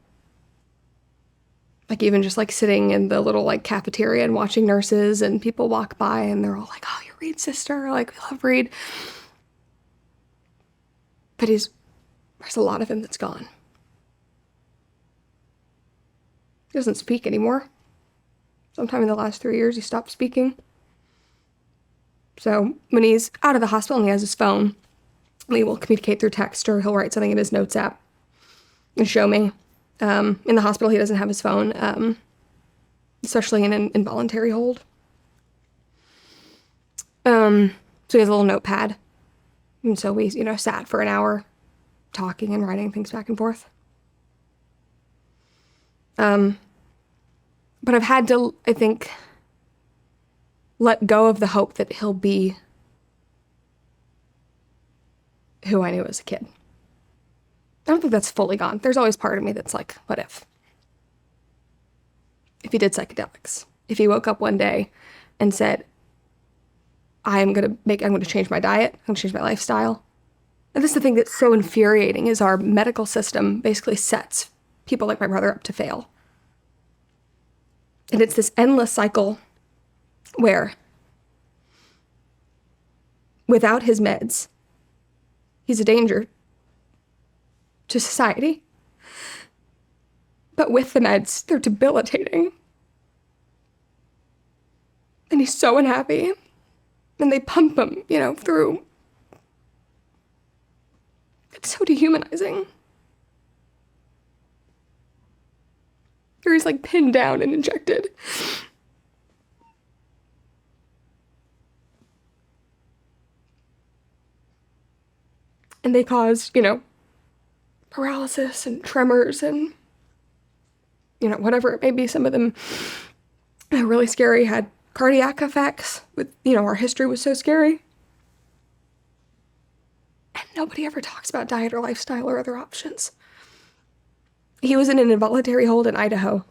Like, even just sitting in the little cafeteria and watching nurses and people walk by and they're all like, oh, you're Reed's sister. Like, we love Reed. But there's a lot of him that's gone. He doesn't speak anymore. Sometime in the last 3 years, he stopped speaking. So when he's out of the hospital and he has his phone, we will communicate through text, or he'll write something in his notes app and show me. In the hospital, he doesn't have his phone, especially in an involuntary hold. So he has a little notepad. And so we, sat for an hour talking and writing things back and forth. But I've had to, I think, let go of the hope that he'll be who I knew as a kid. I don't think that's fully gone. There's always part of me that's like, what if? If he did psychedelics. If he woke up one day and said, I'm going to change my diet. I'm going to change my lifestyle. And this is the thing that's so infuriating, is our medical system basically sets people like my brother up to fail. And it's this endless cycle where without his meds, he's a danger to society. But with the meds, they're debilitating. And he's so unhappy. And they pump him, through. It's so dehumanizing. Or he's pinned down and injected. And they cause, paralysis and tremors and, whatever it may be. Some of them are really scary, had cardiac effects with, our history was so scary. And nobody ever talks about diet or lifestyle or other options. He was in an involuntary hold in Idaho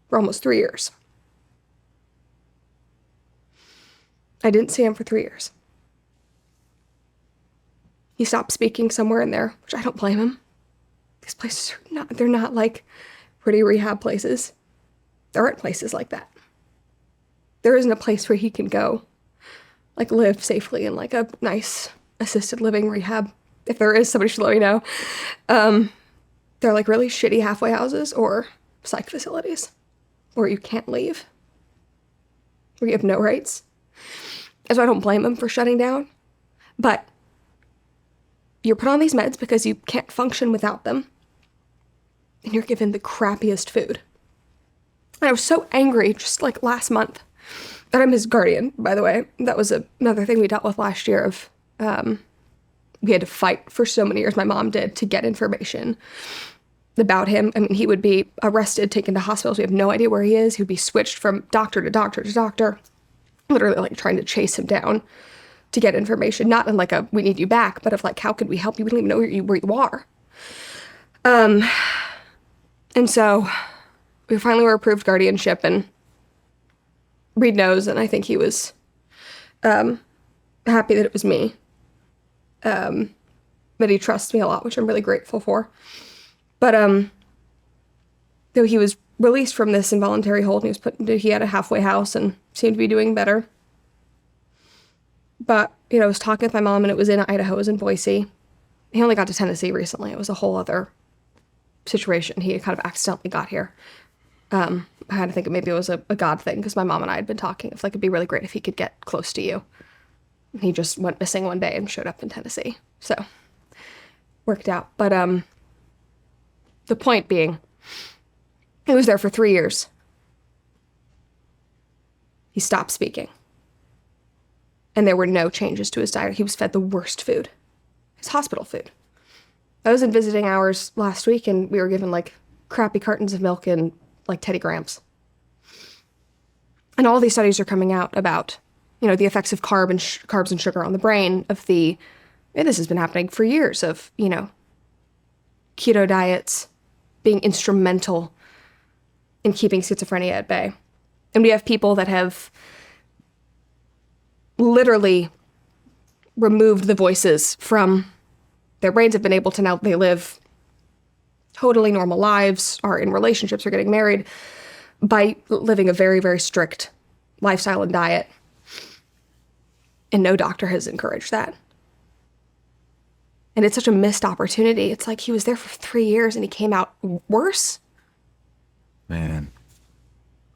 for almost 3 years. I didn't see him for 3 years. He stopped speaking somewhere in there, which I don't blame him. These places they're not like pretty rehab places. There aren't places like that. there isn't a place where he can go, like, live safely in, like, a nice assisted living rehab. If there is, somebody should let me know. They're, like, really shitty halfway houses or psych facilities where you can't leave, where you have no rights. And so I don't blame him for shutting down. But you're put on these meds because you can't function without them. And you're given the crappiest food. And I was so angry just like last month that I'm his guardian, by the way. That was another thing we dealt with last year of, we had to fight for so many years, my mom did, to get information about him. I mean, he would be arrested, taken to hospitals. We have no idea where he is. He would be switched from doctor to doctor to doctor, literally like trying to chase him down to get information. Not in like a, we need you back, but of like, how could we help you? We don't even know where you are. And so we finally were approved guardianship, and Reed knows, and I think he was happy that it was me. But he trusts me a lot, which I'm really grateful for. But though he was released from this involuntary hold, and he had a halfway house and seemed to be doing better. But, you know, I was talking with my mom, and it was in Idaho, it was in Boise. He only got to Tennessee recently. It was a whole other situation. He kind of accidentally got here. I had to think maybe it was a God thing, because my mom and I had been talking. It's like, it'd be really great if he could get close to you. And he just went missing one day and showed up in Tennessee. So, worked out. But the point being, he was there for 3 years. He stopped speaking. And there were no changes to his diet. He was fed the worst food. His hospital food. I was in visiting hours last week, and we were given, like, crappy cartons of milk and, like, Teddy Grahams. And all these studies are coming out about, you know, the effects of carbs and sugar on the brain, of the, and this has been happening for years, of, you know, keto diets being instrumental in keeping schizophrenia at bay. And we have people that have literally removed the voices from their brains, have been able to, now they live totally normal lives, are in relationships, are getting married, by living a very, very strict lifestyle and diet. And no doctor has encouraged that. And it's such a missed opportunity. It's like he was there for 3 years and he came out worse. Man.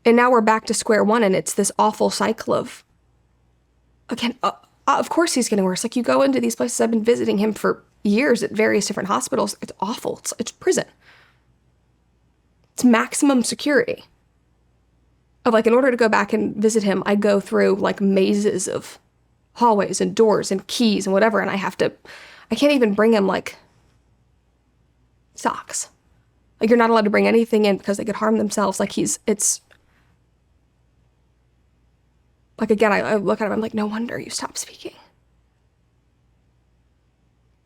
And now we're back to square one, and it's this awful cycle of, again, of course he's getting worse. Like, you go into these places, I've been visiting him for years at various different hospitals. It's awful. It's prison. It's maximum security. Of, like, in order to go back and visit him, I go through, like, mazes of hallways and doors and keys and whatever, and I can't even bring him, like, socks. Like, you're not allowed to bring anything in because they could harm themselves. Like, it's, like, again, I look at him, I'm like, no wonder you stopped speaking.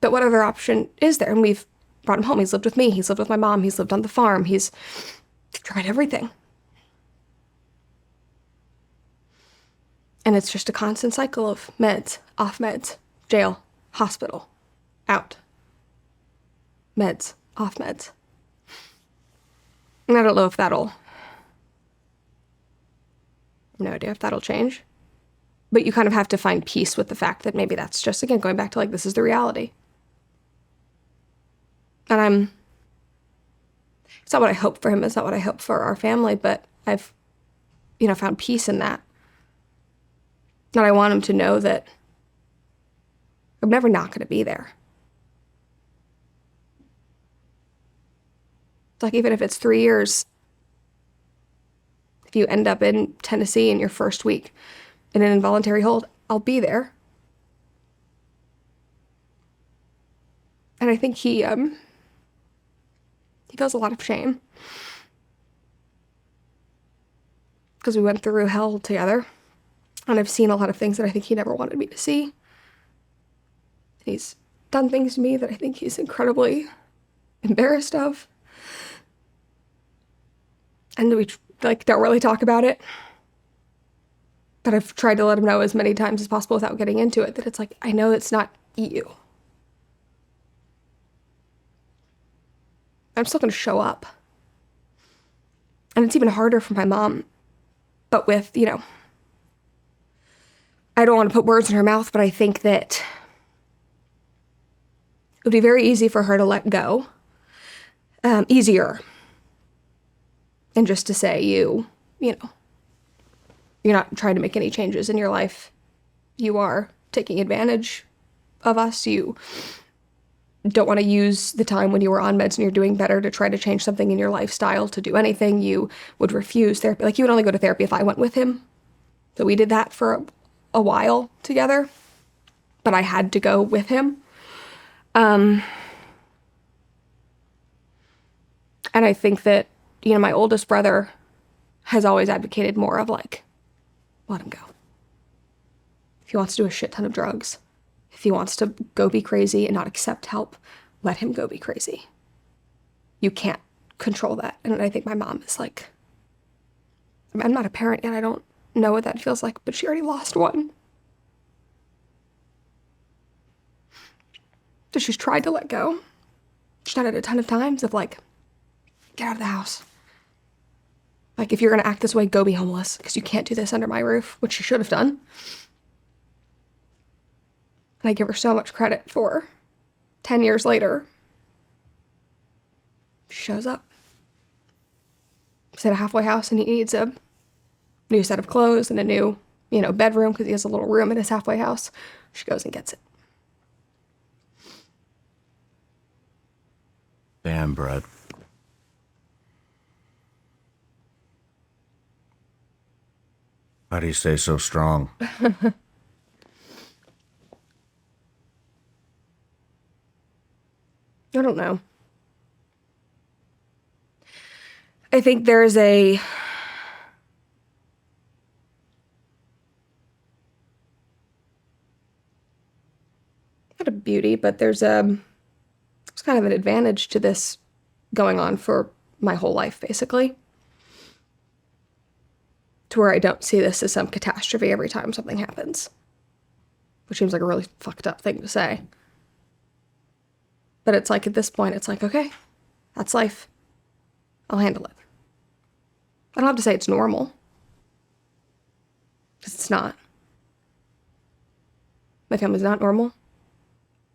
But what other option is there? And we've brought him home. He's lived with me. He's lived with my mom. He's lived on the farm. He's tried everything. And it's just a constant cycle of meds, off meds, jail, hospital, out. Meds, off meds. And I don't know if that'll, no idea if that'll change. But you kind of have to find peace with the fact that maybe that's just, again, going back to, like, this is the reality. And it's not what I hope for him, it's not what I hope for our family, but I've, you know, found peace in that. And I want him to know that I'm never not going to be there. It's like, even if it's 3 years, if you end up in Tennessee in your first week in an involuntary hold, I'll be there. And I think he feels a lot of shame. Because we went through hell together. And I've seen a lot of things that I think he never wanted me to see. He's done things to me that I think he's incredibly embarrassed of. And we, like, don't really talk about it. But I've tried to let him know as many times as possible without getting into it, that it's like, I know it's not you. I'm still going to show up. And it's even harder for my mom. But with, you know, I don't want to put words in her mouth, but I think that it would be very easy for her to let go. Easier. And just to say you know, you're not trying to make any changes in your life. You are taking advantage of us. You don't want to use the time when you were on meds and you're doing better to try to change something in your lifestyle to do anything. You would refuse therapy. Like, you would only go to therapy if I went with him. So we did that for a while together, but I had to go with him. And I think that, you know, my oldest brother has always advocated more of like, let him go. If he wants to do a shit ton of drugs, if he wants to go be crazy and not accept help, let him go be crazy. You can't control that. And I think my mom is like, I'm not a parent yet. I don't know what that feels like, but she already lost one. So she's tried to let go. She's done it a ton of times of like, get out of the house. Like, if you're going to act this way, go be homeless, because you can't do this under my roof, which she should have done. And I give her so much credit for 10 years later, she shows up. He's at a halfway house and he needs a new set of clothes and a new, you know, bedroom, because he has a little room in his halfway house. She goes and gets it. Damn, Brett. How do you stay so strong? I don't know. I think there's a not a beauty, but there's kind of an advantage to this going on for my whole life, basically. To where I don't see this as some catastrophe every time something happens. Which seems like a really fucked up thing to say. But it's like, at this point, it's like, okay, that's life. I'll handle it. I don't have to say it's normal. Because it's not. My family's not normal.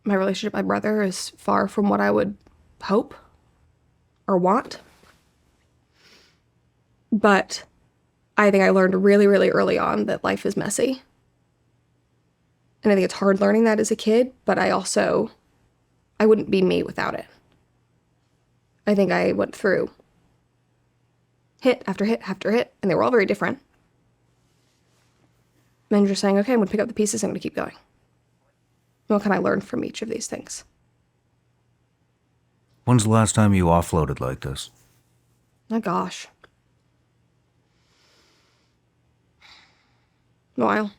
My relationship with my brother is far from what I would hope or want. But I think I learned really, really early on that life is messy. And I think it's hard learning that as a kid, but I wouldn't be me without it. I think I went through hit after hit after hit, and they were all very different. And just saying, okay, I'm going to pick up the pieces, I'm going to keep going. What can I learn from each of these things? When's the last time you offloaded like this? Oh, gosh. A while.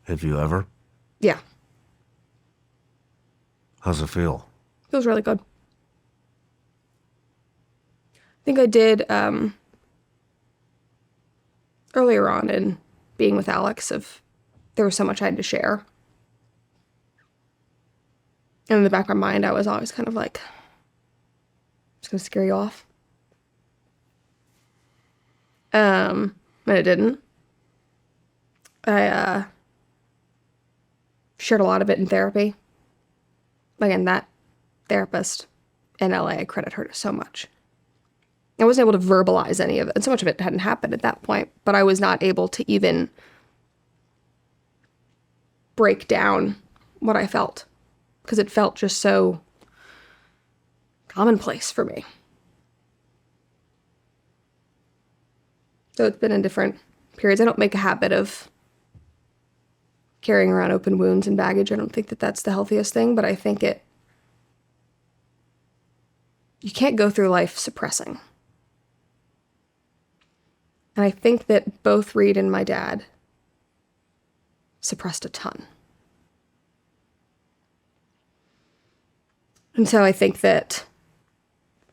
Have you ever? Yeah. How's it feel? Feels really good. I think I did earlier on in being with Alex, there was so much I had to share. And in the back of my mind, I was always kind of like, it's going to scare you off. And it didn't. I shared a lot of it in therapy. Again, that therapist in LA, I credit her so much. I wasn't able to verbalize any of it, and so much of it hadn't happened at that point, but I was not able to even break down what I felt, because it felt just so commonplace for me. So it's been in different periods. I don't make a habit of carrying around open wounds and baggage. I don't think that that's the healthiest thing, but I think you can't go through life suppressing. And I think that both Reed and my dad suppressed a ton. And so I think that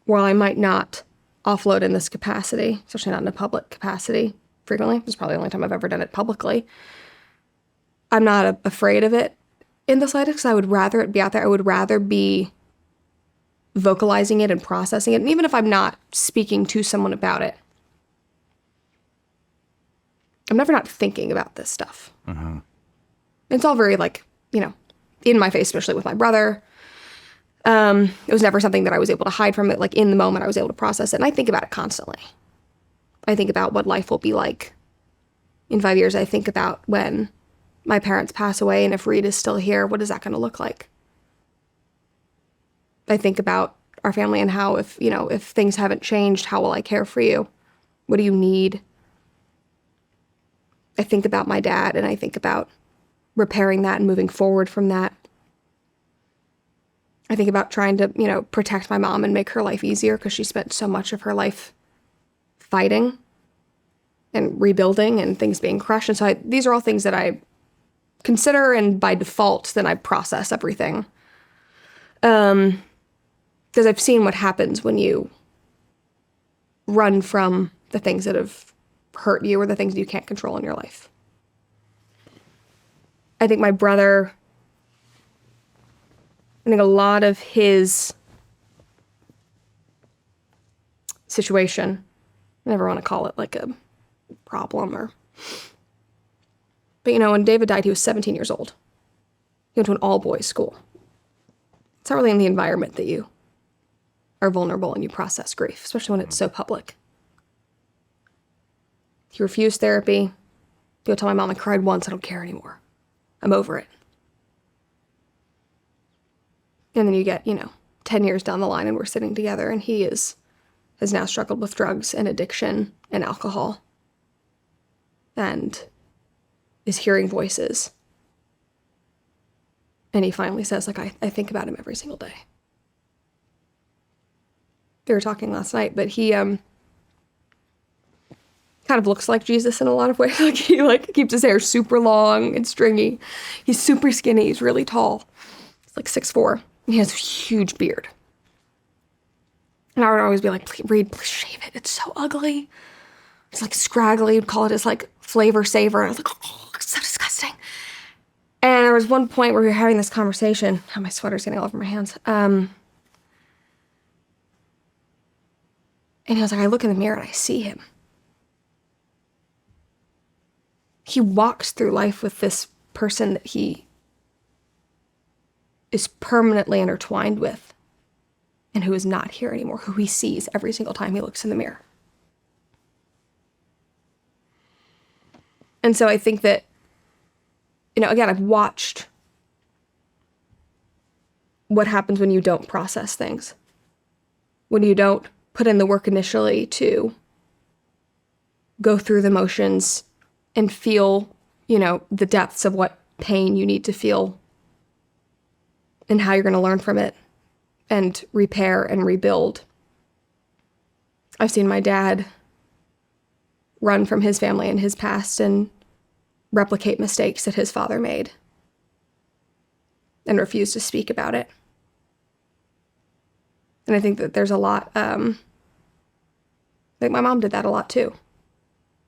while I might not offload in this capacity, especially not in a public capacity frequently, this is probably the only time I've ever done it publicly, I'm not afraid of it in the slightest, because I would rather it be out there. I would rather be vocalizing it and processing it. And even if I'm not speaking to someone about it, I'm never not thinking about this stuff. Mm-hmm. It's all very like, in my face, especially with my brother. It was never something that I was able to hide from it. Like in the moment, I was able to process it. And I think about it constantly. I think about what life will be like in 5 years. I think about when my parents pass away, and if Reed is still here, what is that going to look like? I think about our family and how if things haven't changed, how will I care for you? What do you need? I think about my dad, and I think about repairing that and moving forward from that. I think about trying to, protect my mom and make her life easier because she spent so much of her life fighting and rebuilding and things being crushed. And so these are all things that I consider, and by default, then I process everything. Because I've seen what happens when you run from the things that have hurt you or the things you can't control in your life. I think my brother, I think a lot of his situation, I never want to call it like a problem but when David died, he was 17 years old. He went to an all-boys school. It's not really in the environment that you are vulnerable and you process grief, especially when it's so public. He refused therapy. He'll tell my mom, I cried once, I don't care anymore. I'm over it. And then you get, 10 years down the line and we're sitting together, and he has now struggled with drugs and addiction and alcohol and is hearing voices. And he finally says, I think about him every single day. They were talking last night, but he kind of looks like Jesus in a lot of ways. Like he keeps his hair super long and stringy. He's super skinny. He's really tall. He's like 6'4". He has a huge beard. And I would always be like, Reed, please shave it. It's so ugly. It's like scraggly. You'd call it his like flavor saver. And I was like, oh, it's so disgusting. And there was one point where we were having this conversation. Oh, my sweater's getting all over my hands. And he was like, I look in the mirror and I see him. He walks through life with this person that he is permanently intertwined with and who is not here anymore, who he sees every single time he looks in the mirror. And so I think that, again, I've watched what happens when you don't process things, when you don't put in the work initially to go through the motions and feel, the depths of what pain you need to feel and how you're going to learn from it and repair and rebuild. I've seen my dad run from his family and his past and replicate mistakes that his father made and refuse to speak about it. And I think that there's a lot, I think my mom did that a lot too,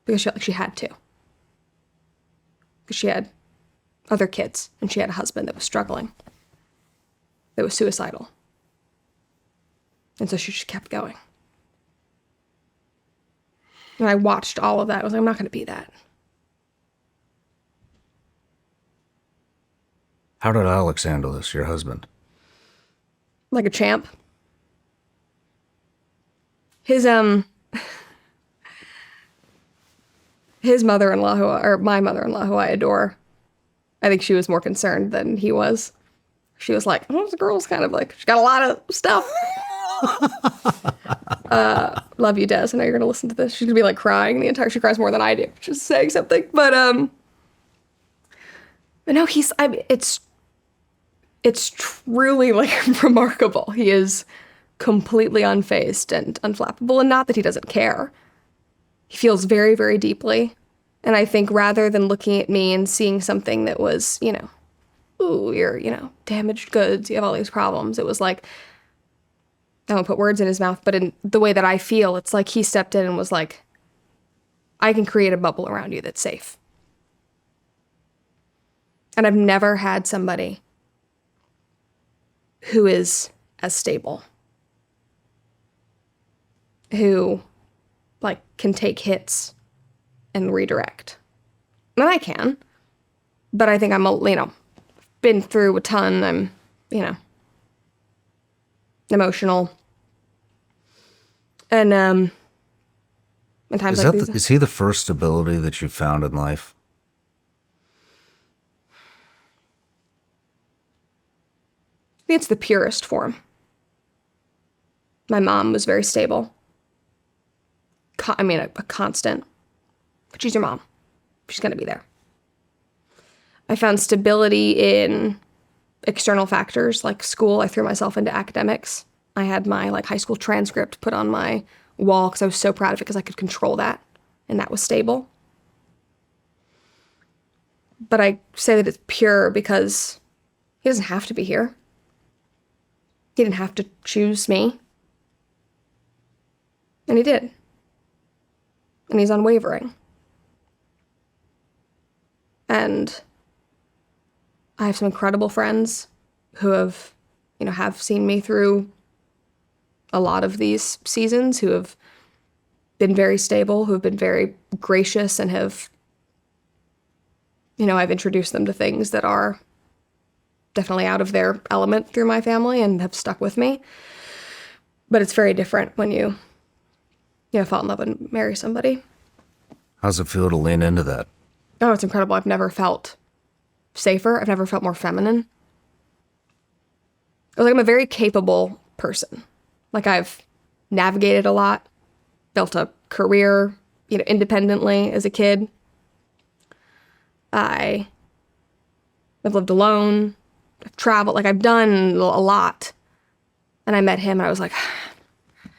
because she felt like she had to. Because she had other kids and she had a husband that was struggling, that was suicidal. And so she just kept going. And I watched all of that. I was like, I'm not going to be that. How did Alex handle this, your husband? Like a champ. His mother-in-law, my mother-in-law, who I adore, I think she was more concerned than he was. She was like, oh, this girl's kind of like, she's got a lot of stuff. Love you, Des. I know you're going to listen to this. She's going to be like crying the entire, she cries more than I do, just saying something. But no, it's truly like remarkable. He is completely unfazed and unflappable, and not that he doesn't care. He feels very, very deeply. And I think rather than looking at me and seeing something that was, ooh, you're, damaged goods, you have all these problems, it was like, I don't put words in his mouth, but in the way that I feel, it's like he stepped in and was like, I can create a bubble around you that's safe. And I've never had somebody who is as stable, who can take hits and redirect. And I can, But I think I'm, been through a ton. I'm, emotional. And in times like these. Is he the first ability that you found in life? I think it's the purest form. My mom was very stable. A constant. But she's your mom. She's going to be there. I found stability in external factors like school. I threw myself into academics. I had my high school transcript put on my wall because I was so proud of it because I could control that, and that was stable. But I say that it's pure because he doesn't have to be here. He didn't have to choose me. And he did. And he's unwavering. And I have some incredible friends who have seen me through a lot of these seasons, who have been very stable, who have been very gracious, and have, I've introduced them to things that are definitely out of their element through my family and have stuck with me. But it's very different when you fall in love and marry somebody. How's it feel to lean into that? Oh, it's incredible. I've never felt safer. I've never felt more feminine. I'm a very capable person. I've navigated a lot, built a career, independently as a kid. I've lived alone. I've traveled. I've done a lot. And I met him and I was like, I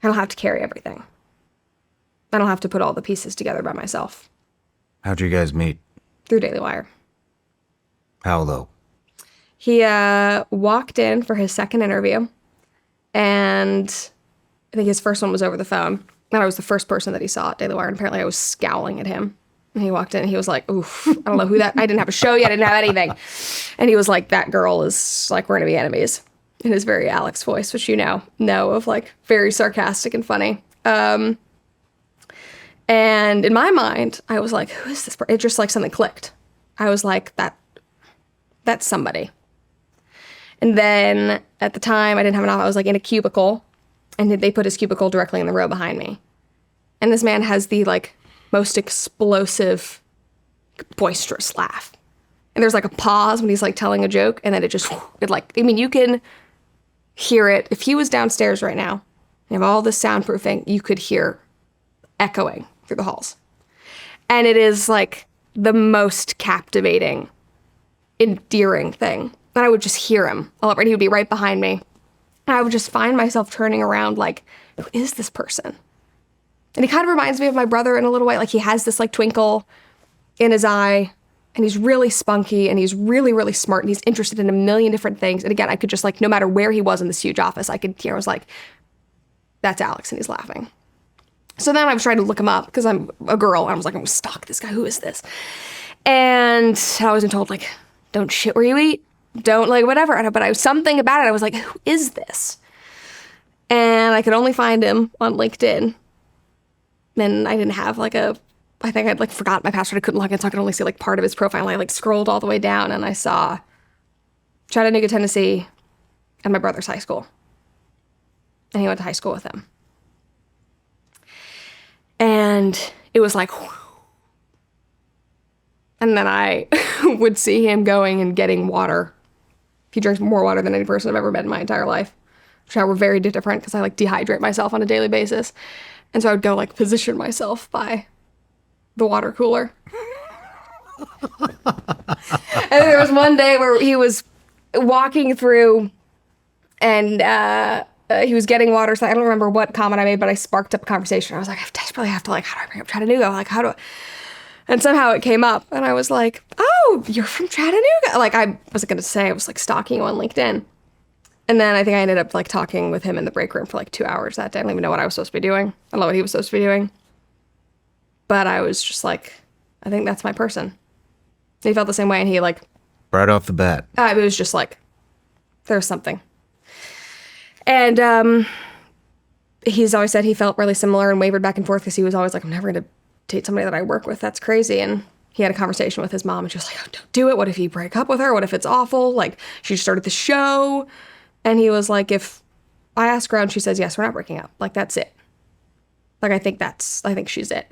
don't have to carry everything. I don't have to put all the pieces together by myself. How'd you guys meet? Through Daily Wire. How though? He walked in for his second interview, and I think his first one was over the phone. And I was the first person that he saw at Daily Wire, and apparently I was scowling at him. And he walked in and he was like, oof, I don't know who that, I didn't have a show yet, I didn't have anything. And he was like, that girl is we're gonna be enemies. In his very Alex voice, which know of, very sarcastic and funny. And in my mind, I was like, who is this person? It just something clicked. I was like, that's somebody. And then at the time I didn't have an office, I was in a cubicle, and they put his cubicle directly in the row behind me. And this man has the most explosive, boisterous laugh. And there's a pause when he's telling a joke, and then you can hear it. If he was downstairs right now, you have all this soundproofing, you could hear echoing through the halls. And it is the most captivating, endearing thing. And I would just hear him all over, and he would be right behind me. And I would just find myself turning around who is this person? And he kind of reminds me of my brother in a little way. He has this twinkle in his eye, and he's really spunky, and he's really, really smart, and he's interested in a million different things. And again, I could just no matter where he was in this huge office, I could hear, I was like, that's Alex, and he's laughing. So then I was trying to look him up because I'm a girl, and I was like, I'm gonna stalk this guy. Who is this? And I was told don't shit where you eat. Don't whatever. But I was something about it. I was like, who is this? And I could only find him on LinkedIn. And I didn't have I think I'd forgot my password. I couldn't log in, so I could only see part of his profile. I scrolled all the way down, and I saw Chattanooga, Tennessee, and my brother's high school. And he went to high school with him. And it was and then I would see him going and getting water. He drinks more water than any person I've ever met in my entire life. Which we're very different because I dehydrate myself on a daily basis. And so I would go position myself by the water cooler. And there was one day where he was walking through, and he was getting water. So I don't remember what comment I made, but I sparked up a conversation. I was like, I desperately have to how do I bring up Chattanooga? How do I? And somehow it came up, and I was like, oh, you're from Chattanooga. I wasn't going to say, I was stalking you on LinkedIn. And then I think I ended up talking with him in the break room for 2 hours that day. I don't even know what I was supposed to be doing. I don't know what he was supposed to be doing. But I was just I think that's my person. And he felt the same way, and he right off the bat. It was just there's something. And he's always said he felt really similar and wavered back and forth because he was always I'm never going to date somebody that I work with. That's crazy. And he had a conversation with his mom and she was like, oh, don't do it. What if you break up with her? What if it's awful? Like, she started the show. And he was like, if I ask her out and she says, yes, we're not breaking up. Like, that's it. Like, I think she's it.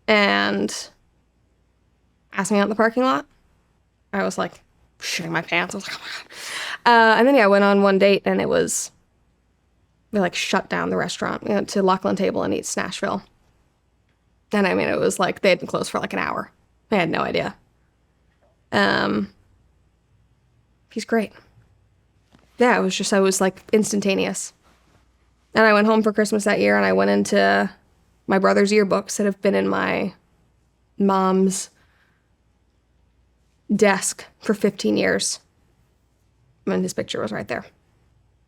And asked me out in the parking lot. I was like, shitting my pants. I was like, oh my God. And then, I went on one date and we like shut down the restaurant. We went to Lachlan Table in East Nashville. And I mean, it was like, they had been closed for like an hour. I had no idea. He's great. Yeah, I was like instantaneous. And I went home for Christmas that year and I went into my brother's yearbooks that have been in my mom's desk for 15 years. And his picture was right there.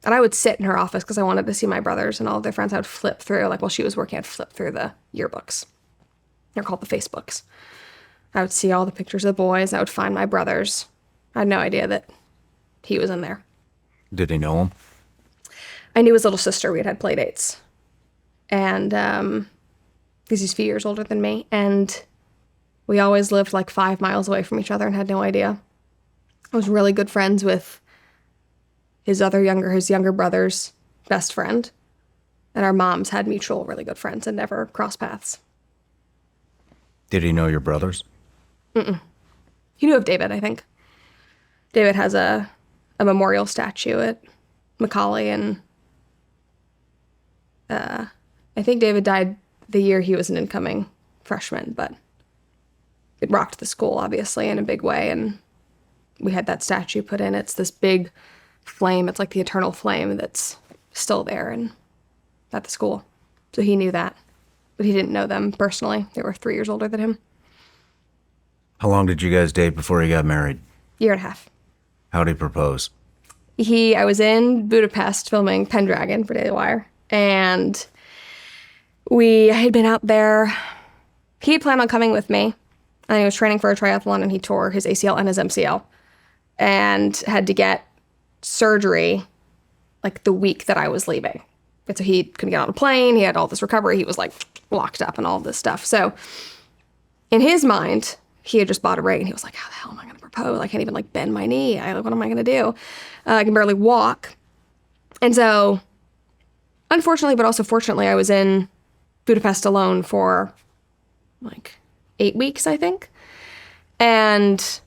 And I would sit in her office because I wanted to see my brothers and all of their friends. I would flip through, like while she was working, I'd flip through the yearbooks. They're called the Facebooks. I would see all the pictures of the boys. And I would find my brothers. I had no idea that he was in there. Did he know him? I knew his little sister. We had play dates. And because he's a few years older than me. And we always lived like 5 miles away from each other and had no idea. I was really good friends with his younger brother's best friend. And our moms had mutual really good friends and never crossed paths. Did he know your brothers? Mm-mm. He knew of David, I think. David has a memorial statue at Macaulay, and I think David died the year he was an incoming freshman, but it rocked the school, obviously, in a big way, and we had that statue put in. It's this big flame. It's like the eternal flame that's still there and at the school. So he knew that, but he didn't know them personally. They were 3 years older than him. How long did you guys date before you got married? Year and a half. How'd he propose? I was in Budapest filming Pendragon for Daily Wire, and I had been out there. He had planned on coming with me, and he was training for a triathlon, and he tore his ACL and his MCL, and had to get surgery like the week that I was leaving. And so he couldn't get on a plane. He had all this recovery. He was like locked up and all this stuff. So in his mind, he had just bought a ring, and he was like, how the hell am I going to propose? I can't even like bend my knee. What am I going to do? I can barely walk. And so unfortunately, but also fortunately, I was in Budapest alone for like 8 weeks, I think. And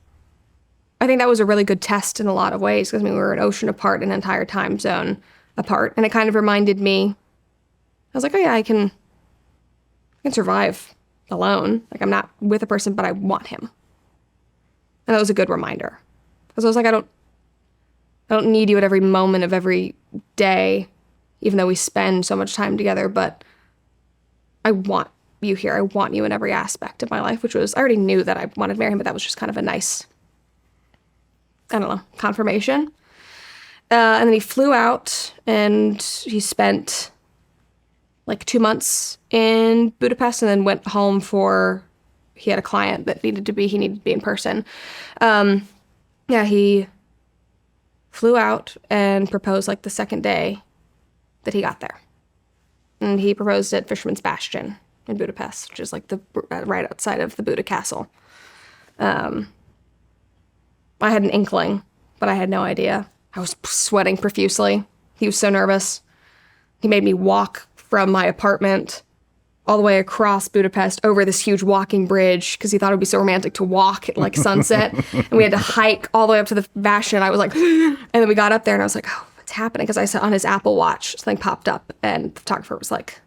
I think that was a really good test in a lot of ways, because we were an ocean apart, an entire time zone apart. And it kind of reminded me, I was like, oh yeah, I can survive alone. Like, I'm not with a person, but I want him. And that was a good reminder. Because I was like, I don't need you at every moment of every day, even though we spend so much time together, but I want you here. I want you in every aspect of my life, which was, I already knew that I wanted to marry him, but that was just kind of a nice, I don't know, confirmation. And then he flew out, and he spent like 2 months in Budapest, and then went home he had a client that he needed to be in person. He flew out and proposed like the second day that he got there. And he proposed at Fisherman's Bastion in Budapest, which is like right outside of the Buda Castle. I had an inkling, but I had no idea. I was sweating profusely. He was so nervous. He made me walk from my apartment all the way across Budapest over this huge walking bridge, because he thought it would be so romantic to walk at like sunset. And we had to hike all the way up to the Bastion. I was like, and then we got up there and I was like, oh, what's happening? Because I saw on his Apple Watch, something popped up, and the photographer was like,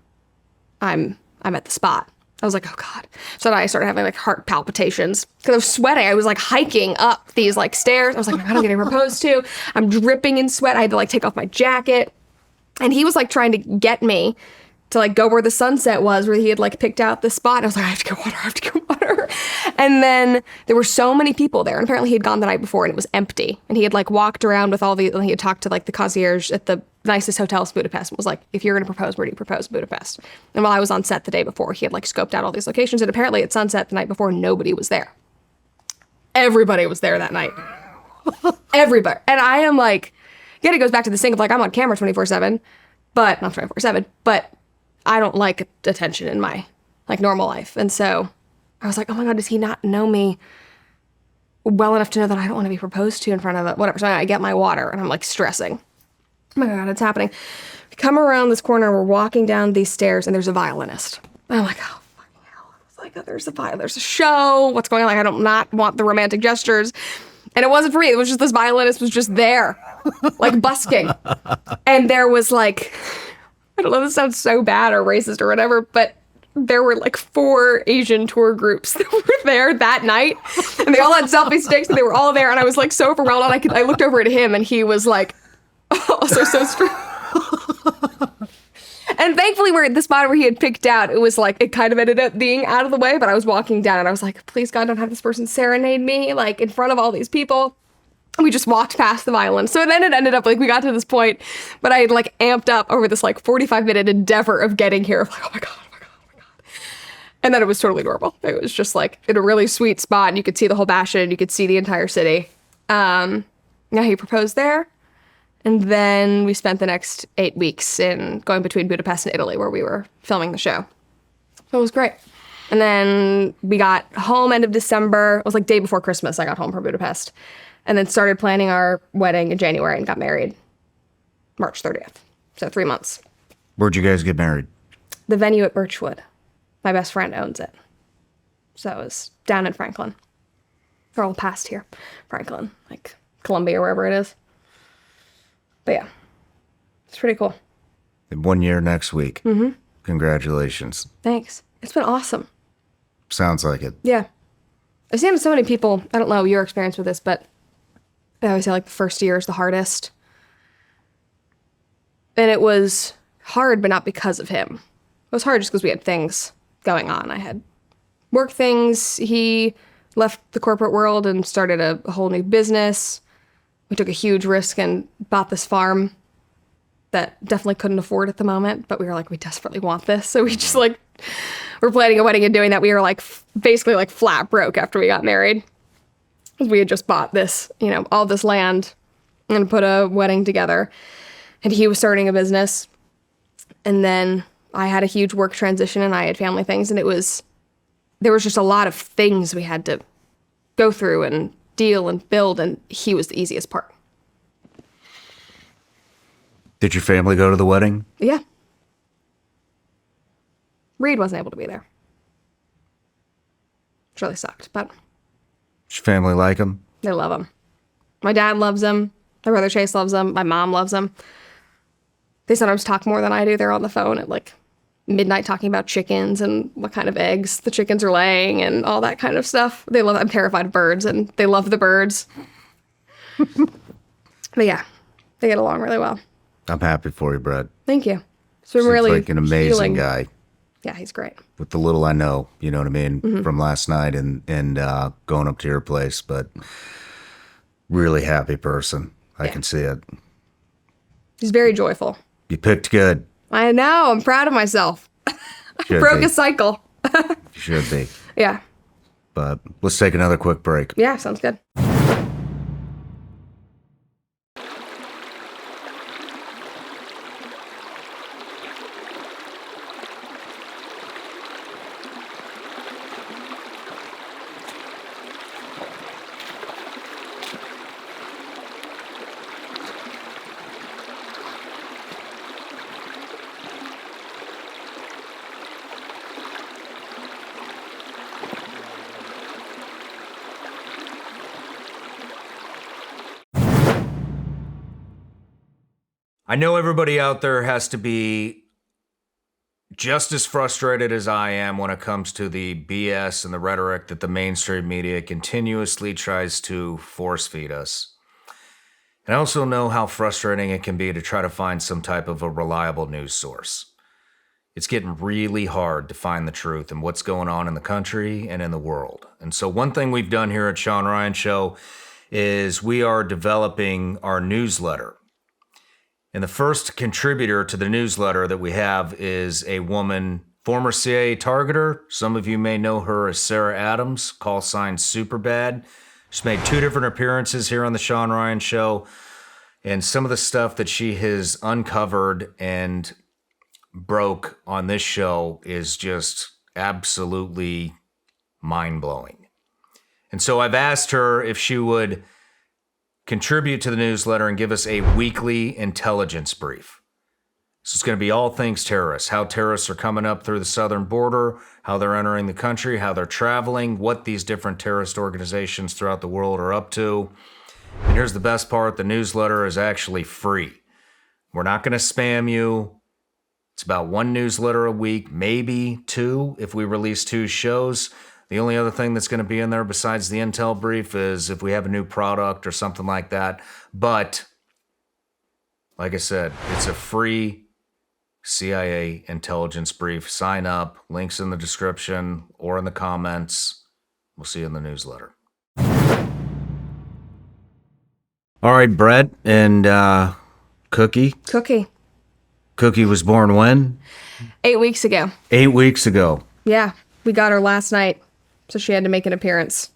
I'm at the spot. I was like, oh God. So then I started having like heart palpitations because I was sweating. I was like hiking up these like stairs. I was like, I'm getting proposed to. I'm dripping in sweat. I had to like take off my jacket. And he was like trying to get me to like go where the sunset was, where he had like picked out the spot. And I was like, I have to go water. And then there were so many people there. And apparently he had gone the night before and it was empty. And he had like walked around with and he had talked to like the concierge at the nicest hotels in Budapest and was like, if you're going to propose, where do you propose? Budapest. And while I was on set the day before, he had like scoped out all these locations. And apparently at sunset the night before, nobody was there. Everybody was there that night. Everybody. And I am like, yet it goes back to this thing of like, I'm on camera 24/7, but not 24/7, but I don't like attention in my like normal life. And so I was like, oh my God, does he not know me well enough to know that I don't want to be proposed to in front of it? Whatever. So I get my water and I'm like stressing. Oh my God, it's happening. We come around this corner, we're walking down these stairs, and there's a violinist. And I'm like, oh, fucking hell. I was like, oh, there's a show. What's going on? Like, I don't not want the romantic gestures. And it wasn't for me. It was just this violinist was just there, like busking. And there was like, I don't know, this sounds so bad or racist or whatever, but there were like 4 Asian tour groups that were there that night. And they all had selfie sticks and they were all there. And I was like so overwhelmed. And I looked over at him and he was like, also so strong. And thankfully we're at the spot where he had picked out. It was like, it kind of ended up being out of the way, but I was walking down and I was like, please God, don't have this person serenade me like in front of all these people. We just walked past the violin. So then it ended up like we got to this point, but I had like amped up over this like 45-minute endeavor of getting here. Like, oh my God, oh my God, oh my God. And then it was totally normal. It was just like in a really sweet spot and you could see the whole bastion. You could see the entire city. Now he proposed there. And then we spent the next 8 weeks in going between Budapest and Italy where we were filming the show. So it was great. And then we got home end of December. It was like day before Christmas I got home from Budapest. And then started planning our wedding in January and got married March 30th. So 3 months. Where'd you guys get married? The venue at Birchwood. My best friend owns it. So it was down in Franklin. Or all past here. Franklin, like Columbia, wherever it is. But yeah, it's pretty cool. 1 year next week. Mm-hmm. Congratulations. Thanks. It's been awesome. Sounds like it. Yeah. I've seen so many people, I don't know your experience with this, but I always say like the first year is the hardest. And it was hard, but not because of him. It was hard just because we had things going on. I had work things. He left the corporate world and started a whole new business. We took a huge risk and bought this farm that definitely couldn't afford at the moment, but we were like, we desperately want this. So we just like, we're planning a wedding and doing that. We were like, basically like flat broke after we got married. We had just bought this, you know, all this land and put a wedding together. And he was starting a business. And then I had a huge work transition and I had family things. And there was just a lot of things we had to go through and deal and build, and he was the easiest part. Did your family go to the wedding? Yeah. Reed wasn't able to be there. Which really sucked, but... Does your family like him? They love him. My dad loves him. My brother Chase loves him. My mom loves him. They sometimes talk more than I do. They're on the phone at like midnight talking about chickens and what kind of eggs the chickens are laying and all that kind of stuff. They love, I'm terrified of birds and they love the birds. But yeah, they get along really well. I'm happy for you, Brett. Thank you. It's been Seems really like an amazing healing. guy. Yeah, he's great. With the little I know, you know what I mean, from last night and going up to your place, but really happy person. I can see it. He's very joyful. You picked good. I know. I'm proud of myself. I broke a cycle. You should be. Yeah. But let's take another quick break. Yeah, sounds good. I know everybody out there has to be just as frustrated as I am when it comes to the BS and the rhetoric that the mainstream media continuously tries to force feed us. And I also know how frustrating it can be to try to find some type of a reliable news source. It's getting really hard to find the truth and what's going on in the country and in the world. And so one thing we've done here at Shawn Ryan Show is we are developing our newsletter. And the first contributor to the newsletter that we have is a woman, former CIA targeter. Some of you may know her as Sarah Adams, call sign Superbad. She's made 2 different appearances here on the Shawn Ryan Show. And some of the stuff that she has uncovered and broke on this show is just absolutely mind-blowing. And so I've asked her if she would contribute to the newsletter and give us a weekly intelligence brief. So it's going to be all things terrorists, how terrorists are coming up through the southern border, how they're entering the country, how they're traveling, what these different terrorist organizations throughout the world are up to. And here's the best part, the newsletter is actually free. We're not going to spam you. It's about 1 newsletter a week, maybe 2 if we release 2 shows. The only other thing that's going to be in there besides the intel brief is if we have a new product or something like that. But like I said, it's a free CIA intelligence brief. Sign up. Links in the description or in the comments. We'll see you in the newsletter. All right, Brett and Cookie. Cookie was born when? 8 weeks ago. 8 weeks ago. Yeah, we got her last night, so she had to make an appearance.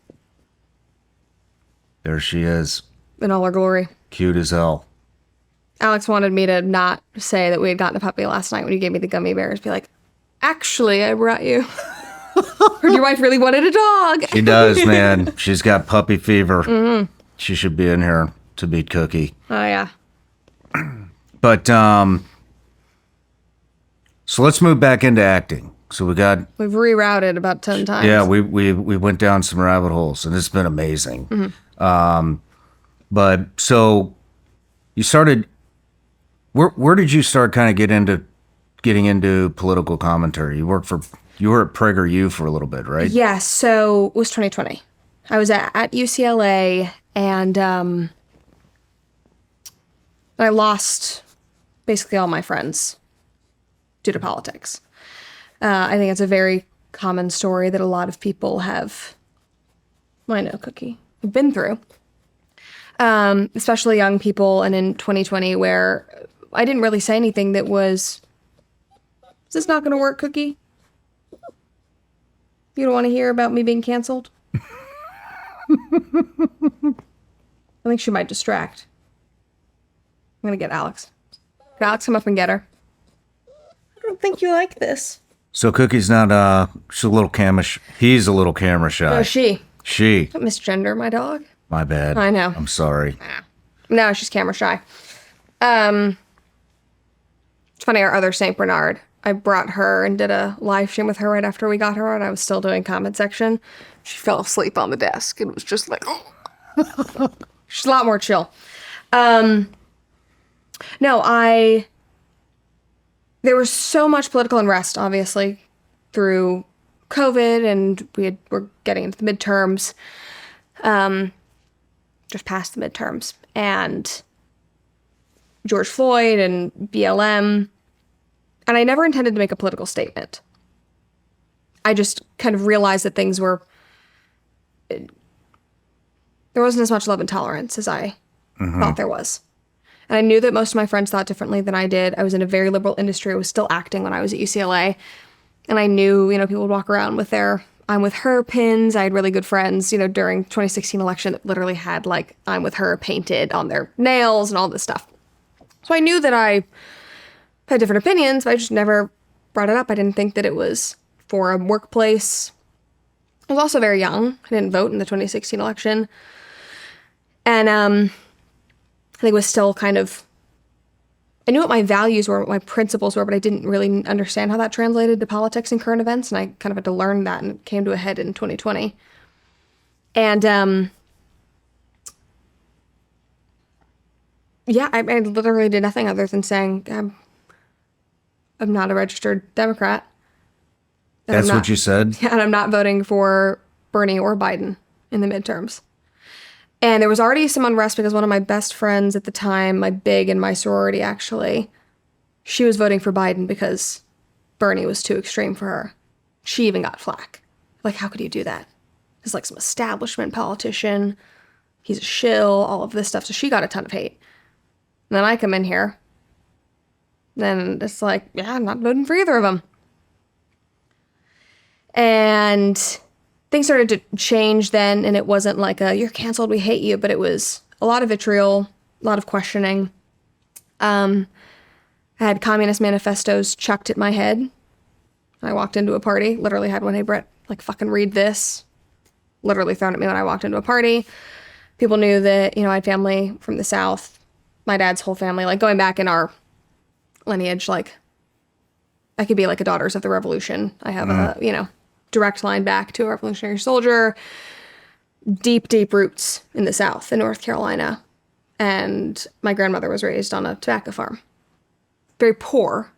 There she is. In all her glory. Cute as hell. Alex wanted me to not say that we had gotten a puppy last night when you gave me the gummy bears. Be like, actually, I brought you. Heard your wife really wanted a dog. She does, man. She's got puppy fever. Mm-hmm. She should be in here to beat Cookie. Oh, yeah. But, so let's move back into acting. So we've rerouted about 10 times. Yeah, we went down some rabbit holes, and it's been amazing. Mm-hmm. But so you started. Where did you start kind of getting into political commentary? You were at PragerU for a little bit, right? Yeah. So it was 2020. I was at UCLA, and I lost basically all my friends due to politics. I think it's a very common story that a lot of people have, well, I know, Cookie, been through. Especially young people, and in 2020 where I didn't really say anything that was, is this not going to work, Cookie? You don't want to hear about me being canceled? I think she might distract. I'm going to get Alex. Can Alex come up and get her? I don't think you like this. So Cookie's not, she's a little he's a little camera shy. No, she. Don't misgender my dog. My bad. I know. I'm sorry. No, she's camera shy. It's funny, our other St. Bernard, I brought her and did a live stream with her right after we got her on. I was still doing comment section. She fell asleep on the desk and was just like, oh. She's a lot more chill. There was so much political unrest, obviously, through COVID, and we're getting into the midterms, just past the midterms, and George Floyd and BLM, and I never intended to make a political statement. I just kind of realized that things were, there wasn't as much love and tolerance as I thought there was. And I knew that most of my friends thought differently than I did. I was in a very liberal industry. I was still acting when I was at UCLA. And I knew, people would walk around with their I'm with her pins. I had really good friends, during 2016 election that literally had like I'm with her painted on their nails and all this stuff. So I knew that I had different opinions, but I just never brought it up. I didn't think that it was for a workplace. I was also very young. I didn't vote in the 2016 election. And I think it was still kind of, I knew what my values were, what my principles were, but I didn't really understand how that translated to politics and current events. And I kind of had to learn that, and it came to a head in 2020. And yeah, I literally did nothing other than saying I'm not a registered Democrat. That's what you said? Yeah, and I'm not voting for Bernie or Biden in the midterms. And there was already some unrest because one of my best friends at the time, my big in my sorority actually, she was voting for Biden because Bernie was too extreme for her. She even got flack. Like, how could you do that? He's like some establishment politician. He's a shill, all of this stuff. So she got a ton of hate. And then I come in here. Then it's like, yeah, I'm not voting for either of them. And things started to change then, and it wasn't like you're canceled, we hate you, but it was a lot of vitriol, a lot of questioning. I had communist manifestos chucked at my head. I walked into a party, literally had one, hey, Brett, Like, fucking read this. Literally thrown at me when I walked into a party. People knew that, I had family from the South. My dad's whole family, like, going back in our lineage, like, I could be like a Daughters of the Revolution. I have a, direct line back to a Revolutionary Soldier. Deep, deep roots in the South, in North Carolina. And my grandmother was raised on a tobacco farm. Very poor.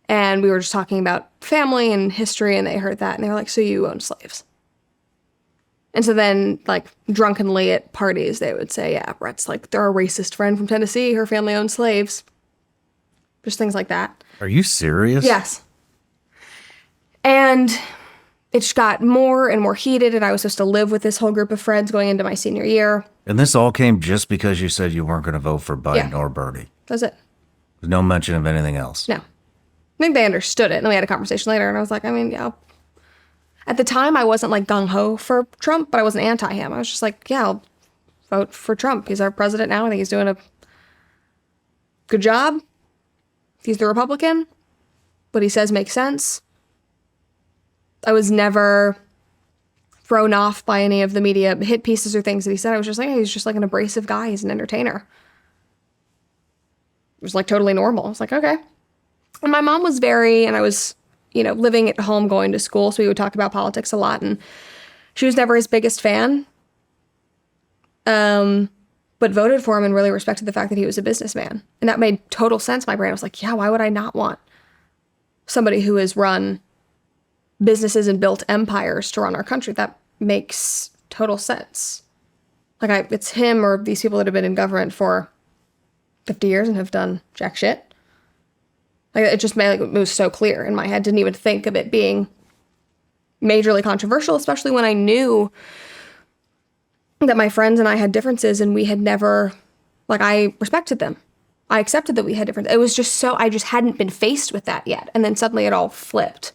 And we were just talking about family and history, and they heard that, and they were like, so you own slaves? And so then, like, drunkenly at parties, they would say, yeah, Brett's like, they're a racist friend from Tennessee. Her family owns slaves. Just things like that. Are you serious? Yes. And it just got more and more heated, and I was supposed to live with this whole group of friends going into my senior year. And this all came just because you said you weren't going to vote for Biden or Bernie. That's it. There's no mention of anything else. No. I think they understood it. And then we had a conversation later, and I was like, yeah. At the time, I wasn't like gung-ho for Trump, but I wasn't anti him. I was just like, yeah, I'll vote for Trump. He's our president now. I think he's doing a good job. He's the Republican. What he says makes sense. I was never thrown off by any of the media hit pieces or things that he said. I was just like, hey, he's just like an abrasive guy. He's an entertainer. It was like totally normal. I was like, okay. And my mom was and I was, living at home, going to school. So we would talk about politics a lot. And she was never his biggest fan. But voted for him and really respected the fact that he was a businessman. And that made total sense. My brain was like, yeah, why would I not want somebody who has run businesses and built empires to run our country? That makes total sense. Like, it's him or these people that have been in government for 50 years and have done jack shit. Like, it just made, it was so clear in my head. Didn't even think of it being majorly controversial, especially when I knew that my friends and I had differences, and we had never, I respected them. I accepted that we had differences. It was just I just hadn't been faced with that yet. And then suddenly it all flipped.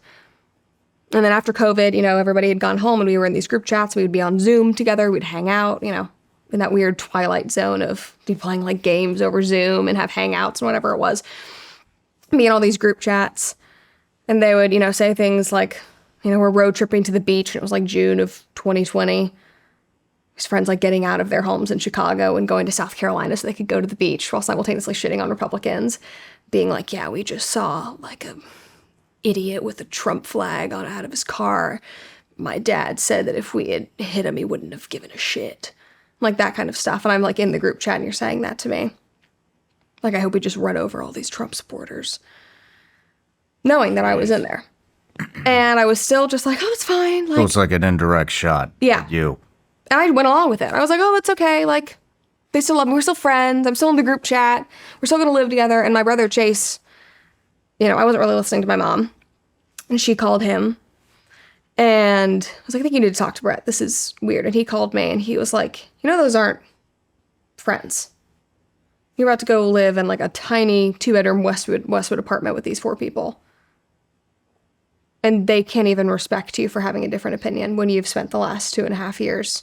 And then after COVID, everybody had gone home, and we were in these group chats. We would be on Zoom together. We'd hang out, in that weird twilight zone of playing like games over Zoom and have hangouts and whatever it was. Be in all these group chats. And they would, say things like, we're road tripping to the beach. And it was like June of 2020. His friends like getting out of their homes in Chicago and going to South Carolina so they could go to the beach while simultaneously shitting on Republicans. Being like, yeah, we just saw like a idiot with a Trump flag on out of his car. My dad said that if we had hit him, he wouldn't have given a shit. Like that kind of stuff. And I'm like in the group chat and you're saying that to me. Like, I hope we just run over all these Trump supporters. Knowing that I was in there. And I was still just like, oh, it's fine. So it's like an indirect shot. Yeah. At you. And I went along with it. I was like, oh, it's okay. Like, they still love me. We're still friends. I'm still in the group chat. We're still going to live together. And my brother, Chase, I wasn't really listening to my mom. And she called him. And I was like, I think you need to talk to Brett. This is weird. And he called me and he was like, those aren't friends. You're about to go live in like a tiny 2-bedroom Westwood apartment with these 4 people. And they can't even respect you for having a different opinion when you've spent the last 2.5 years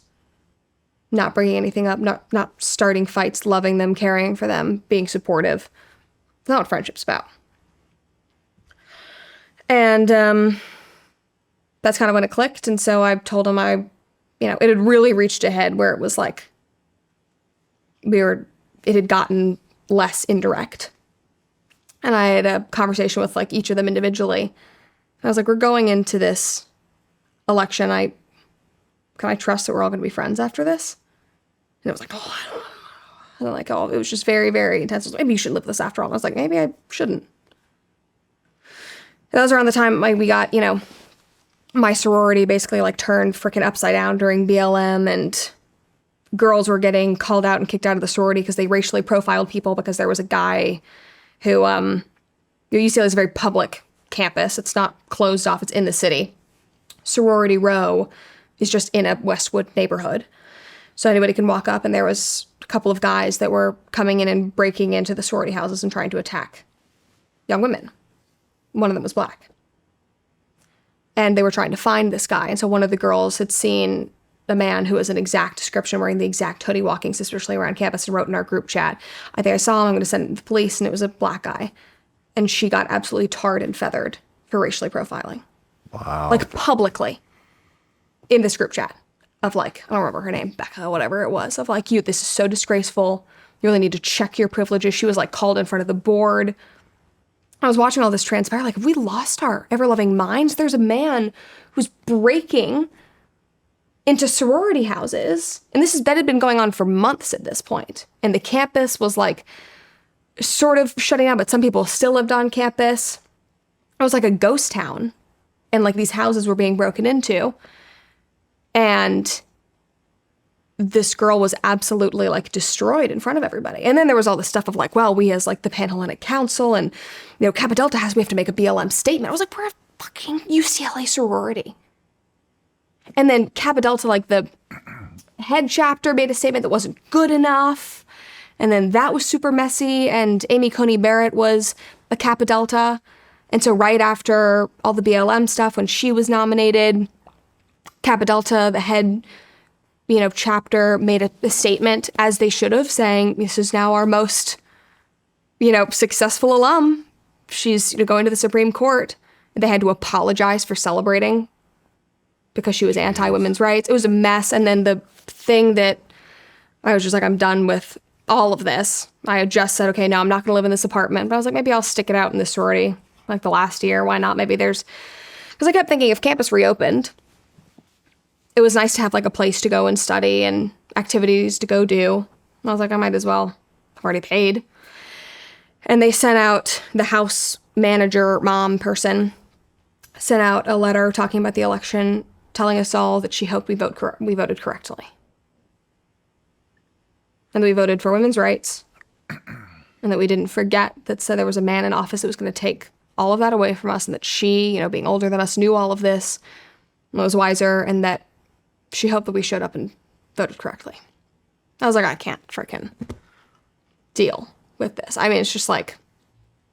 not bringing anything up, not starting fights, loving them, caring for them, being supportive. That's not what friendship's about. And that's kind of when it clicked. And so I told him it had really reached a head where it was like it had gotten less indirect. And I had a conversation with like each of them individually. And I was like, we're going into this election. Can I trust that we're all going to be friends after this? And it was like, oh, I don't know. And then it was just very, very intense. Maybe you should live this after all. And I was like, maybe I shouldn't. And that was around the time we got, my sorority basically like turned freaking upside down during BLM, and girls were getting called out and kicked out of the sorority because they racially profiled people because there was a guy who, UCLA is a very public campus. It's not closed off. It's in the city. Sorority Row is just in a Westwood neighborhood. So anybody can walk up, and there was a couple of guys that were coming in and breaking into the sorority houses and trying to attack young women. One of them was black. And they were trying to find this guy. And so one of the girls had seen a man who was an exact description, wearing the exact hoodie, walking suspiciously around campus, and wrote in our group chat, I think I saw him, I'm going to send him to the police. And it was a black guy. And she got absolutely tarred and feathered for racially profiling. Wow. Like publicly. in this group chat of like, I don't remember her name, Becca, whatever it was, of like, this is so disgraceful. You really need to check your privileges. She was like called in front of the board. I was watching all this transpire, like, have we lost our ever-loving minds? There's a man who's breaking into sorority houses, and that had been going on for months at this point. And the campus was like sort of shutting down, but some people still lived on campus. It was like a ghost town, and like these houses were being broken into. And this girl was absolutely like destroyed in front of everybody. And then there was all this stuff of like, well, we as like the Panhellenic Council and, Kappa Delta we have to make a BLM statement. I was like, we're a fucking UCLA sorority. And then Kappa Delta, like the head chapter made a statement that wasn't good enough. And then that was super messy. And Amy Coney Barrett was a Kappa Delta. And so right after all the BLM stuff, when she was nominated, Kappa Delta, the head chapter made a statement, as they should have, saying, this is now our most, successful alum. She's going to the Supreme Court. They had to apologize for celebrating because she was anti-women's rights. It was a mess. And then the thing that I was just like, I'm done with all of this. I had just said, okay, no, I'm not going to live in this apartment. But I was like, maybe I'll stick it out in this sorority, like the last year. Why not? Because I kept thinking if campus reopened, it was nice to have like a place to go and study and activities to go do. And I was like, I might as well. I've already paid. And they sent out, the house manager, mom person, sent out a letter talking about the election, telling us all that she hoped we voted correctly. And that we voted for women's rights. And that we didn't forget that said there was a man in office that was going to take all of that away from us, and that she, being older than us, knew all of this and was wiser, and that she hoped that we showed up and voted correctly. I was like, I can't freaking deal with this. I mean, it's just like...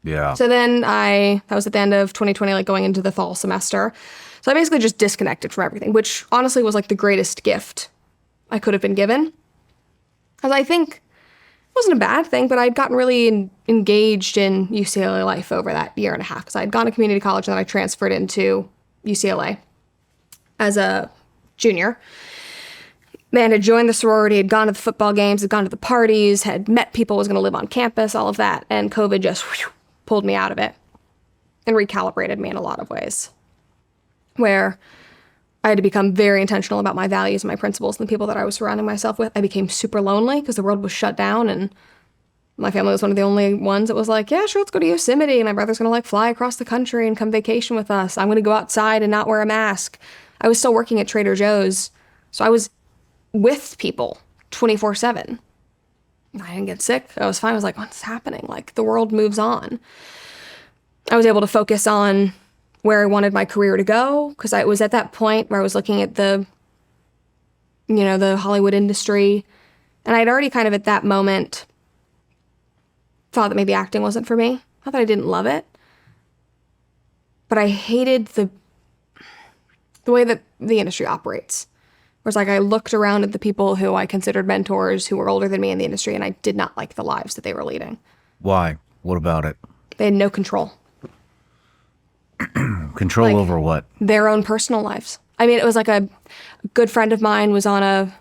Yeah. So then that was at the end of 2020, like going into the fall semester. So I basically just disconnected from everything, which honestly was like the greatest gift I could have been given. Because I think it wasn't a bad thing, but I'd gotten really engaged in UCLA life over that year and a half. Because I'd gone to community college and then I transferred into UCLA as a junior. Man had joined the sorority, had gone to the football games, had gone to the parties, had met people, was going to live on campus, all of that. And COVID just pulled me out of it and recalibrated me in a lot of ways, where I had to become very intentional about my values and my principles and the people that I was surrounding myself with. I became super lonely because the world was shut down, and my family was one of the only ones that was like, yeah, sure, let's go to Yosemite. My brother's going to like fly across the country and come vacation with us. I'm going to go outside and not wear a mask. I was still working at Trader Joe's, so I was with people 24/7. I didn't get sick. I was fine. I was like, what's happening? Like, the world moves on. I was able to focus on where I wanted my career to go, because I was at that point where I was looking at the Hollywood industry, and I'd already kind of at that moment thought that maybe acting wasn't for me. Not that I didn't love it, but I hated the way that the industry operates. Whereas like I looked around at the people who I considered mentors who were older than me in the industry, and I did not like the lives that they were leading. Why? What about it? They had no control. Control over what? Their own personal lives. I mean, it was like a good friend of mine was on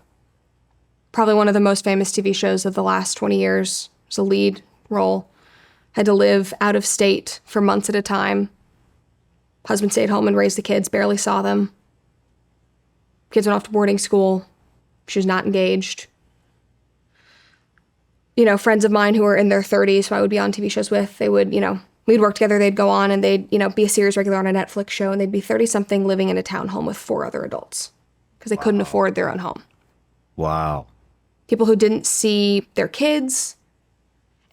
probably one of the most famous TV shows of the last 20 years. It was a lead role. Had to live out of state for months at a time. Husband stayed home and raised the kids, barely saw them. Kids went off to boarding school. She was not engaged. Friends of mine who were in their 30s, who I would be on TV shows with, they would, we'd work together, they'd go on and they'd, be a series regular on a Netflix show, and they'd be 30-something living in a townhome with 4 other adults because they couldn't afford their own home. Wow. People who didn't see their kids.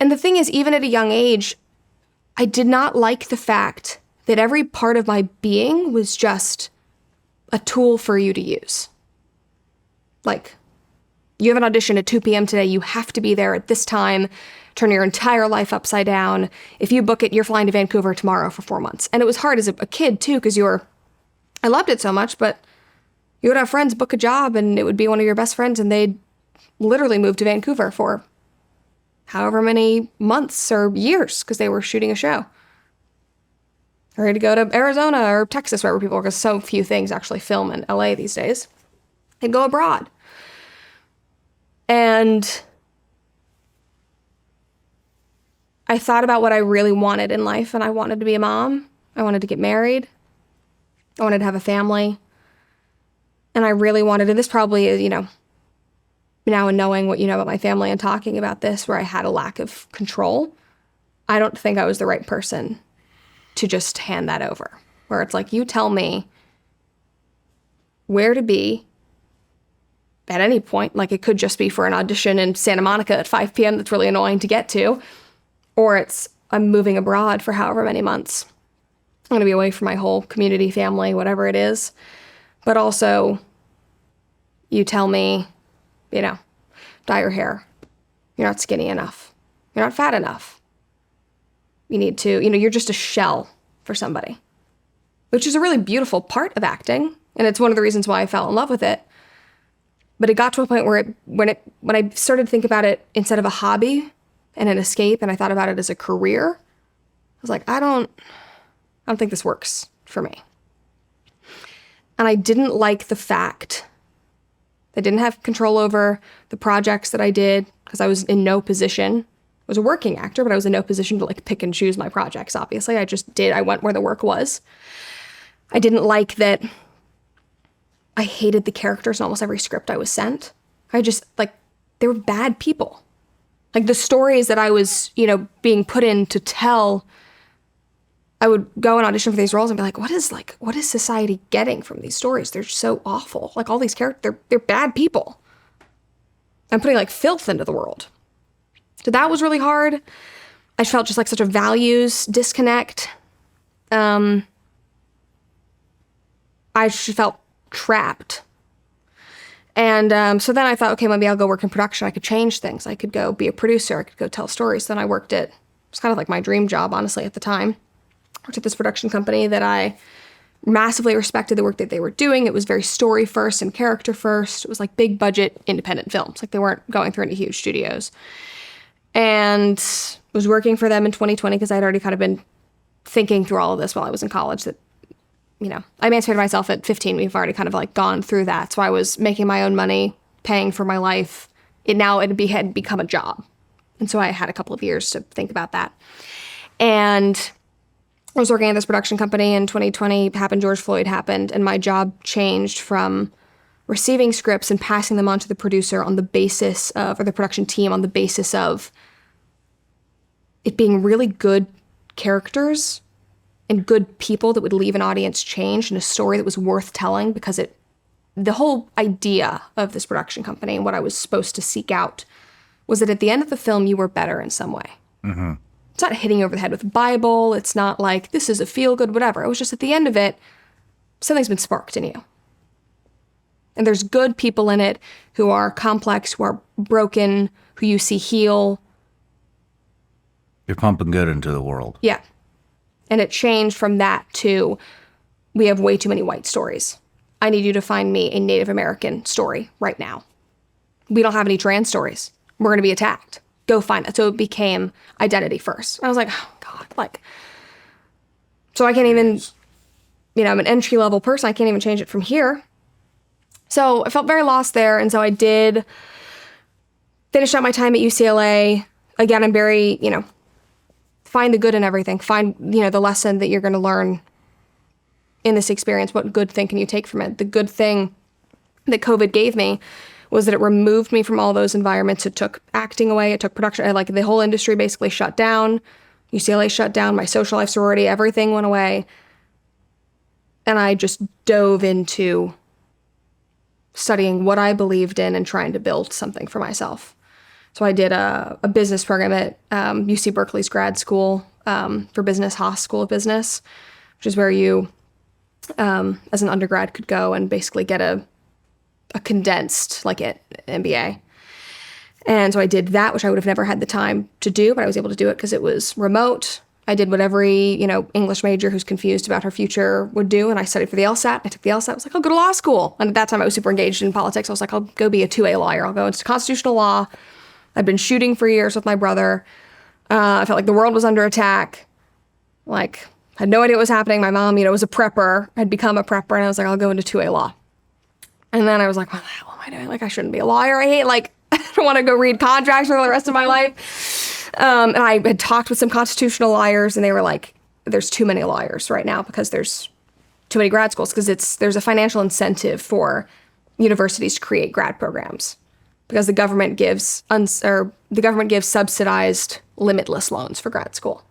And the thing is, even at a young age, I did not like the fact that every part of my being was just a tool for you to use. Like, you have an audition at 2 p.m. today, you have to be there at this time, turn your entire life upside down. If you book it, you're flying to Vancouver tomorrow for 4 months. And it was hard as a kid too, because I loved it so much, but you would have friends book a job and it would be one of your best friends, and they'd literally move to Vancouver for however many months or years because they were shooting a show. Or to go to Arizona or Texas, wherever people, because so few things actually film in LA these days. and go abroad. And I thought about what I really wanted in life, and I wanted to be a mom. I wanted to get married. I wanted to have a family. And I really wanted, and this probably is, now in knowing what you know about my family and talking about this, where I had a lack of control, I don't think I was the right person to just hand that over. Where it's like, you tell me where to be at any point. Like, it could just be for an audition in Santa Monica at 5 p.m. that's really annoying to get to. Or it's, I'm moving abroad for however many months. I'm going to be away from my whole community, family, whatever it is. But also, you tell me, dye your hair. You're not skinny enough. You're not fat enough. You need to, you're just a shell for somebody, which is a really beautiful part of acting. And it's one of the reasons why I fell in love with it. But it got to a point where when I started to think about it instead of a hobby and an escape, and I thought about it as a career, I was like, I don't think this works for me. And I didn't like the fact I didn't have control over the projects that I did because I was in no position. I was a working actor, but I was in no position to pick and choose my projects, obviously. I went where the work was. I didn't like that I hated the characters in almost every script I was sent. They were bad people. The stories that I was, being put in to tell, I would go and audition for these roles and be like, what is society getting from these stories? They're so awful. All these characters, they're bad people. I'm putting filth into the world. So that was really hard. I felt just such a values disconnect. I just felt trapped. And so then I thought, okay, maybe I'll go work in production. I could change things. I could go be a producer. I could go tell stories. Then I worked at, it was kind of my dream job, honestly, at the time. Worked at this production company that I massively respected the work that they were doing. It was very story first and character first. It was big budget independent films. They weren't going through any huge studios. And was working for them in 2020 because I'd already kind of been thinking through all of this while I was in college that, I emancipated myself at 15. We've already kind of gone through that. So I was making my own money, paying for my life. It had become a job. And so I had a couple of years to think about that. And I was working at this production company in 2020, George Floyd happened, and my job changed from receiving scripts and passing them on to the producer on the basis of, or the production team on the basis of it being really good characters and good people that would leave an audience changed and a story that was worth telling, because the whole idea of this production company and what I was supposed to seek out was that at the end of the film, you were better in some way. Mm-hmm. It's not hitting you over the head with a Bible. It's not this is a feel-good, whatever. It was just at the end of it, something's been sparked in you. And there's good people in it who are complex, who are broken, who you see heal. You're pumping good into the world. Yeah. And it changed from that to, we have way too many white stories. I need you to find me a Native American story right now. We don't have any trans stories. We're going to be attacked. Go find that. So it became identity first. I was like, oh God, so I can't even, I'm an entry-level person. I can't even change it from here. So I felt very lost there. And so I did finish out my time at UCLA. Again, I'm very, find the good in everything. Find, the lesson that you're going to learn in this experience. What good thing can you take from it? The good thing that COVID gave me was that it removed me from all those environments. It took acting away. It took production. The whole industry basically shut down. UCLA shut down. My social life, sorority, everything went away. And I just dove into studying what I believed in and trying to build something for myself. So I did a business program at UC Berkeley's grad school for business, Haas School of Business, which is where you, as an undergrad, could go and basically get a condensed MBA. And so I did that, which I would have never had the time to do, but I was able to do it because it was remote. I did what every, English major who's confused about her future would do. And I studied for the LSAT. I took the LSAT. I was like, I'll go to law school. And at that time I was super engaged in politics. I was like, I'll go be a 2A lawyer. I'll go into constitutional law. I'd been shooting for years with my brother. I felt like the world was under attack. Had no idea what was happening. My mom, was a prepper, had become a prepper. And I was like, I'll go into 2A law. And then I was like, what the hell am I doing? Like, I shouldn't be a lawyer. I hate, like, I don't want to go read contracts for the rest of my life. And I had talked with some constitutional lawyers, and they were like, there's too many lawyers right now because there's too many grad schools, because there's a financial incentive for universities to create grad programs because the government gives subsidized limitless loans for grad school.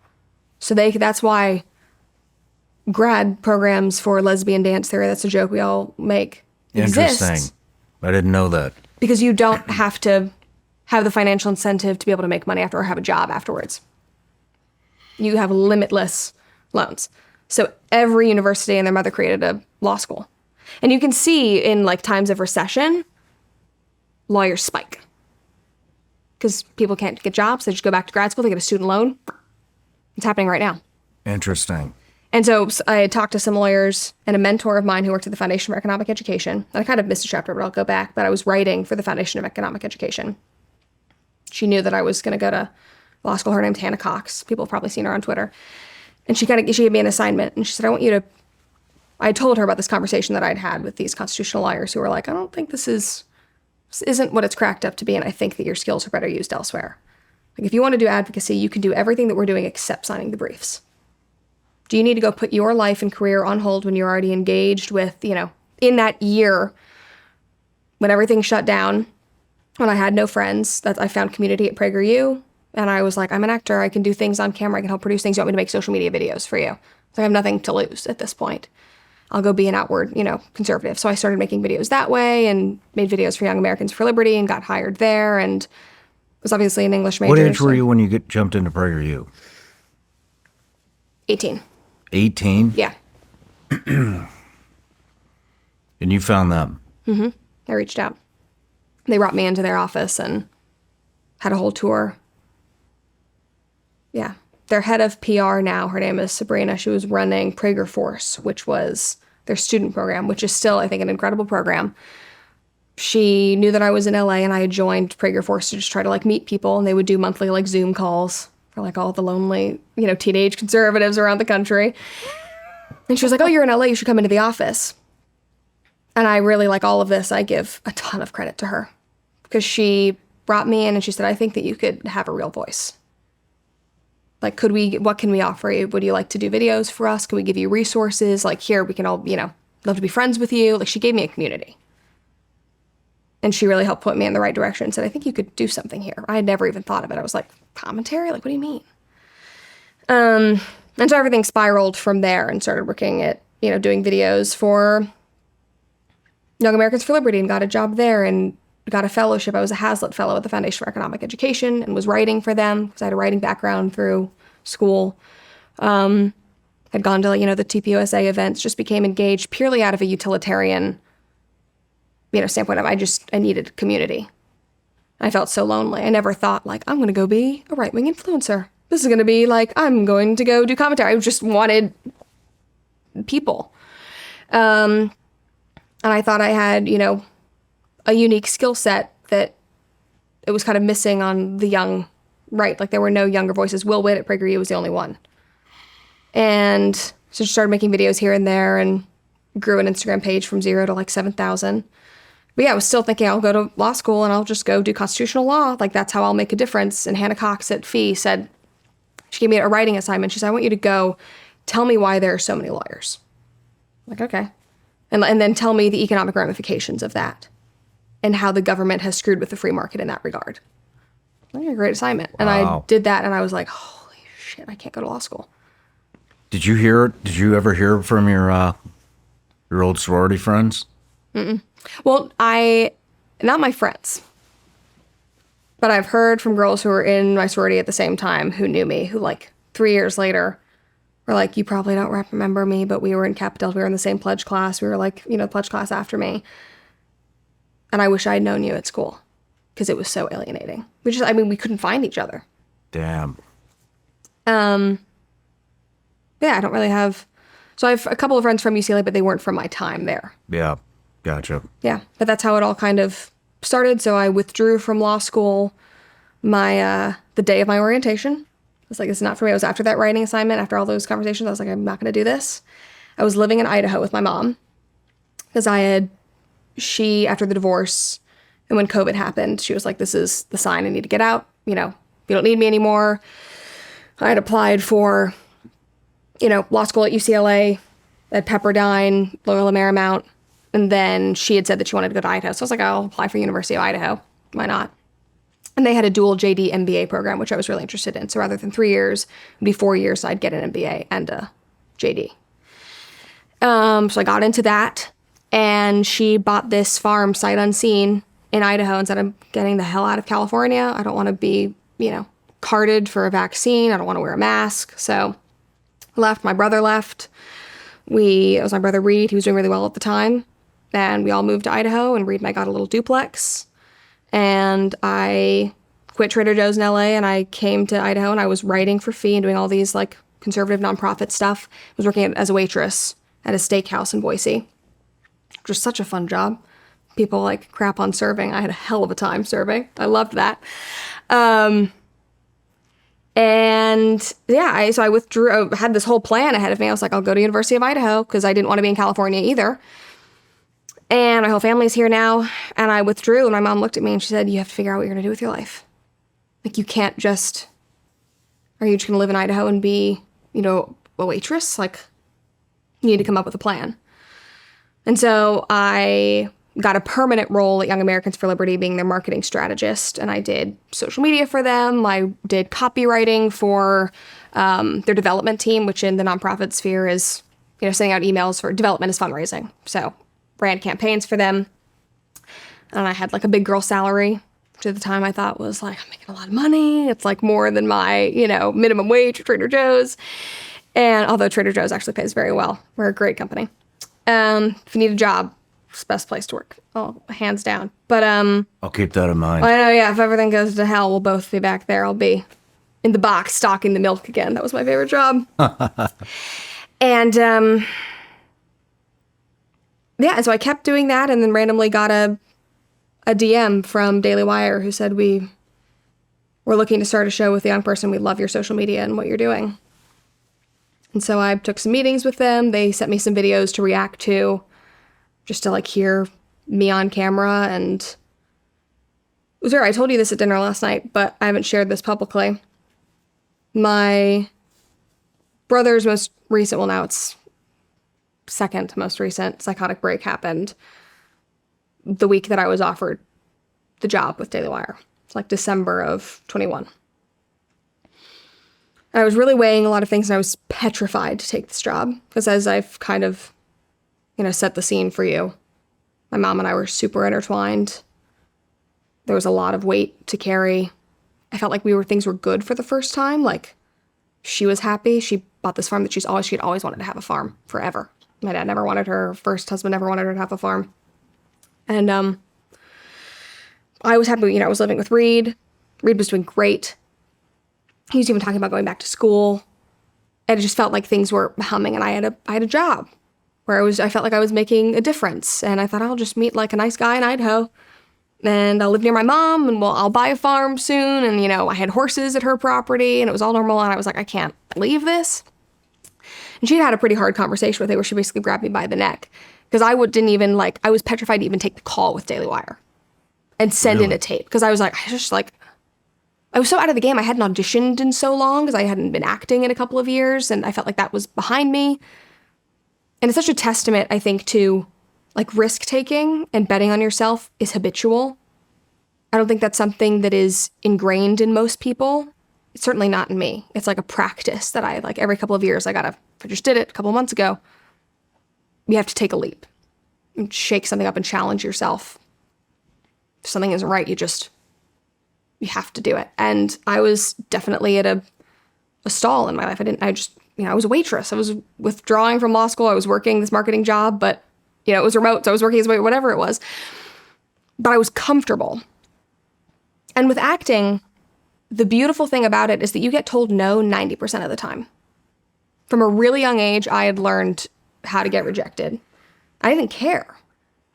So that's why grad programs for lesbian dance theory, that's a joke we all make, Interesting. exists. I didn't know that. Because you don't have to have the financial incentive to be able to make money after or have a job afterwards. You have limitless loans. So every university and their mother created a law school. And you can see in like times of recession, lawyers spike. Because people can't get jobs. They just go back to grad school. They get a student loan. It's happening right now. Interesting. And so I had talked to some lawyers and a mentor of mine who worked at the Foundation for Economic Education. And I kind of missed a chapter, but I'll go back. But I was writing for the Foundation of Economic Education. She knew that I was going to go to law school. Her name's Hannah Cox. People have probably seen her on Twitter. And she gave me an assignment. And she said, I told her about this conversation that I'd had with these constitutional lawyers who were like, I don't think this isn't what it's cracked up to be. And I think that your skills are better used elsewhere. Like, if you want to do advocacy, you can do everything that we're doing except signing the briefs. Do you need to go put your life and career on hold when you're already engaged with, in that year when everything shut down, when I had no friends, that I found community at PragerU, and I was like, I'm an actor, I can do things on camera, I can help produce things, you want me to make social media videos for you? So I have nothing to lose at this point. I'll go be an outward, conservative. So I started making videos that way and made videos for Young Americans for Liberty and got hired there, and was obviously an English major. What age were you when you jumped into PragerU? 18. 18? Yeah. And you found them? Mm-hmm. I reached out. They brought me into their office and had a whole tour. Yeah. Their head of PR now, her name is Sabrina. She was running Prager Force, which was their student program, which is still, I think, an incredible program. She knew that I was in LA and I had joined Prager Force to just try to meet people, and they would do monthly Zoom calls for all the lonely, teenage conservatives around the country. And she was like, oh, you're in LA, you should come into the office. And I really like all of this. I give a ton of credit to her because she brought me in and she said, I think that you could have a real voice. What can we offer you? Would you like to do videos for us? Can we give you resources? Here, we can all, love to be friends with you. She gave me a community. And she really helped put me in the right direction and said, I think you could do something here. I had never even thought of it. I was like, commentary? What do you mean? And so everything spiraled from there and started working at, doing videos for Young Americans for Liberty and got a job there and got a fellowship. I was a Hazlitt Fellow at the Foundation for Economic Education and was writing for them because I had a writing background through school. Had gone to, the TPUSA events, just became engaged purely out of a utilitarian standpoint of I needed community. I felt so lonely. I never thought I'm going to go be a right-wing influencer. This is going to be I'm going to go do commentary. I just wanted people. And I thought I had, a unique skill set that it was kind of missing on the young right. There were no younger voices. Will Witt at PragerU was the only one. And so just started making videos here and there and grew an Instagram page from 0 to 7,000. But yeah, I was still thinking I'll go to law school and I'll just go do constitutional law. That's how I'll make a difference. And Hannah Cox at FEE said, she gave me a writing assignment. She said, I want you to go tell me why there are so many lawyers. Okay. And then tell me the economic ramifications of that and how the government has screwed with the free market in that regard. A great assignment. Wow. And I did that and I was like, holy shit, I can't go to law school. Did you ever hear from your old sorority friends? Mm-mm. Well, not my friends, but I've heard from girls who were in my sorority at the same time who knew me, who 3 years later were like, you probably don't remember me, but we were in Kappa Delta, we were in the same pledge class, we were the pledge class after me. And I wish I had known you at school because it was so alienating. We couldn't find each other. Damn. Yeah, I don't really have, so I have a couple of friends from UCLA, but they weren't from my time there. Yeah. Gotcha. Yeah, but that's how it all kind of started. So I withdrew from law school the day of my orientation. I was like, it's not for me. I was after that writing assignment, after all those conversations, I was like, I'm not going to do this. I was living in Idaho with my mom because I had she, after the divorce and when COVID happened, she was like, this is the sign I need to get out. You don't need me anymore. I had applied for, law school at UCLA, at Pepperdine, Loyola Marymount. And then she had said that she wanted to go to Idaho. So I was like, I'll apply for University of Idaho. Why not? And they had a dual JD MBA program, which I was really interested in. So rather than 3 years, it'd be 4 years, so I'd get an MBA and a JD. So I got into that, and she bought this farm sight unseen in Idaho and said, I'm getting the hell out of California. I don't want to be, carded for a vaccine. I don't want to wear a mask. So left. My brother left. It was my brother Reed. He was doing really well at the time. And we all moved to Idaho, and Reed and I got a little duplex. And I quit Trader Joe's in LA, and I came to Idaho, and I was writing for fee and doing all these like conservative nonprofit stuff. I was working as a waitress at a steakhouse in Boise, which was such a fun job. People like crap on serving. I had a hell of a time serving. I loved that. So I withdrew. I had this whole plan ahead of me. I was like, I'll go to University of Idaho because I didn't want to be in California either. And my whole family's here now. And I withdrew, and my mom looked at me and she said, you have to figure out what you're going to do with your life. Like, you can't just, are you just going to live in Idaho and be, a waitress? Like, you need to come up with a plan. And so I got a permanent role at Young Americans for Liberty, being their marketing strategist. And I did social media for them. I did copywriting for their development team, which in the nonprofit sphere is, sending out emails for development is fundraising. So ran campaigns for them. And I had like a big girl salary, which at the time I thought was like, I'm making a lot of money. It's like more than my, minimum wage at Trader Joe's. And although Trader Joe's actually pays very well, we're a great company. If you need a job, it's the best place to work. Oh, hands down. But I'll keep that in mind. I know, yeah. If everything goes to hell, we'll both be back there. I'll be in the box stocking the milk again. That was my favorite job. And so I kept doing that, and then randomly got a DM from Daily Wire who said, we're looking to start a show with a young person. We love your social media and what you're doing. And so I took some meetings with them. They sent me some videos to react to, just to like hear me on camera. And it was weird. I told you this at dinner last night, but I haven't shared this publicly. My brother's most recent, well, now it's second most recent psychotic break happened the week that I was offered the job with Daily Wire. It's like December of 21. And I was really weighing a lot of things, and I was petrified to take this job because, as I've kind of, set the scene for you, my mom and I were super intertwined. There was a lot of weight to carry. I felt like things were good for the first time. Like, she was happy. She bought this farm that she'd always wanted to have a farm forever. My dad never wanted her first husband never wanted her to have a farm. And I was happy, I was living with Reed. Reed was doing great. He was even talking about going back to school. And it just felt like things were humming, and I had a job where I felt like I was making a difference. And I thought, I'll just meet like a nice guy in Idaho, and I'll live near my mom, and I'll buy a farm soon. And, I had horses at her property, and it was all normal. And I was like, I can't leave this. And she'd had a pretty hard conversation with me where she basically grabbed me by the neck, because I was petrified to even take the call with Daily Wire and send in a tape. Because I was like, I was so out of the game. I hadn't auditioned in so long because I hadn't been acting in a couple of years, and I felt like that was behind me. And it's such a testament, I think, to like risk-taking and betting on yourself is habitual. I don't think that's something that is ingrained in most people. It's certainly not in me. It's like a practice that I like every couple of years. I just did it a couple of months ago. You have to take a leap and shake something up and challenge yourself. If something isn't right, you have to do it. And I was definitely at a stall in my life. I was a waitress. I was withdrawing from law school. I was working this marketing job, but it was remote. So I was working as whatever it was, but I was comfortable. And with acting, the beautiful thing about it is that you get told no 90% of the time. From a really young age, I had learned how to get rejected. I didn't care. I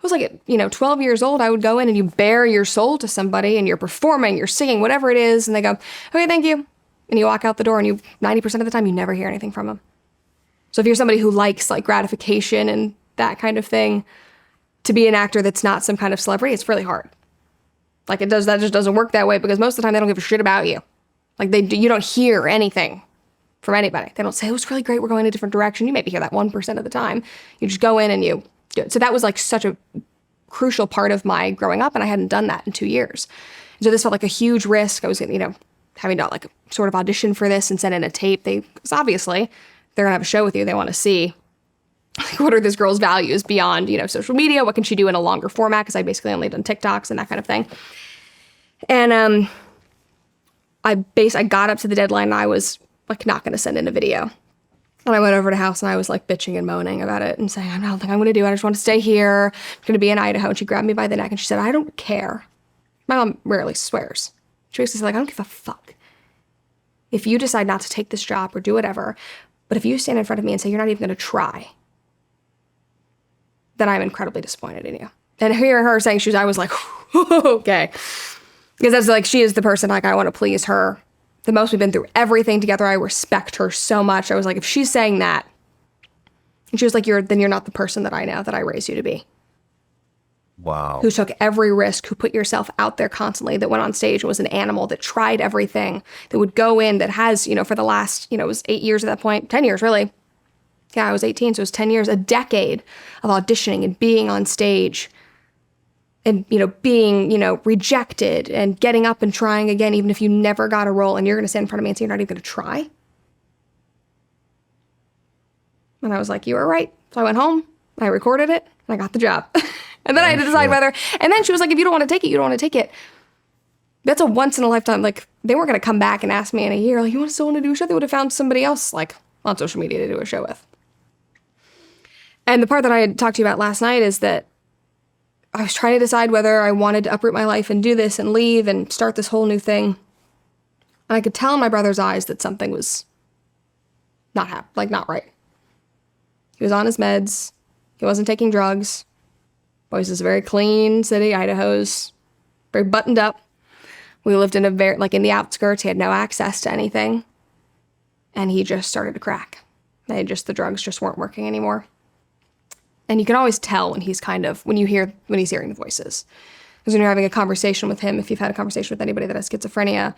was like, 12 years old, I would go in and you bare your soul to somebody and you're performing, you're singing, whatever it is. And they go, okay, thank you. And you walk out the door, and 90% of the time, you never hear anything from them. So if you're somebody who likes like gratification and that kind of thing, to be an actor that's not some kind of celebrity, it's really hard. Like that just doesn't work that way because most of the time they don't give a shit about you. Like you don't hear anything from anybody. They don't say, it was really great, we're going in a different direction. You maybe hear that 1% of the time. You just go in and you do it. So that was like such a crucial part of my growing up, and I hadn't done that in 2 years. And so this felt like a huge risk. I was, having to like sort of audition for this and send in a tape. Because obviously they're gonna have a show with you. They want to see like, what are this girl's values beyond, social media? What can she do in a longer format? Because I basically only done TikToks and that kind of thing. And I got up to the deadline and I was like not going to send in a video. And I went over to house and I was like bitching and moaning about it and saying, I don't think I'm going to do it. I just want to stay here. I'm going to be in Idaho. And she grabbed me by the neck and she said, I don't care. My mom rarely swears. She basically said, like, I don't give a fuck if you decide not to take this job or do whatever. But if you stand in front of me and say you're not even going to try, then I'm incredibly disappointed in you. And hearing her saying I was like, okay. Because that's like, she is the person, like, I want to please her the most. We've been through everything together. I respect her so much. I was like, if she's saying that, and she was like, then you're not the person that I know that I raised you to be. Wow. Who took every risk, who put yourself out there constantly, that went on stage and was an animal, that tried everything, that would go in, that has, for the last, it was 8 years at that point, 10 years really. Yeah, I was 18, so it was 10 years, a decade of auditioning and being on stage and, being, rejected and getting up and trying again, even if you never got a role, and you're going to stand in front of me and say you're not even going to try. And I was like, you were right. So I went home, I recorded it, and I got the job. And then I had to decide whether, and then she was like, if you don't want to take it, you don't want to take it. That's a once in a lifetime, like, they weren't going to come back and ask me in a year, like, you still want to do a show? They would have found somebody else, like, on social media to do a show with. And the part that I had talked to you about last night is that I was trying to decide whether I wanted to uproot my life and do this and leave and start this whole new thing. And I could tell in my brother's eyes that something was not right. He was on his meds. He wasn't taking drugs. Boise is a very clean city. Idaho's very buttoned up. We lived in in the outskirts. He had no access to anything. And he just started to crack. The drugs just weren't working anymore. And you can always tell when he's when he's hearing the voices. Because when you're having a conversation with him, if you've had a conversation with anybody that has schizophrenia,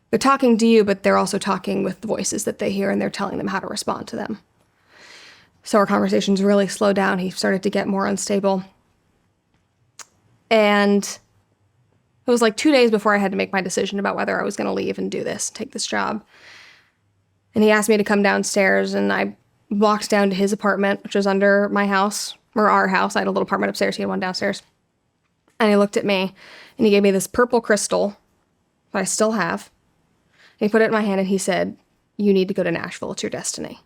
they're talking to you, but they're also talking with the voices that they hear, and they're telling them how to respond to them. So our conversations really slowed down. He started to get more unstable. And it was like 2 days before I had to make my decision about whether I was going to leave and do this, take this job. And he asked me to come downstairs, and I walked down to his apartment, which was under my house, or our house. I had a little apartment upstairs. He had one downstairs. And he looked at me, and he gave me this purple crystal that I still have. And he put it in my hand, and he said, you need to go to Nashville. It's your destiny.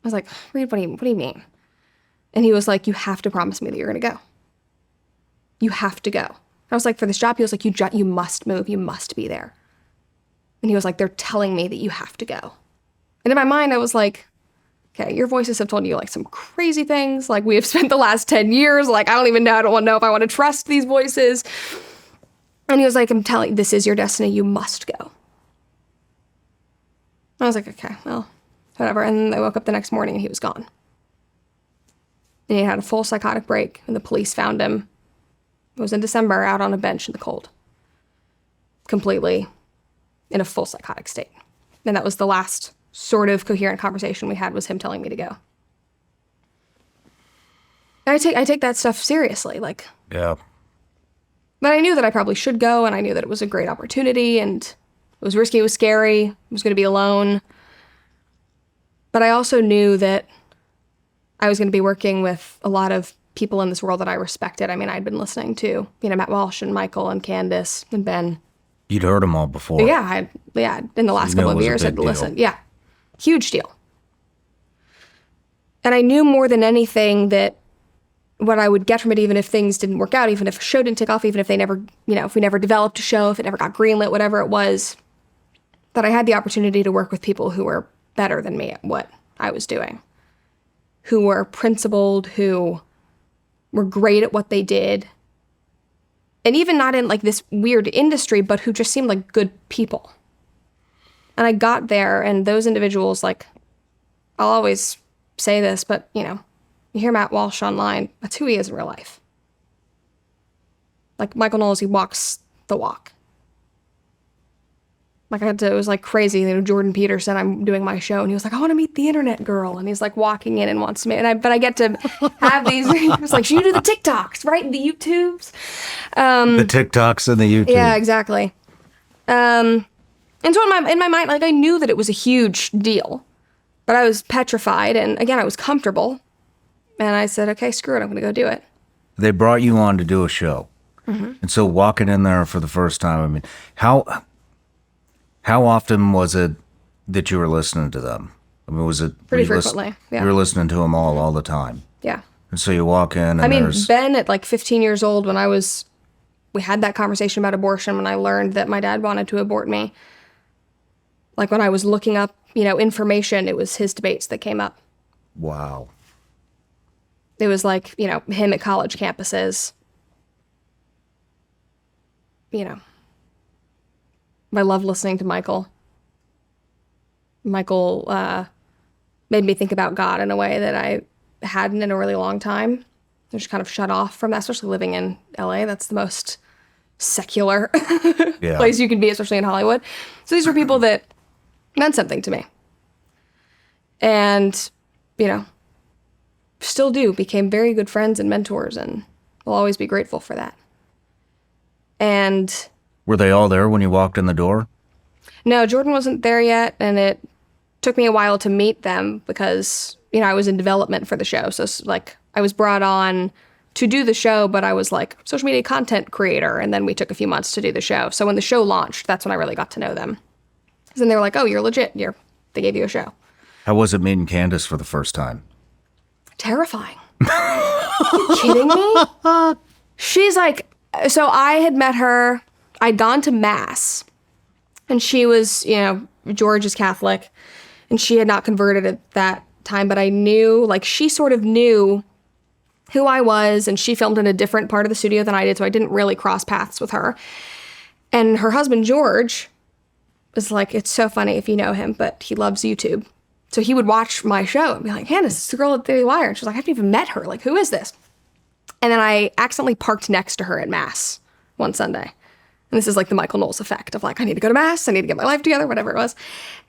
I was like, Reed, what do you mean? And he was like, you have to promise me that you're going to go. You have to go. I was like, for this job, he was like, you must move. You must be there. And he was like, they're telling me that you have to go. And in my mind, I was like, okay, your voices have told you like some crazy things. Like, we have spent the last 10 years. Like, I don't even know. I don't want to know if I want to trust these voices. And he was like, I'm telling you, this is your destiny. You must go. I was like, okay, well, whatever. And I woke up the next morning and he was gone. And he had a full psychotic break, and the police found him. It was in December, out on a bench in the cold. Completely in a full psychotic state. And that was the last sort of coherent conversation we had, was him telling me to go. And I take that stuff seriously, like. Yeah. But I knew that I probably should go, and I knew that it was a great opportunity, and it was risky, it was scary, I was going to be alone. But I also knew that I was going to be working with a lot of people in this world that I respected. I mean, I'd been listening to, Matt Walsh and Michael and Candace and Ben. You'd heard them all before. Yeah, in the last couple of years, I'd listened. Yeah, huge deal. And I knew more than anything that what I would get from it, even if things didn't work out, even if a show didn't take off, even if they never, if we never developed a show, if it never got greenlit, whatever it was, that I had the opportunity to work with people who were better than me at what I was doing, who were principled, who were great at what they did, and even not in like this weird industry, but who just seemed like good people. And I got there, and those individuals, like, I'll always say this, but You hear Matt Walsh online. That's who he is in real life. Like Michael Knowles, he walks the walk. Like it was like crazy. You know, Jordan Peterson, I'm doing my show, and he was like, I want to meet the internet girl. And he's like walking in and wants to meet, but I get to have these, he was like, you do the TikToks, right? The YouTubes. The TikToks and the YouTube. Yeah, exactly. And so in my mind, like I knew that it was a huge deal, but I was petrified. And again, I was comfortable. And I said, okay, screw it. I'm going to go do it. They brought you on to do a show. Mm-hmm. And so walking in there for the first time, I mean, how often was it that you were listening to them? I mean, was it pretty frequently? Yeah. You were listening to them all the time. Yeah. And so you walk in, and I mean, Ben at like 15 years old, when we had that conversation about abortion, when I learned that my dad wanted to abort me. Like when I was looking up, information, it was his debates that came up. Wow. It was like, him at college campuses. I love listening to Michael. Michael made me think about God in a way that I hadn't in a really long time. I just kind of shut off from that, especially living in LA. That's the most secular place you can be, especially in Hollywood. So these were people that meant something to me. And, still do, became very good friends and mentors, and will always be grateful for that. And were they all there when you walked in the door? No, Jordan wasn't there yet, and it took me a while to meet them because, I was in development for the show. So, like, I was brought on to do the show, but I was, like, social media content creator, and then we took a few months to do the show. So when the show launched, that's when I really got to know them. Then they were like, oh, you're legit. They gave you a show. How was it meeting Candace for the first time? Terrifying. Are you kidding me? She's like, so I had met her, I'd gone to Mass, and she was, George is Catholic, and she had not converted at that time, but I knew, like, she sort of knew who I was, and she filmed in a different part of the studio than I did, so I didn't really cross paths with her. And her husband, George, was like, it's so funny if you know him, but he loves YouTube. So he would watch my show and be like, Hannah, this is the girl at Daily Wire. And she was like, I haven't even met her. Like, who is this? And then I accidentally parked next to her at Mass one Sunday. And this is like the Michael Knowles effect of like, I need to go to Mass. I need to get my life together, whatever it was.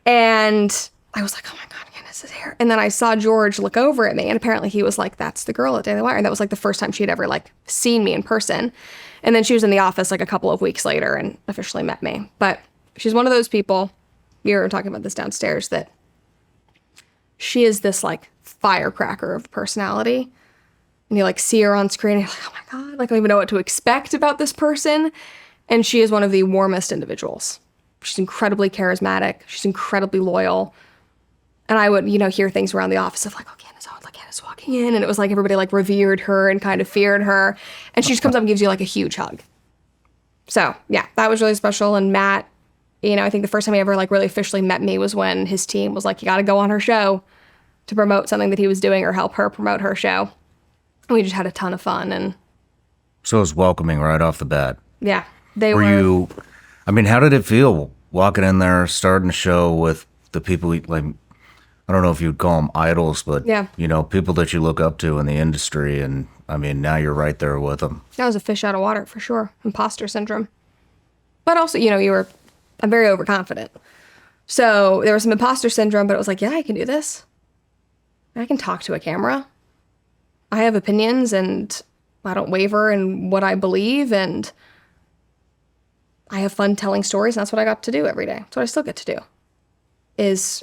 And I was like, oh my God, Candace is here. And then I saw George look over at me. And apparently he was like, that's the girl at Daily Wire. And that was like the first time she had ever like seen me in person. And then she was in the office like a couple of weeks later and officially met me. But she's one of those people, we were talking about this downstairs, that she is this like firecracker of personality. And you like see her on screen and you're like, oh my God, like I don't even know what to expect about this person. And she is one of the warmest individuals. She's incredibly charismatic. She's incredibly loyal. And I would, hear things around the office of like, oh, Candace walking in. And it was like everybody like revered her and kind of feared her. And she just comes up and gives you like a huge hug. So yeah, that was really special. And Matt, I think the first time he ever like really officially met me was when his team was like, you got to go on her show to promote something that he was doing or help her promote her show. And we just had a ton of fun. And so it was welcoming right off the bat. Yeah, they were. You, how did it feel walking in there, starting a show with the people like, I don't know if you'd call them idols, but yeah, people that you look up to in the industry. And I mean, now you're right there with them. That was a fish out of water for sure. Imposter syndrome. But also, I'm very overconfident. So there was some imposter syndrome, but it was like, yeah, I can do this. I can talk to a camera. I have opinions and I don't waver in what I believe, and I have fun telling stories, and that's what I got to do every day. That's what I still get to do. Is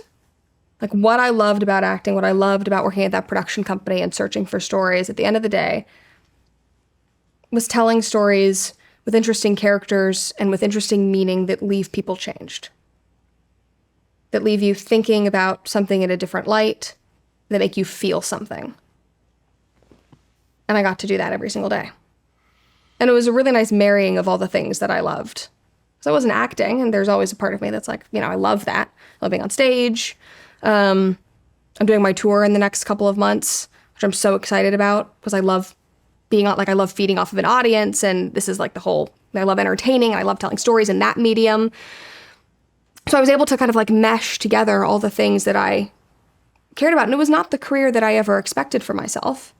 like what I loved about acting, what I loved about working at that production company and searching for stories at the end of the day was telling stories with interesting characters and with interesting meaning that leave people changed. That leave you thinking about something in a different light, that make you feel something. And I got to do that every single day. And it was a really nice marrying of all the things that I loved. So I wasn't acting, and there's always a part of me that's like, I love that. I love being on stage. I'm doing my tour in the next couple of months, which I'm so excited about because I love being on, like I love feeding off of an audience, and this is like I love entertaining, and I love telling stories in that medium. So I was able to kind of like mesh together all the things that I cared about. And it was not the career that I ever expected for myself.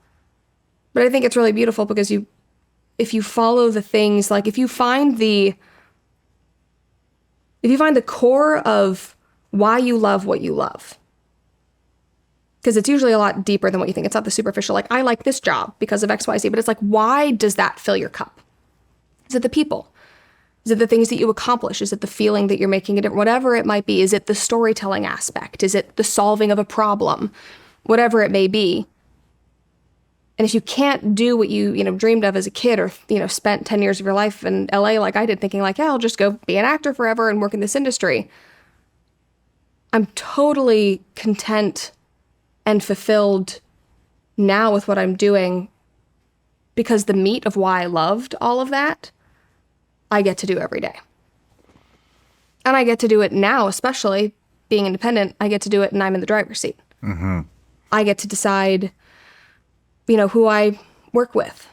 But I think it's really beautiful because if you follow the things, like if you find the core of why you love what you love, because it's usually a lot deeper than what you think. It's not the superficial, like, I like this job because of XYZ, but it's like, why does that fill your cup? Is it the people? Is it the things that you accomplish? Is it the feeling that you're making a difference? Whatever it might be. Is it the storytelling aspect? Is it the solving of a problem? Whatever it may be. And if you can't do what you dreamed of as a kid, or, spent 10 years of your life in LA like I did, thinking like, yeah, I'll just go be an actor forever and work in this industry. I'm totally content and fulfilled now with what I'm doing, because the meat of why I loved all of that, I get to do every day. And I get to do it now, especially being independent. I get to do it and I'm in the driver's seat. Mm-hmm. I get to decide, who I work with.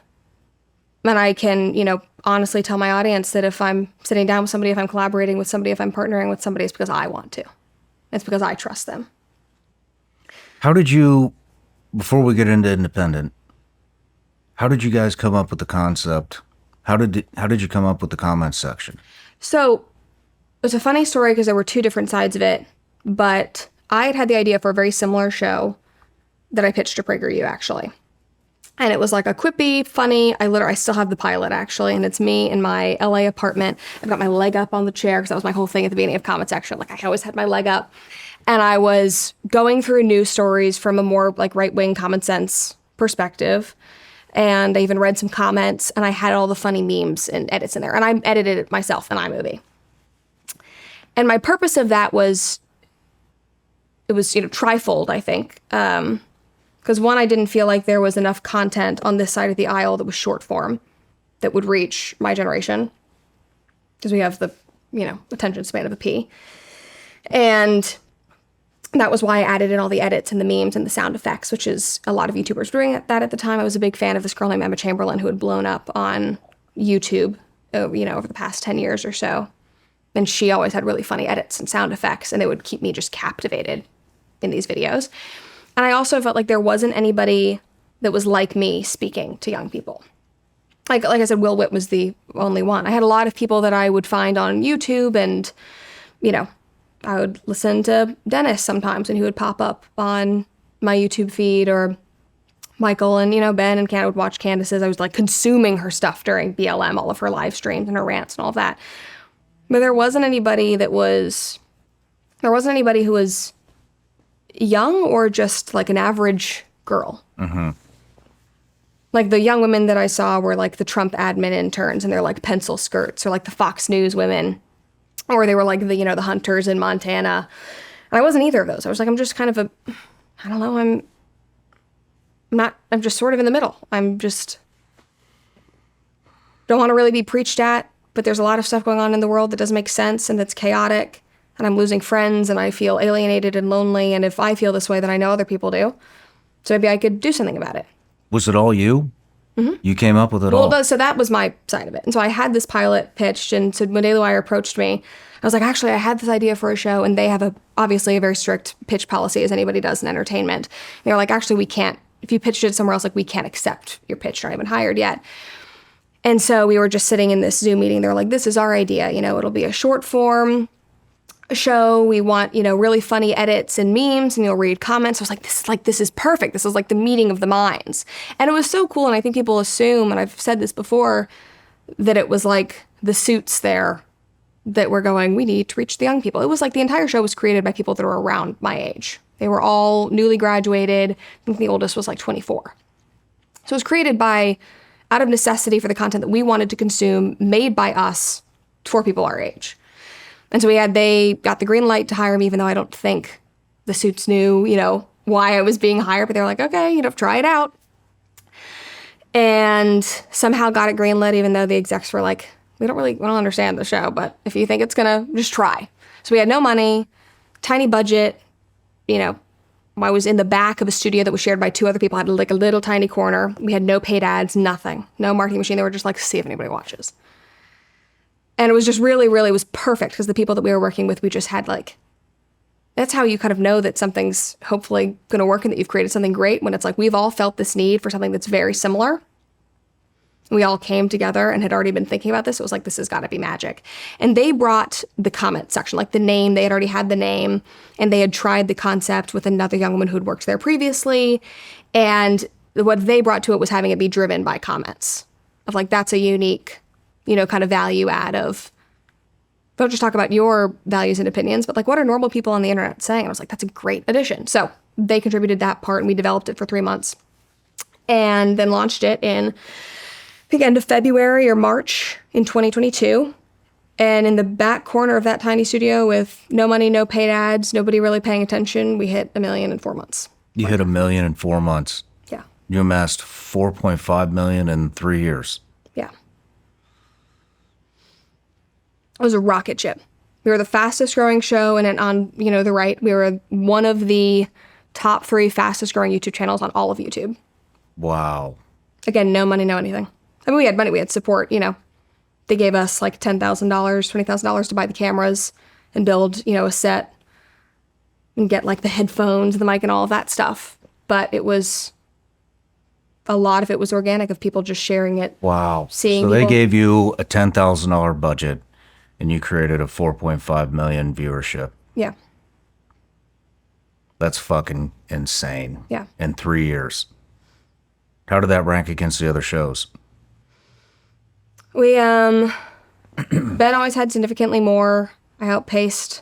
And I can, honestly tell my audience that if I'm sitting down with somebody, if I'm collaborating with somebody, if I'm partnering with somebody, it's because I want to. It's because I trust them. How did you, before we get into independent, how did you guys come up with the concept? How did you come up with the comments section? So it's a funny story because there were two different sides of it, but I had the idea for a very similar show that I pitched to PragerU, actually. And it was like a quippy, funny, I still have the pilot, actually, and it's me in my LA apartment. I've got my leg up on the chair, because that was my whole thing at the beginning of comment section. Like, I always had my leg up. And I was going through news stories from a more like right-wing common sense perspective. And I even read some comments, and I had all the funny memes and edits in there. And I edited it myself in iMovie. And my purpose of that was, it was, trifold, I think. Because one, I didn't feel like there was enough content on this side of the aisle that was short form that would reach my generation. Because we have the, attention span of a pea. And that was why I added in all the edits and the memes and the sound effects, which is a lot of YouTubers doing that at the time. I was a big fan of this girl named Emma Chamberlain, who had blown up on YouTube, over the past 10 years or so. And she always had really funny edits and sound effects, and it would keep me just captivated in these videos. And I also felt like there wasn't anybody that was like me speaking to young people. Like I said, Will Witt was the only one. I had a lot of people that I would find on YouTube, and, I would listen to Dennis sometimes, and he would pop up on my YouTube feed, or Michael and, Ben and Candace would watch Candace's. I was like consuming her stuff during BLM, all of her live streams and her rants and all of that. But there wasn't anybody who was young or just like an average girl. Mm-hmm. Like the young women that I saw were like the Trump admin interns, and they're like pencil skirts, or like the Fox News women. Or they were like the, the hunters in Montana. And I wasn't either of those. I was like, I'm just kind of I'm just sort of in the middle. I'm just, don't want to really be preached at, but there's a lot of stuff going on in the world that doesn't make sense and that's chaotic. And I'm losing friends, and I feel alienated and lonely. And if I feel this way, then I know other people do. So maybe I could do something about it. Was it all you? Mm-hmm. You came up with it all? Well, so that was my side of it. And so I had this pilot pitched, and so when Daily Wire approached me, I was like, actually, I had this idea for a show, and they have obviously a very strict pitch policy, as anybody does in entertainment. And they were like, actually, we can't, if you pitched it somewhere else, like, we can't accept your pitch, you're not even hired yet. And so we were just sitting in this Zoom meeting. They were like, this is our idea. It'll be a short form show. We want, really funny edits and memes, and you'll read comments. I was like, this is perfect. This is like the meeting of the minds. And it was so cool. And I think people assume, and I've said this before, that it was like the suits there that were going, we need to reach the young people. It was like the entire show was created by people that were around my age. They were all newly graduated. I think the oldest was like 24. So it was created out of necessity for the content that we wanted to consume, made by us for people our age. And so they got the green light to hire me, even though I don't think the suits knew, why I was being hired, but they were like, okay, try it out. And somehow got it greenlit, even though the execs were like, we don't understand the show, but if you think it's gonna, just try. So we had no money, tiny budget, I was in the back of a studio that was shared by two other people. I had like a little tiny corner. We had no paid ads, nothing, no marketing machine. They were just like, see if anybody watches. And it was just really, really was perfect, because the people that we were working with, we just had like That's how you kind of know that something's hopefully going to work and that you've created something great, when it's like we've all felt this need for something that's very similar. We all came together and had already been thinking about this. It was like, this has got to be magic. And they brought the comment section, like the name. They had already had the name, and they had tried the concept with another young woman who had worked there previously. And what they brought to it was having it be driven by comments of like, that's a unique, kind of value add of, don't just talk about your values and opinions, but like, what are normal people on the internet saying? I was like, that's a great addition. So they contributed that part, and we developed it for 3 months and then launched it in, I think, end of February or March in 2022. And in the back corner of that tiny studio with no money, no paid ads, nobody really paying attention, we hit $1 million in 4 months. You hit $1 million in 4 months. Yeah. You amassed $4.5 million in 3 years. Yeah. It was a rocket ship. We were the fastest growing show, and on, the right, we were one of the top 3 fastest growing YouTube channels on all of YouTube. Wow. Again, no money, no anything. I mean, we had money, we had support, They gave us like $10,000, $20,000 to buy the cameras and build, a set and get like the headphones, the mic, and all of that stuff. But it was, a lot of it was organic, of people just sharing it. Wow. Seeing so they people. gave you a $10,000 budget, and you created a 4.5 million viewership. Yeah. That's fucking insane. Yeah. In 3 years. How did that rank against the other shows? We, Ben always had significantly more. I outpaced.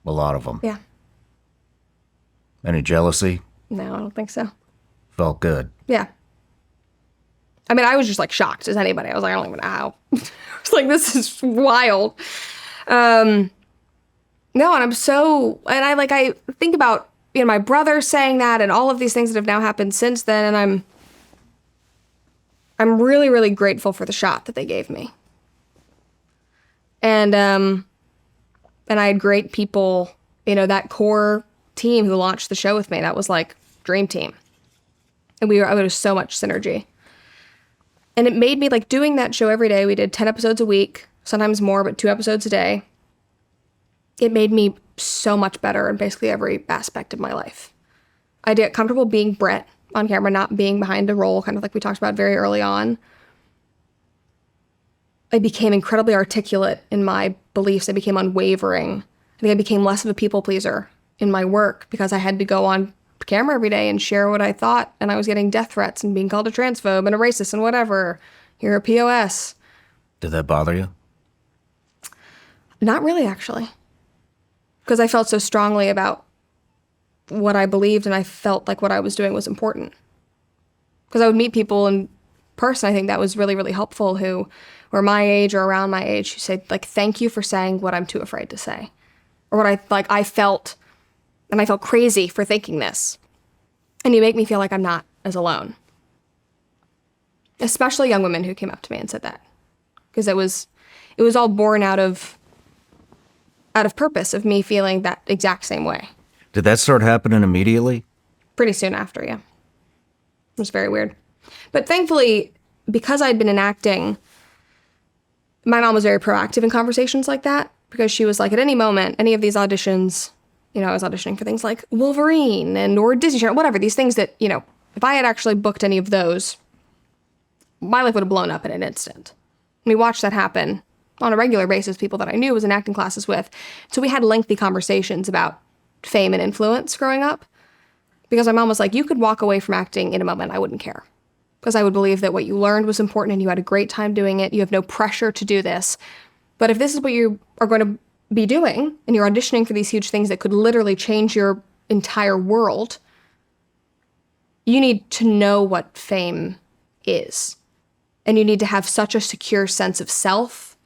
A lot of them. Yeah. Any jealousy? No, I don't think so. Felt good. Yeah. I mean, I was just like shocked as anybody. I was like, I don't even know how. I was like, this is wild. No, and I think about, my brother saying that and all of these things that have now happened since then. And I'm really, really grateful for the shot that they gave me. And I had great people, that core team who launched the show with me. That was like dream team. And there was so much synergy. And it made me, like, doing that show every day. We did 10 episodes a week, sometimes more, but 2 episodes a day. It made me so much better in basically every aspect of my life. I get comfortable being Brett on camera, not being behind a role, kind of like we talked about very early on. I became incredibly articulate in my beliefs. I became unwavering. I think I became less of a people pleaser in my work because I had to go on camera every day and share what I thought, and I was getting death threats and being called a transphobe and a racist and whatever. You're a POS. Did that bother you? Not really, actually. Because I felt so strongly about what I believed, and I felt like what I was doing was important. Because I would meet people in person, I think that was really, really helpful, who were my age or around my age, who said, like, thank you for saying what I'm too afraid to say. Or what I felt, and I felt crazy for thinking this. And you make me feel like I'm not as alone. Especially young women who came up to me and said that. Because it was all born out of purpose, of me feeling that exact same way. Did that start happening immediately? Pretty soon after, yeah. It was very weird. But thankfully, because I'd been in acting, my mom was very proactive in conversations like that, because she was like, at any moment, any of these auditions, I was auditioning for things like Wolverine or Disney Channel, whatever, these things that, if I had actually booked any of those, my life would have blown up in an instant. And we watched that happen on a regular basis, people that I knew was in acting classes with. So we had lengthy conversations about fame and influence growing up, because my mom was like, you could walk away from acting in a moment, I wouldn't care. Because I would believe that what you learned was important and you had a great time doing it. You have no pressure to do this. But if this is what you are going to be doing, and you're auditioning for these huge things that could literally change your entire world, you need to know what fame is. And you need to have such a secure sense of self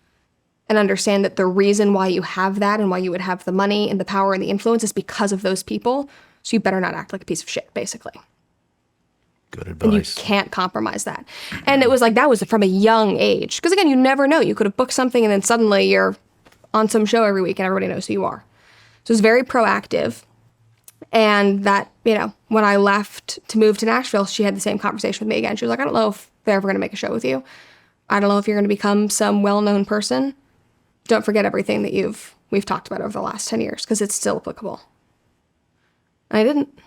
and understand that the reason why you have that and why you would have the money and the power and the influence is because of those people. So you better not act like a piece of shit, basically. Good advice. And you can't compromise that. And it was like, that was from a young age. Because again, you never know. You could have booked something and then suddenly you're on some show every week and everybody knows who you are. So it was very proactive. And that, when I left to move to Nashville, she had the same conversation with me again. She was like, I don't know if they're ever going to make a show with you. I don't know if you're going to become some well-known person. Don't forget everything that you've we've talked about over the last 10 years because it's still applicable. And I didn't.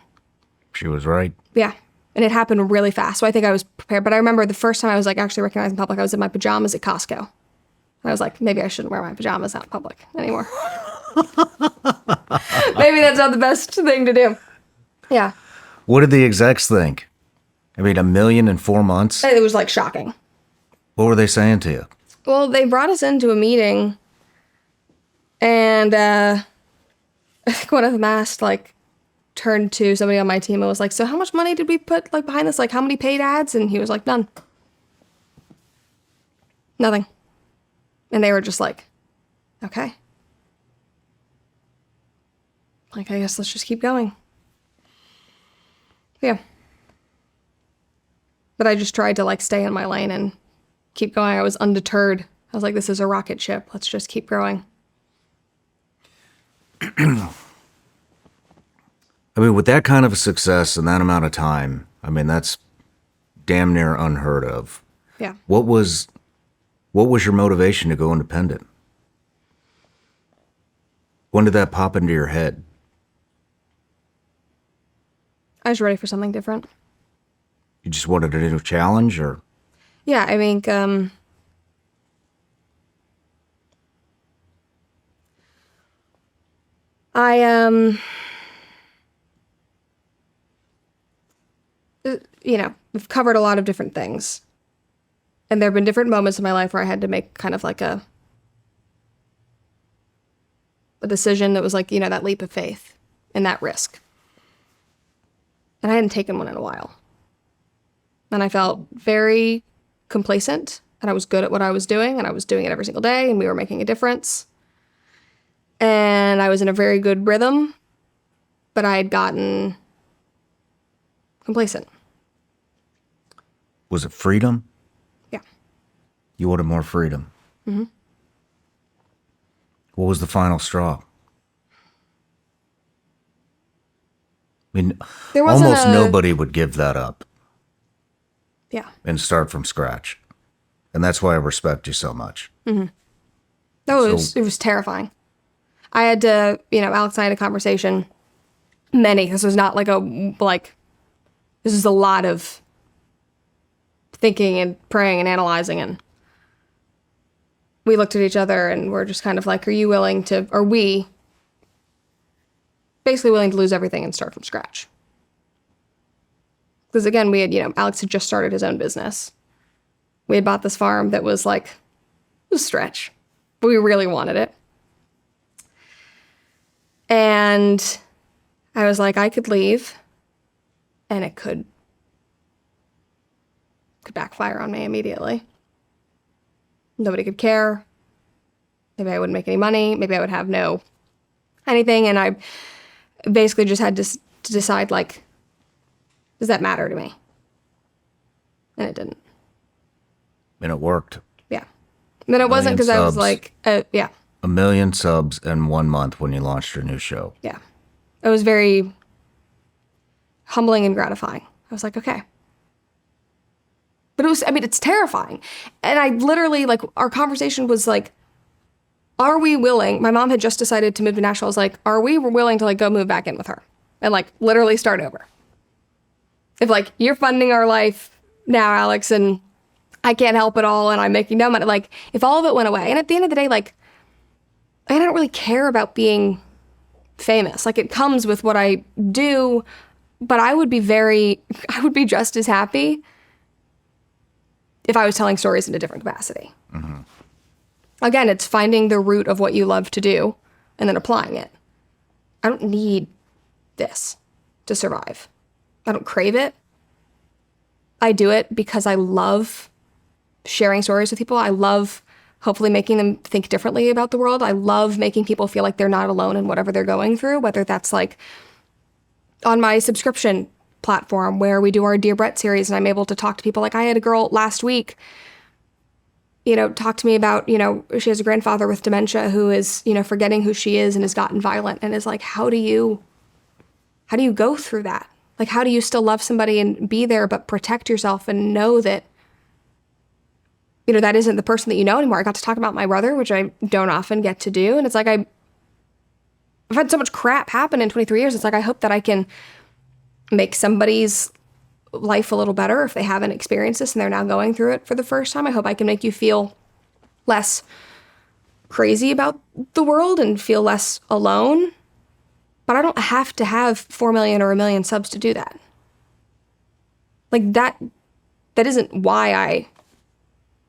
She was right. Yeah. And it happened really fast. So I think I was prepared. But I remember the first time I was like actually recognized in public, I was in my pajamas at Costco. And I was like, maybe I shouldn't wear my pajamas out in public anymore. Maybe that's not the best thing to do. Yeah. What did the execs think? I mean, $1 million in 4 months? It was like shocking. What were they saying to you? Well, they brought us into a meeting and I think one of them asked, like, turned to somebody on my team and was like, so how much money did we put like behind this? Like, how many paid ads? And he was like, none. Nothing. And they were just like, okay. Like, I guess let's just keep going. Yeah. But I just tried to like stay in my lane and keep going. I was undeterred. I was like, this is a rocket ship. Let's just keep growing. I mean, with that kind of a success in that amount of time, I mean, that's damn near unheard of. Yeah. What was your motivation to go independent? When did that pop into your head? I was ready for something different. You just wanted a new challenge, or? Yeah, I think we've covered a lot of different things. And there have been different moments in my life where I had to make kind of like a decision that was like, that leap of faith and that risk. And I hadn't taken one in a while. And I felt very complacent, and I was good at what I was doing, and I was doing it every single day, and we were making a difference. And I was in a very good rhythm, but I had gotten complacent. Was it freedom? Yeah. You wanted more freedom. Mm-hmm. What was the final straw? I mean, almost nobody would give that up. Yeah. And start from scratch. And that's why I respect you so much. Mm-hmm. No, it was terrifying. I had to, Alex and I had a conversation. This was not this is a lot of thinking and praying and analyzing. And we looked at each other and we're just kind of like, are we basically willing to lose everything and start from scratch? Because again, we had, Alex had just started his own business. We had bought this farm that was like, it was a stretch, but we really wanted it. And I was like, I could leave and it could backfire on me immediately. Nobody could care. Maybe I wouldn't make any money. Maybe I would have no anything. And I basically just had to decide, like, does that matter to me? And it didn't. And it worked. Yeah. But it wasn't because I was like, yeah. 1 million subs in 1 month when you launched your new show. Yeah. It was very humbling and gratifying. I was like, okay. But it's terrifying. And I literally, like, our conversation was like, are we willing? My mom had just decided to move to Nashville. I was like, are we willing to, like, go move back in with her and, like, literally start over? If, like, you're funding our life now, Alex, and I can't help it all and I'm making no money, like, if all of it went away. And at the end of the day, like, I don't really care about being famous. Like, it comes with what I do, but I would be just as happy if I was telling stories in a different capacity. Mm-hmm. Again, it's finding the root of what you love to do and then applying it. I don't need this to survive. I don't crave it. I do it because I love sharing stories with people. I love hopefully making them think differently about the world. I love making people feel like they're not alone in whatever they're going through, whether that's like on my subscription platform where we do our Dear Brett series and I'm able to talk to people. Like, I had a girl last week, talk to me about, she has a grandfather with dementia who is, forgetting who she is and has gotten violent and is like, how do you go through that? Like, how do you still love somebody and be there, but protect yourself and know that, that isn't the person that you know anymore? I got to talk about my brother, which I don't often get to do. And it's like, I've had so much crap happen in 23 years. It's like, I hope that I can make somebody's life a little better if they haven't experienced this and they're now going through it for the first time. I hope I can make you feel less crazy about the world and feel less alone. But I don't have to have 4 million or 1 million subs to do that. Like that isn't why I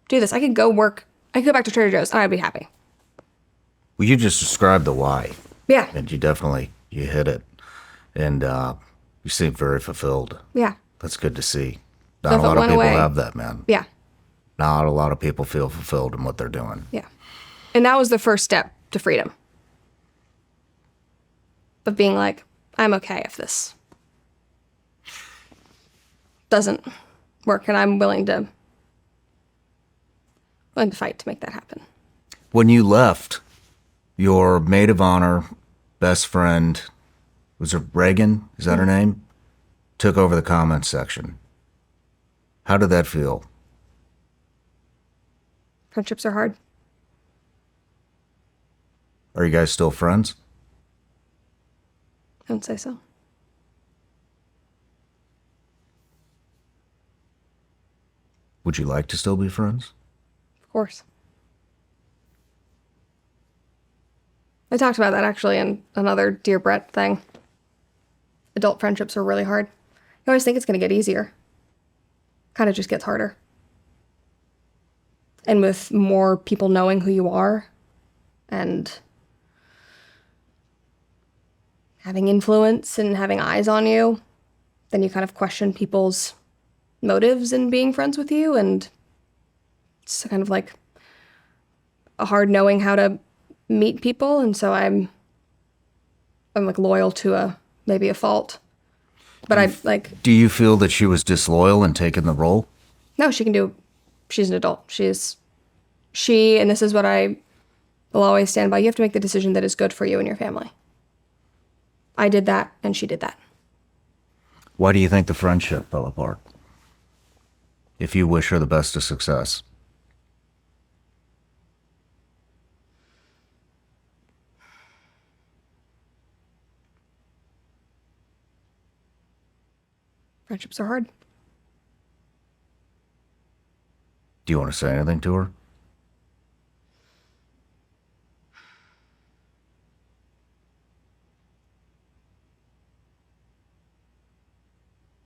do this. I could go back to Trader Joe's and I'd be happy. Well, you just described the why. Yeah. And you hit it. And you seem very fulfilled. Yeah. That's good to see. So Not a lot of people away, have that, man. Yeah. Not a lot of people feel fulfilled in what they're doing. Yeah. And that was the first step to freedom. Of being like, I'm okay if this doesn't work, and I'm willing to fight to make that happen. When you left, your maid of honor, best friend, was it Reagan? Is that her name? Took over the comments section. How did that feel? Friendships are hard. Are you guys still friends? I don't say so. Would you like to still be friends? Of course. I talked about that actually in another Dear Brett thing. Adult friendships are really hard. You always think it's going to get easier. Kind of just gets harder. And with more people knowing who you are and having influence and having eyes on you, then you kind of question people's motives in being friends with you, and it's kind of like a hard knowing how to meet people, and so I'm like loyal to maybe a fault. But Do you feel that she was disloyal in taking the role? No, she's an adult. And this is what I will always stand by. You have to make the decision that is good for you and your family. I did that, and she did that. Why do you think the friendship fell apart? If you wish her the best of success. Friendships are hard. Do you want to say anything to her?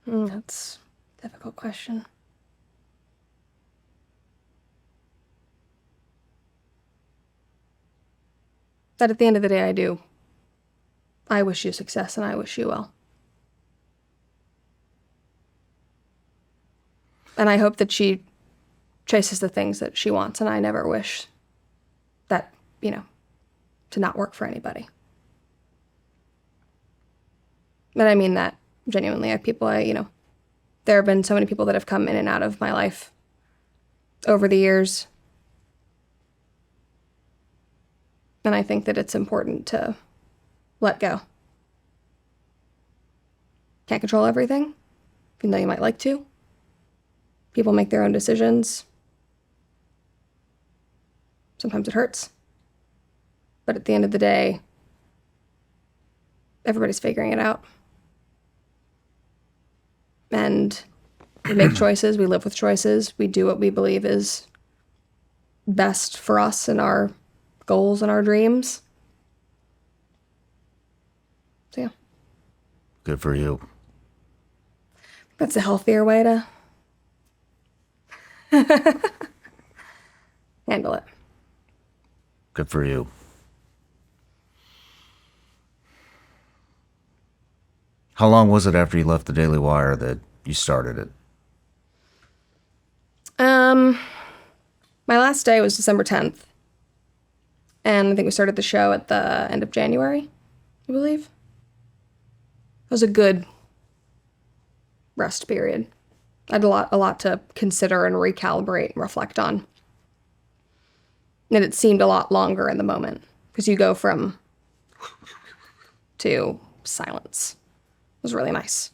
That's a difficult question. But at the end of the day, I wish you success and I wish you well. And I hope that she chases the things that she wants, and I never wish that, to not work for anybody. But I mean that genuinely. There have been so many people that have come in and out of my life over the years. And I think that it's important to let go. Can't control everything, even though you might like to. People make their own decisions. Sometimes it hurts. But at the end of the day, everybody's figuring it out. And we make choices, we live with choices, we do what we believe is best for us and our goals and our dreams. So yeah. Good for you. That's a healthier way to handle it. Good for you. How long was it after you left the Daily Wire that you started it? My last day was December 10th. And I think we started the show at the end of January, I believe. It was a good rest period. I had a lot to consider and recalibrate and reflect on. And it seemed a lot longer in the moment, because you go from to silence. It was really nice.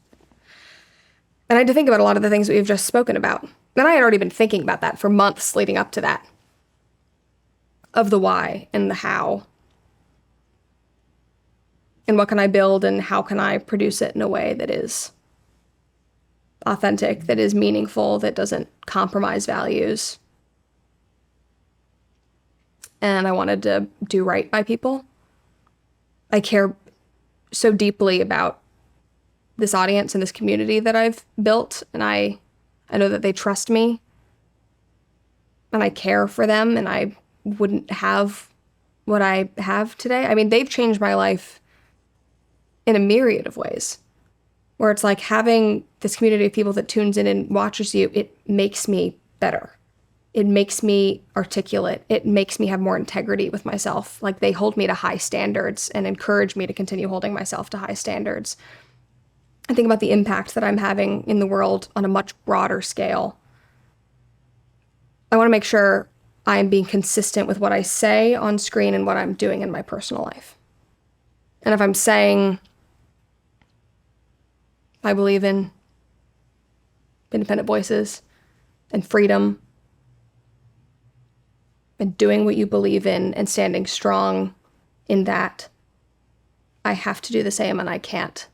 And I had to think about a lot of the things that we've just spoken about. And I had already been thinking about that for months leading up to that. Of the why and the how. And what can I build and how can I produce it in a way that is authentic, that is meaningful, that doesn't compromise values. And I wanted to do right by people. I care so deeply about this audience and this community that I've built, and I know that they trust me, and I care for them, and I wouldn't have what I have today. I mean, they've changed my life in a myriad of ways, where it's like having this community of people that tunes in and watches you, it makes me better. It makes me articulate. It makes me have more integrity with myself. Like, they hold me to high standards and encourage me to continue holding myself to high standards. I think about the impact that I'm having in the world on a much broader scale. I want to make sure I am being consistent with what I say on screen and what I'm doing in my personal life. And if I'm saying I believe in independent voices and freedom and doing what you believe in and standing strong in that, I have to do the same, and I can't.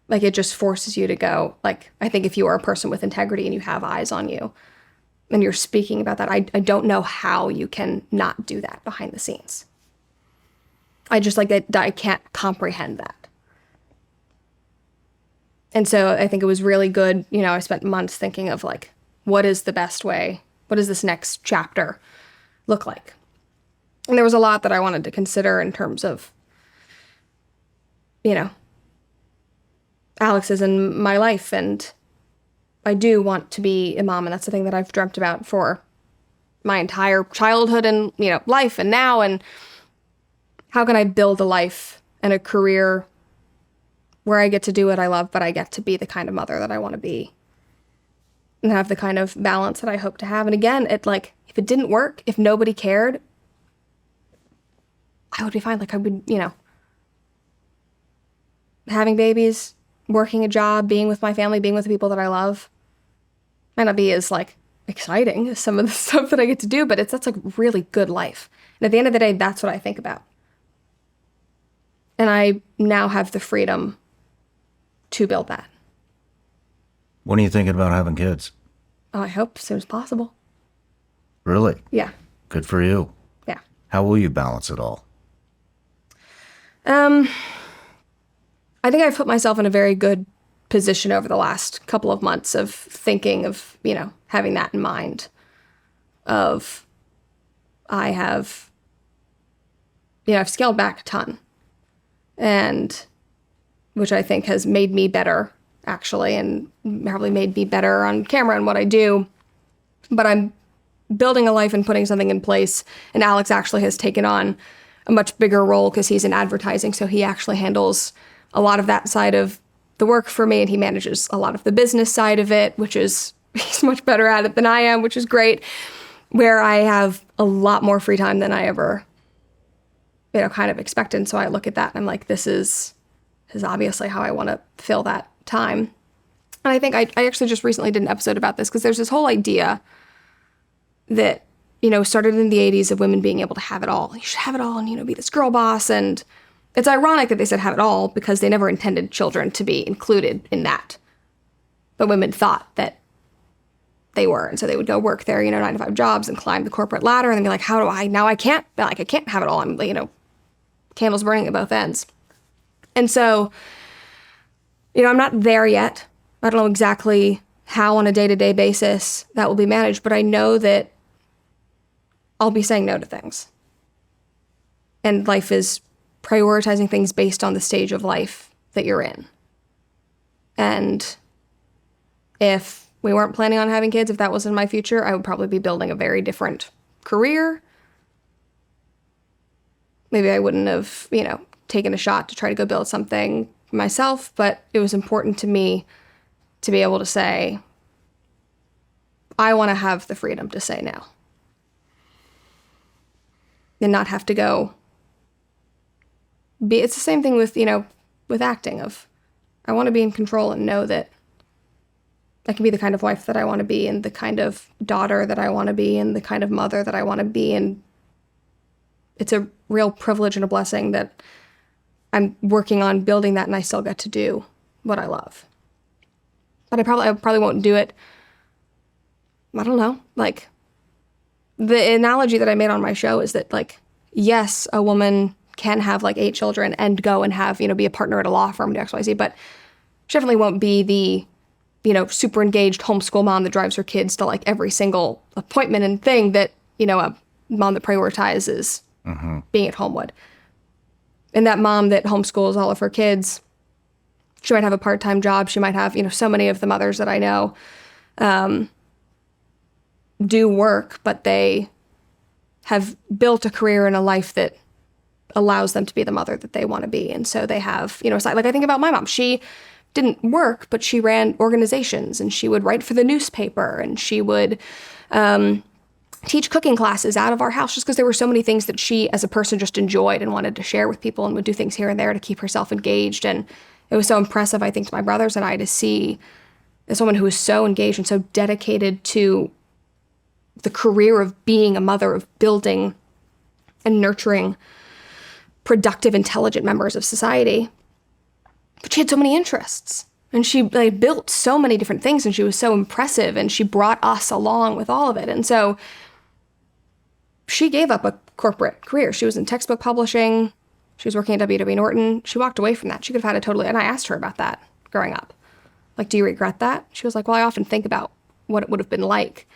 Like, it just forces you to go. Like, I think if you are a person with integrity and you have eyes on you and you're speaking about that, I don't know how you can not do that behind the scenes. I just like that. I can't comprehend that. And so I think it was really good. You know, I spent months thinking of like, what is the best way? What does this next chapter look like? And there was a lot that I wanted to consider in terms of, you know, Alex is in my life, and I do want to be a mom, and that's the thing that I've dreamt about for my entire childhood and, you know, life and now. And how can I build a life and a career where I get to do what I love, but I get to be the kind of mother that I want to be and have the kind of balance that I hope to have. And again, it like, if it didn't work, if nobody cared, I would be fine. Like, I would, you know, having babies, working a job, being with my family, being with the people that I love might not be as like exciting as some of the stuff that I get to do, but that's like really good life. And at the end of the day, that's what I think about. And I now have the freedom to build that. When are you thinking about having kids? Oh, I hope as soon as possible. Really? Yeah. Good for you. Yeah. How will you balance it all? I think I've put myself in a very good position over the last couple of months of thinking of, you know, having that in mind of I've scaled back a ton, and which I think has made me better, actually, and probably made me better on camera and what I do. But I'm building a life and putting something in place, and Alex actually has taken on a much bigger role because he's in advertising, so he actually handles a lot of that side of the work for me, and he manages a lot of the business side of it, which is, he's much better at it than I am, which is great, where I have a lot more free time than I ever, you know, kind of expected. And so I look at that and I'm like, this is obviously how I want to fill that time. And I think I actually just recently did an episode about this because there's this whole idea that, you know, started in the 80s of women being able to have it all. You should have it all and, you know, be this girl boss. And it's ironic that they said have it all because they never intended children to be included in that. But women thought that they were. And so they would go work their, 9-to-5 jobs and climb the corporate ladder and then be like, how do I, now I can't have it all. I'm, candles burning at both ends. And so, I'm not there yet. I don't know exactly how on a day-to-day basis that will be managed, but I know that I'll be saying no to things. And life is prioritizing things based on the stage of life that you're in. And if we weren't planning on having kids, if that was in my future, I would probably be building a very different career. Maybe I wouldn't have, taken a shot to try to go build something myself, but it was important to me to be able to say, I want to have the freedom to say no. And not have to go it's the same thing with, with acting of, I want to be in control and know that I can be the kind of wife that I want to be and the kind of daughter that I want to be and the kind of mother that I want to be. And it's a real privilege and a blessing that I'm working on building that, and I still get to do what I love. But I probably won't do it. I don't know. Like, the analogy that I made on my show is that, like, yes, a woman can have like 8 children and go and have, be a partner at a law firm, do XYZ, but she definitely won't be the, super engaged homeschool mom that drives her kids to like every single appointment and thing that, a mom that prioritizes being at home would. And that mom that homeschools all of her kids, she might have a part-time job. She might have, so many of the mothers that I know do work, but they have built a career and a life that allows them to be the mother that they want to be. And so they have, like I think about my mom. She didn't work, but she ran organizations, and she would write for the newspaper, and she would teach cooking classes out of our house, just because there were so many things that she as a person just enjoyed and wanted to share with people, and would do things here and there to keep herself engaged. And it was so impressive, I think, to my brothers and I to see this woman who was so engaged and so dedicated to the career of being a mother, of building and nurturing productive, intelligent members of society. But she had so many interests, and she built so many different things, and she was so impressive, and she brought us along with all of it. And so she gave up a corporate career. She was in textbook publishing. She was working at W.W. Norton. She walked away from that. She could have had and I asked her about that growing up. Like, do you regret that? She was like, well, I often think about what it would have been like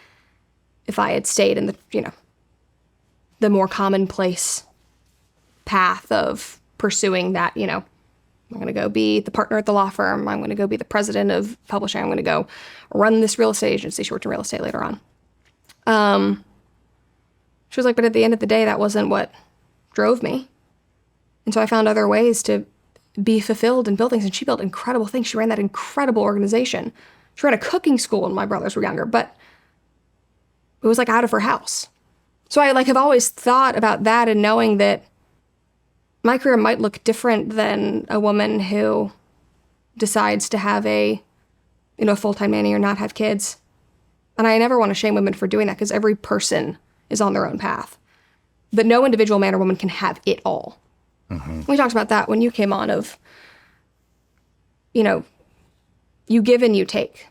if I had stayed in the more commonplace path of pursuing that, I'm going to go be the partner at the law firm. I'm going to go be the president of publishing. I'm going to go run this real estate agency. She worked in real estate later on. She was like, but at the end of the day, that wasn't what drove me. And so I found other ways to be fulfilled in buildings, and she built incredible things. She ran that incredible organization. She ran a cooking school when my brothers were younger, but it was like out of her house. So I have always thought about that, and knowing that my career might look different than a woman who decides to have a full-time nanny or not have kids. And I never want to shame women for doing that, because every person is on their own path. But no individual man or woman can have it all. Mm-hmm. We talked about that when you came on of, you give and you take.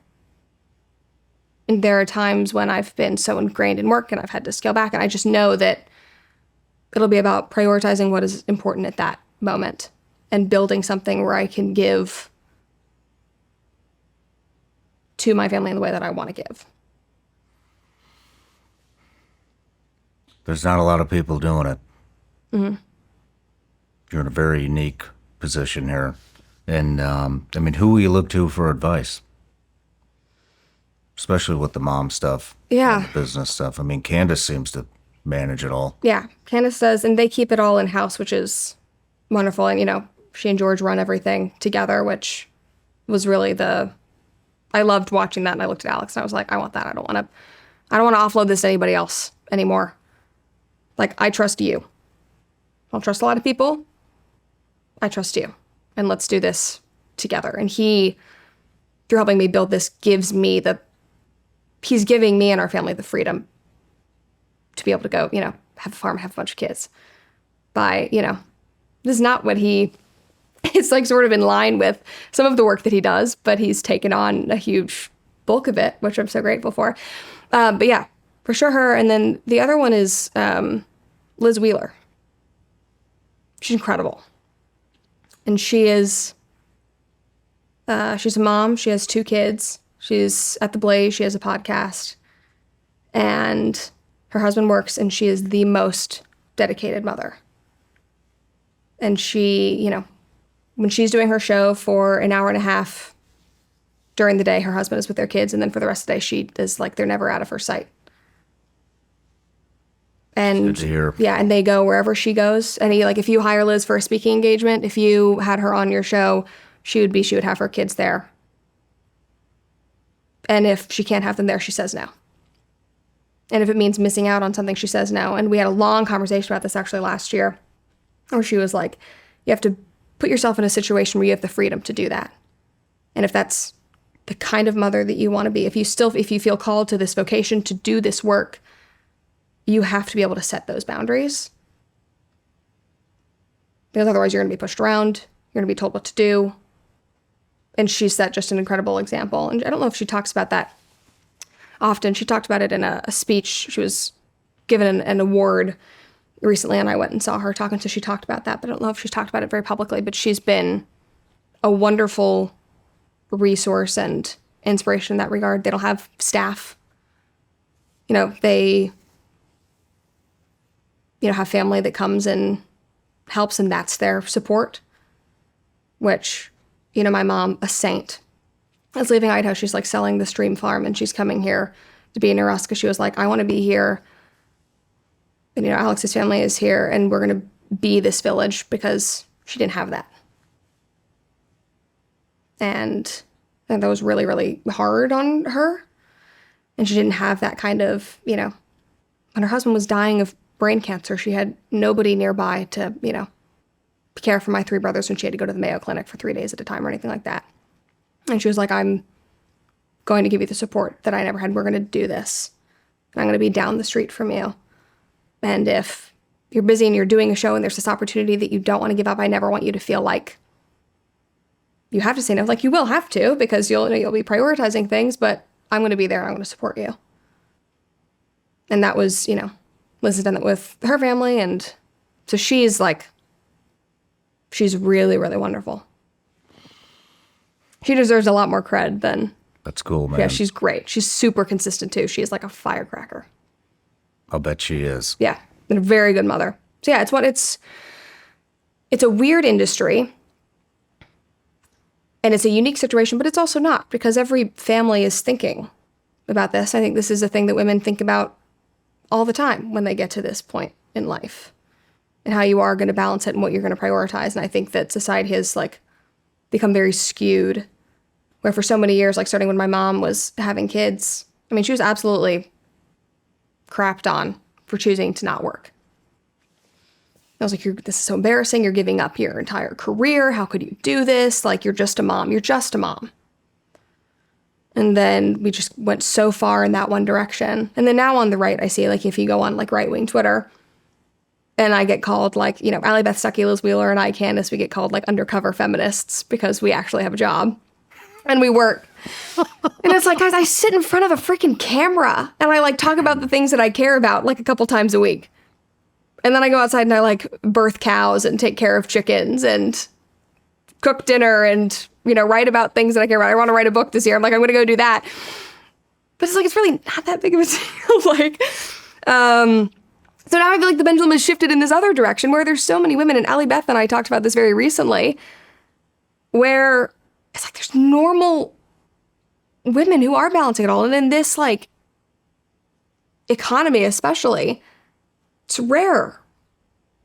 And there are times when I've been so ingrained in work and I've had to scale back, and I just know that it'll be about prioritizing what is important at that moment and building something where I can give to my family in the way that I want to give. There's not a lot of people doing it. Mm-hmm. You're in a very unique position here. And, who will you look to for advice? Especially with the mom stuff. Yeah. And the business stuff. Candace seems to manage it all. Yeah, Candace does, and they keep it all in-house, which is wonderful. And, she and George run everything together, which was really I loved watching that, and I looked at Alex, and I was like, I want that. I don't want to offload this to anybody else anymore. Like, I trust you. I don't trust a lot of people. I trust you, and let's do this together. And he, through helping me build this, he's giving me and our family the freedom to be able to go, have a farm, have a bunch of kids. This is not what it's like sort of in line with some of the work that he does, but he's taken on a huge bulk of it, which I'm so grateful for. But yeah, for sure her. And then the other one is Liz Wheeler. She's incredible. And she is, she's a mom. She has 2 kids. She's at the Blaze. She has a podcast. And her husband works, and she is the most dedicated mother. And she, when she's doing her show for an hour and a half during the day, her husband is with their kids, and then for the rest of the day, she is like, they're never out of her sight. And good to hear. Yeah, and they go wherever she goes. And if you hire Liz for a speaking engagement, if you had her on your show, she would have her kids there. And if she can't have them there, she says no. And if it means missing out on something, she says no. And we had a long conversation about this actually last year, where she was like, you have to put yourself in a situation where you have the freedom to do that. And if that's the kind of mother that you want to be, if you feel called to this vocation to do this work, you have to be able to set those boundaries. because otherwise you're going to be pushed around. You're going to be told what to do. And she set just an incredible example. And I don't know if she talks about that often. She talked about it in a speech. She was given an award recently, and I went and saw her talking, so she talked about that. But I don't know if she's talked about it very publicly, but she's been a wonderful resource and inspiration in that regard. They don't have staff. They have family that comes and helps, and that's their support, which, my mom, a saint, is leaving Idaho. She's like selling the stream farm, and she's coming here to be near us because she was like, I want to be here. And, Alex's family is here, and we're going to be this village, because she didn't have that. And I think that was really, really hard on her. And she didn't have that kind of, when her husband was dying of brain cancer, she had nobody nearby to, care for my 3 brothers when she had to go to the Mayo Clinic for 3 days at a time or anything like that. And she was like, I'm going to give you the support that I never had. We're going to do this. And I'm going to be down the street from you. And if you're busy and you're doing a show and there's this opportunity that you don't want to give up, I never want you to feel like you have to say no. Like, you will have to, because you'll be prioritizing things, but I'm going to be there. I'm going to support you. And that was, Liz has done that with her family. And so she's really, really wonderful. She deserves a lot more cred than... That's cool, man. Yeah, she's great. She's super consistent, too. She's like a firecracker. I'll bet she is. Yeah, and a very good mother. So yeah, it's a weird industry. And it's a unique situation, but it's also not, because every family is thinking about this. I think this is a thing that women think about all the time when they get to this point in life, and how you are going to balance it and what you're going to prioritize. And I think that society has become very skewed, where for so many years, starting when my mom was having kids, she was absolutely crapped on for choosing to not work. I was like, this is so embarrassing. You're giving up your entire career. How could you do this? You're just a mom. You're just a mom. And then we just went so far in that one direction. And then now on the right, I see, if you go on, right-wing Twitter, and I get called, Allie Beth Stuckey, Liz Wheeler, and I, Candace, we get called, undercover feminists, because we actually have a job. And we work. And it's guys, I sit in front of a freaking camera, and I, talk about the things that I care about, a couple times a week. And then I go outside and I birth cows and take care of chickens and cook dinner and, write about things that I care about. I want to write a book this year. I'm going to go do that. But it's really not that big of a deal. So now I feel like the pendulum has shifted in this other direction, where there's so many women, and Allie Beth and I talked about this very recently, where it's there's normal women who are balancing it all. And in this economy especially, it's rare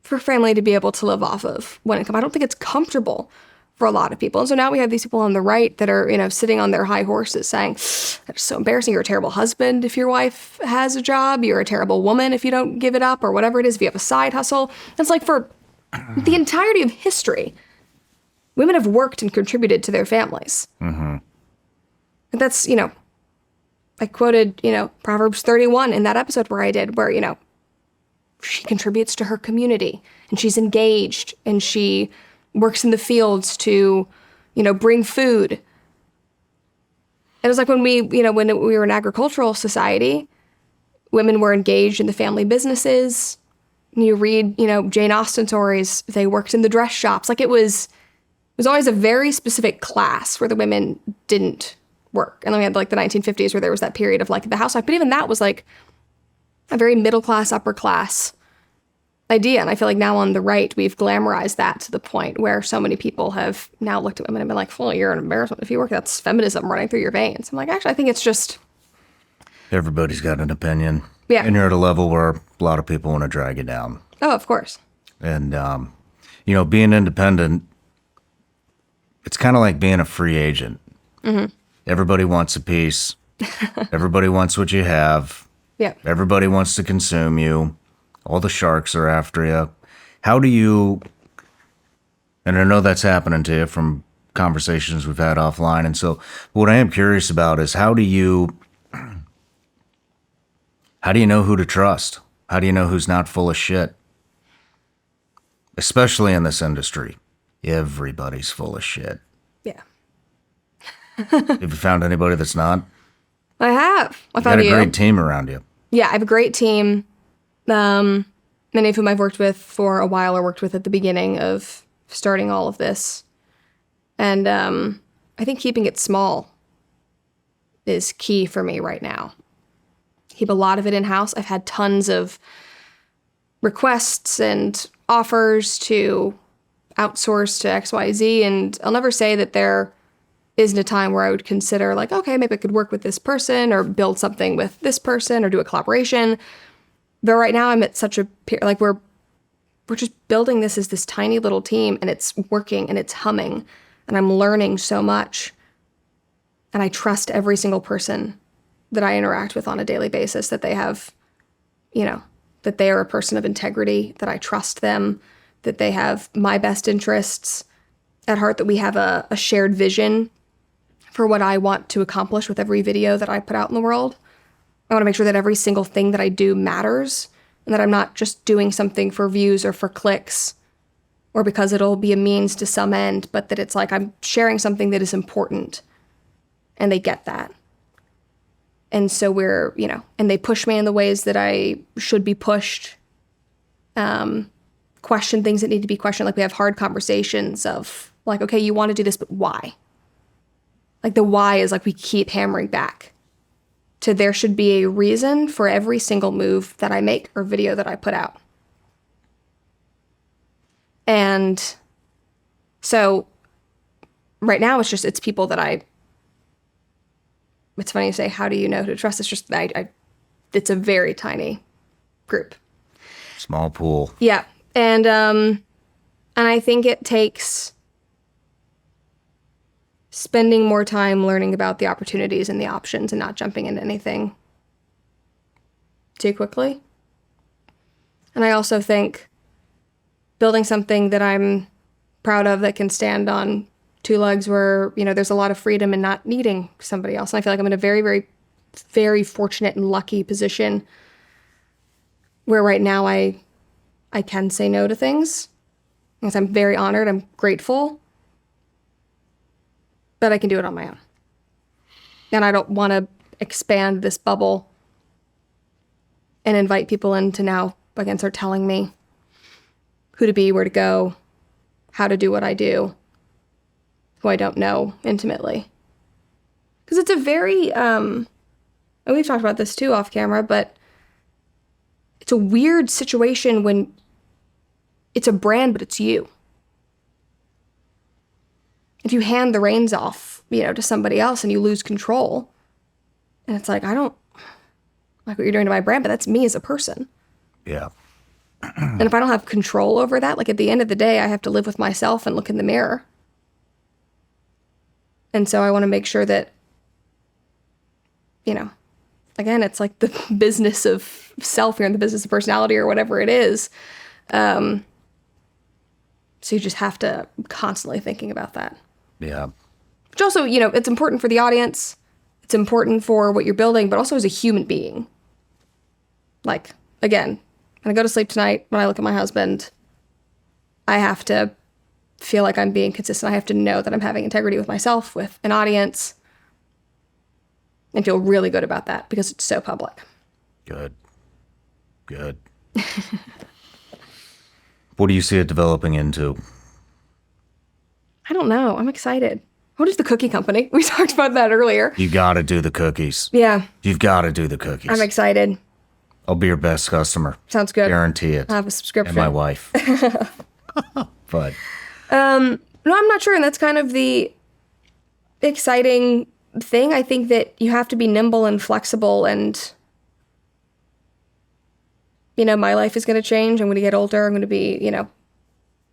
for a family to be able to live off of one income. I don't think it's comfortable for a lot of people. And so now we have these people on the right that are, sitting on their high horses saying, that's so embarrassing. You're a terrible husband if your wife has a job. You're a terrible woman if you don't give it up, or whatever it is, if you have a side hustle. It's for the entirety of history, women have worked and contributed to their families. Mm-hmm. And that's, I quoted, Proverbs 31 in that episode where I did, where, she contributes to her community, and she's engaged, and she works in the fields to, bring food. And it was when we were an agricultural society, women were engaged in the family businesses. You read, Jane Austen stories, they worked in the dress shops. It was always a very specific class where the women didn't work. And then we had the 1950s where there was that period of the housewife. But even that was a very middle class, upper class idea. And I feel now on the right, we've glamorized that to the point where so many people have now looked at women and been well, you're an embarrassment if you work. That's feminism running through your veins. I'm actually, I think it's just... Everybody's got an opinion. Yeah. And you're at a level where a lot of people want to drag you down. Oh, of course. And, being independent, it's kind of like being a free agent. Mm-hmm. Everybody wants a piece. Everybody wants what you have. Yeah. Everybody wants to consume you. All the sharks are after you. How do you, and I know that's happening to you from conversations we've had offline, and so what I am curious about is how do you know who to trust? How do you know who's not full of shit? especially in this industry. Everybody's full of shit. Yeah. Have you found anybody that's not? I have. I You found got a you. great team around you. Yeah, I have a great team. Many of whom I've worked with for a while or worked with at the beginning of starting all of this. And I think keeping it small is key for me right now. Keep a lot of it in-house. I've had tons of requests and offers to outsource to XYZ, and I'll never say that there isn't a time where I would consider like, okay, maybe I could work with this person or build something with this person or do a collaboration. But right now I'm at such a like we're just building this as this tiny little team, and it's working and it's humming, and I'm learning so much. And I trust every single person that I interact with on a daily basis, that they have, that they are a person of integrity, that I trust them, that they have my best interests at heart, that we have a shared vision for what I want to accomplish with every video that I put out in the world. I want to make sure that every single thing that I do matters, and that I'm not just doing something for views or for clicks or because it'll be a means to some end, but that it's like I'm sharing something that is important, and they get that. And so we're, and they push me in the ways that I should be pushed, question things that need to be questioned. Like we have hard conversations of like, okay, you want to do this, but why? Like the why is like we keep hammering back to there should be a reason for every single move that I make or video that I put out. And so right now it's people that it's funny to say, how do you know who to trust? It's just, it's a very tiny group. Small pool. Yeah. And I think it takes spending more time learning about the opportunities and the options and not jumping into anything too quickly. And I also think building something that I'm proud of that can stand on two legs where, there's a lot of freedom in not needing somebody else. And I feel like I'm in a very, very, very fortunate and lucky position where right now I can say no to things. Because I'm very honored, I'm grateful, but I can do it on my own. And I don't want to expand this bubble and invite people in to now, again, start telling me who to be, where to go, how to do what I do, who I don't know intimately. Because it's a very, and we've talked about this too off camera, but it's a weird situation when it's a brand, but it's you. If you hand the reins off, to somebody else and you lose control, and it's like, I don't like what you're doing to my brand, but that's me as a person. Yeah. And if I don't have control over that, like at the end of the day, I have to live with myself and look in the mirror. And so I want to make sure that, again, it's like the business of self, you're in the business of personality or whatever it is. So you just have to constantly thinking about that. Yeah. Which also, it's important for the audience. It's important for what you're building, but also as a human being. Like, again, when I go to sleep tonight, when I look at my husband, I have to feel like I'm being consistent. I have to know that I'm having integrity with myself, with an audience, and feel really good about that because it's so public. Good. What do you see it developing into? I don't know. I'm excited. What is the cookie company? We talked about that earlier. You gotta do the cookies. Yeah. You've gotta do the cookies. I'm excited. I'll be your best customer. Sounds good. Guarantee it. I'll have a subscription. And my wife. But. No, I'm not sure. And that's kind of the exciting thing. I think that you have to be nimble and flexible and, my life is going to change. I'm going to get older. I'm going to be,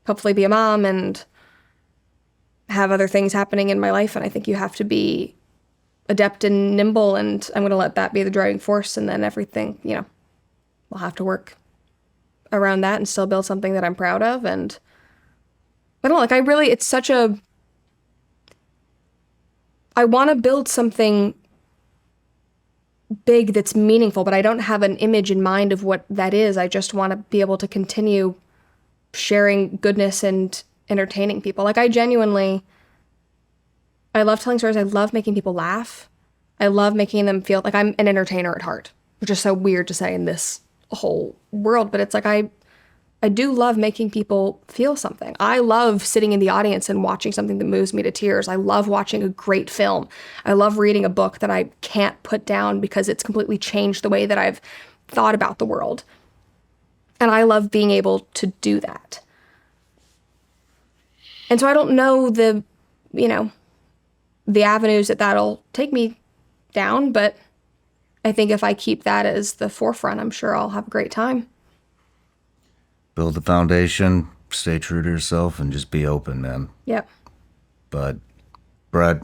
hopefully be a mom and have other things happening in my life. And I think you have to be adept and nimble, and I'm going to let that be the driving force. And then everything, we'll have to work around that and still build something that I'm proud of. And I don't know, it's such I want to build something big that's meaningful, but I don't have an image in mind of what that is. I just want to be able to continue sharing goodness and entertaining people. Like I love telling stories. I love making people laugh. I love making them feel like I'm an entertainer at heart, which is so weird to say in this whole world, but it's like I do love making people feel something. I love sitting in the audience and watching something that moves me to tears. I love watching a great film. I love reading a book that I can't put down because it's completely changed the way that I've thought about the world. And I love being able to do that. And so I don't know the avenues that'll take me down, but I think if I keep that as the forefront, I'm sure I'll have a great time. Build the foundation, stay true to yourself, and just be open, man. Yep. But, Brett,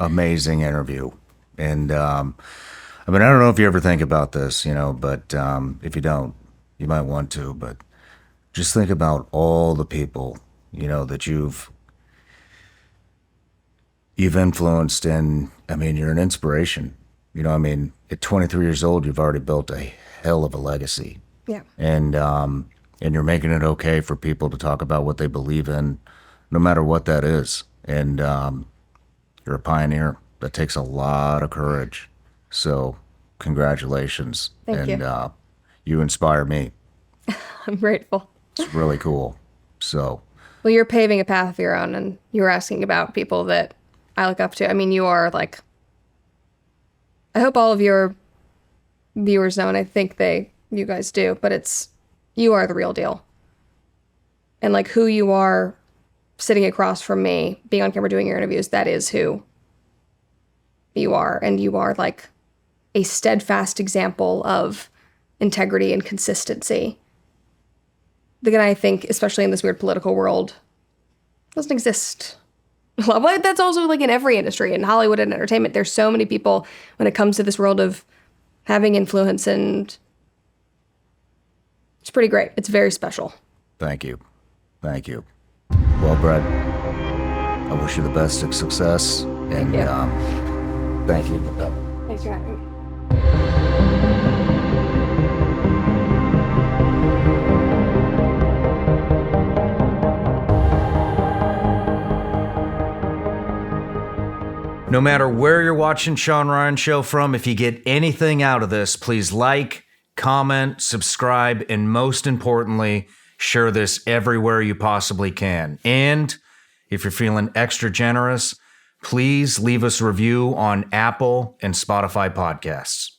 amazing interview. And, I don't know if you ever think about this, but if you don't, you might want to. But just think about all the people, that you've influenced, and, you're an inspiration. At 23 years old, you've already built a hell of a legacy. Yeah. And you're making it okay for people to talk about what they believe in, no matter what that is. And you're a pioneer. That takes a lot of courage. So congratulations. Thank you. You inspire me. I'm grateful. It's really cool. So. Well, you're paving a path of your own, and you were asking about people that I look up to. You are like, I hope all of your viewers know, and I think you guys do, but you are the real deal. And like who you are sitting across from me, being on camera doing your interviews, that is who you are. And you are like a steadfast example of integrity and consistency. The guy I think, especially in this weird political world, doesn't exist. Well, that's also like in every industry, in Hollywood and entertainment. There's so many people when it comes to this world of having influence, and it's pretty great. It's very special. Thank you. Thank you. Well, Brett, I wish you the best of success. Thank you. Thank you. Thanks for having me. No matter where you're watching Shawn Ryan Show from, if you get anything out of this, please like, comment, subscribe, and most importantly, share this everywhere you possibly can. And if you're feeling extra generous, please leave us a review on Apple and Spotify podcasts.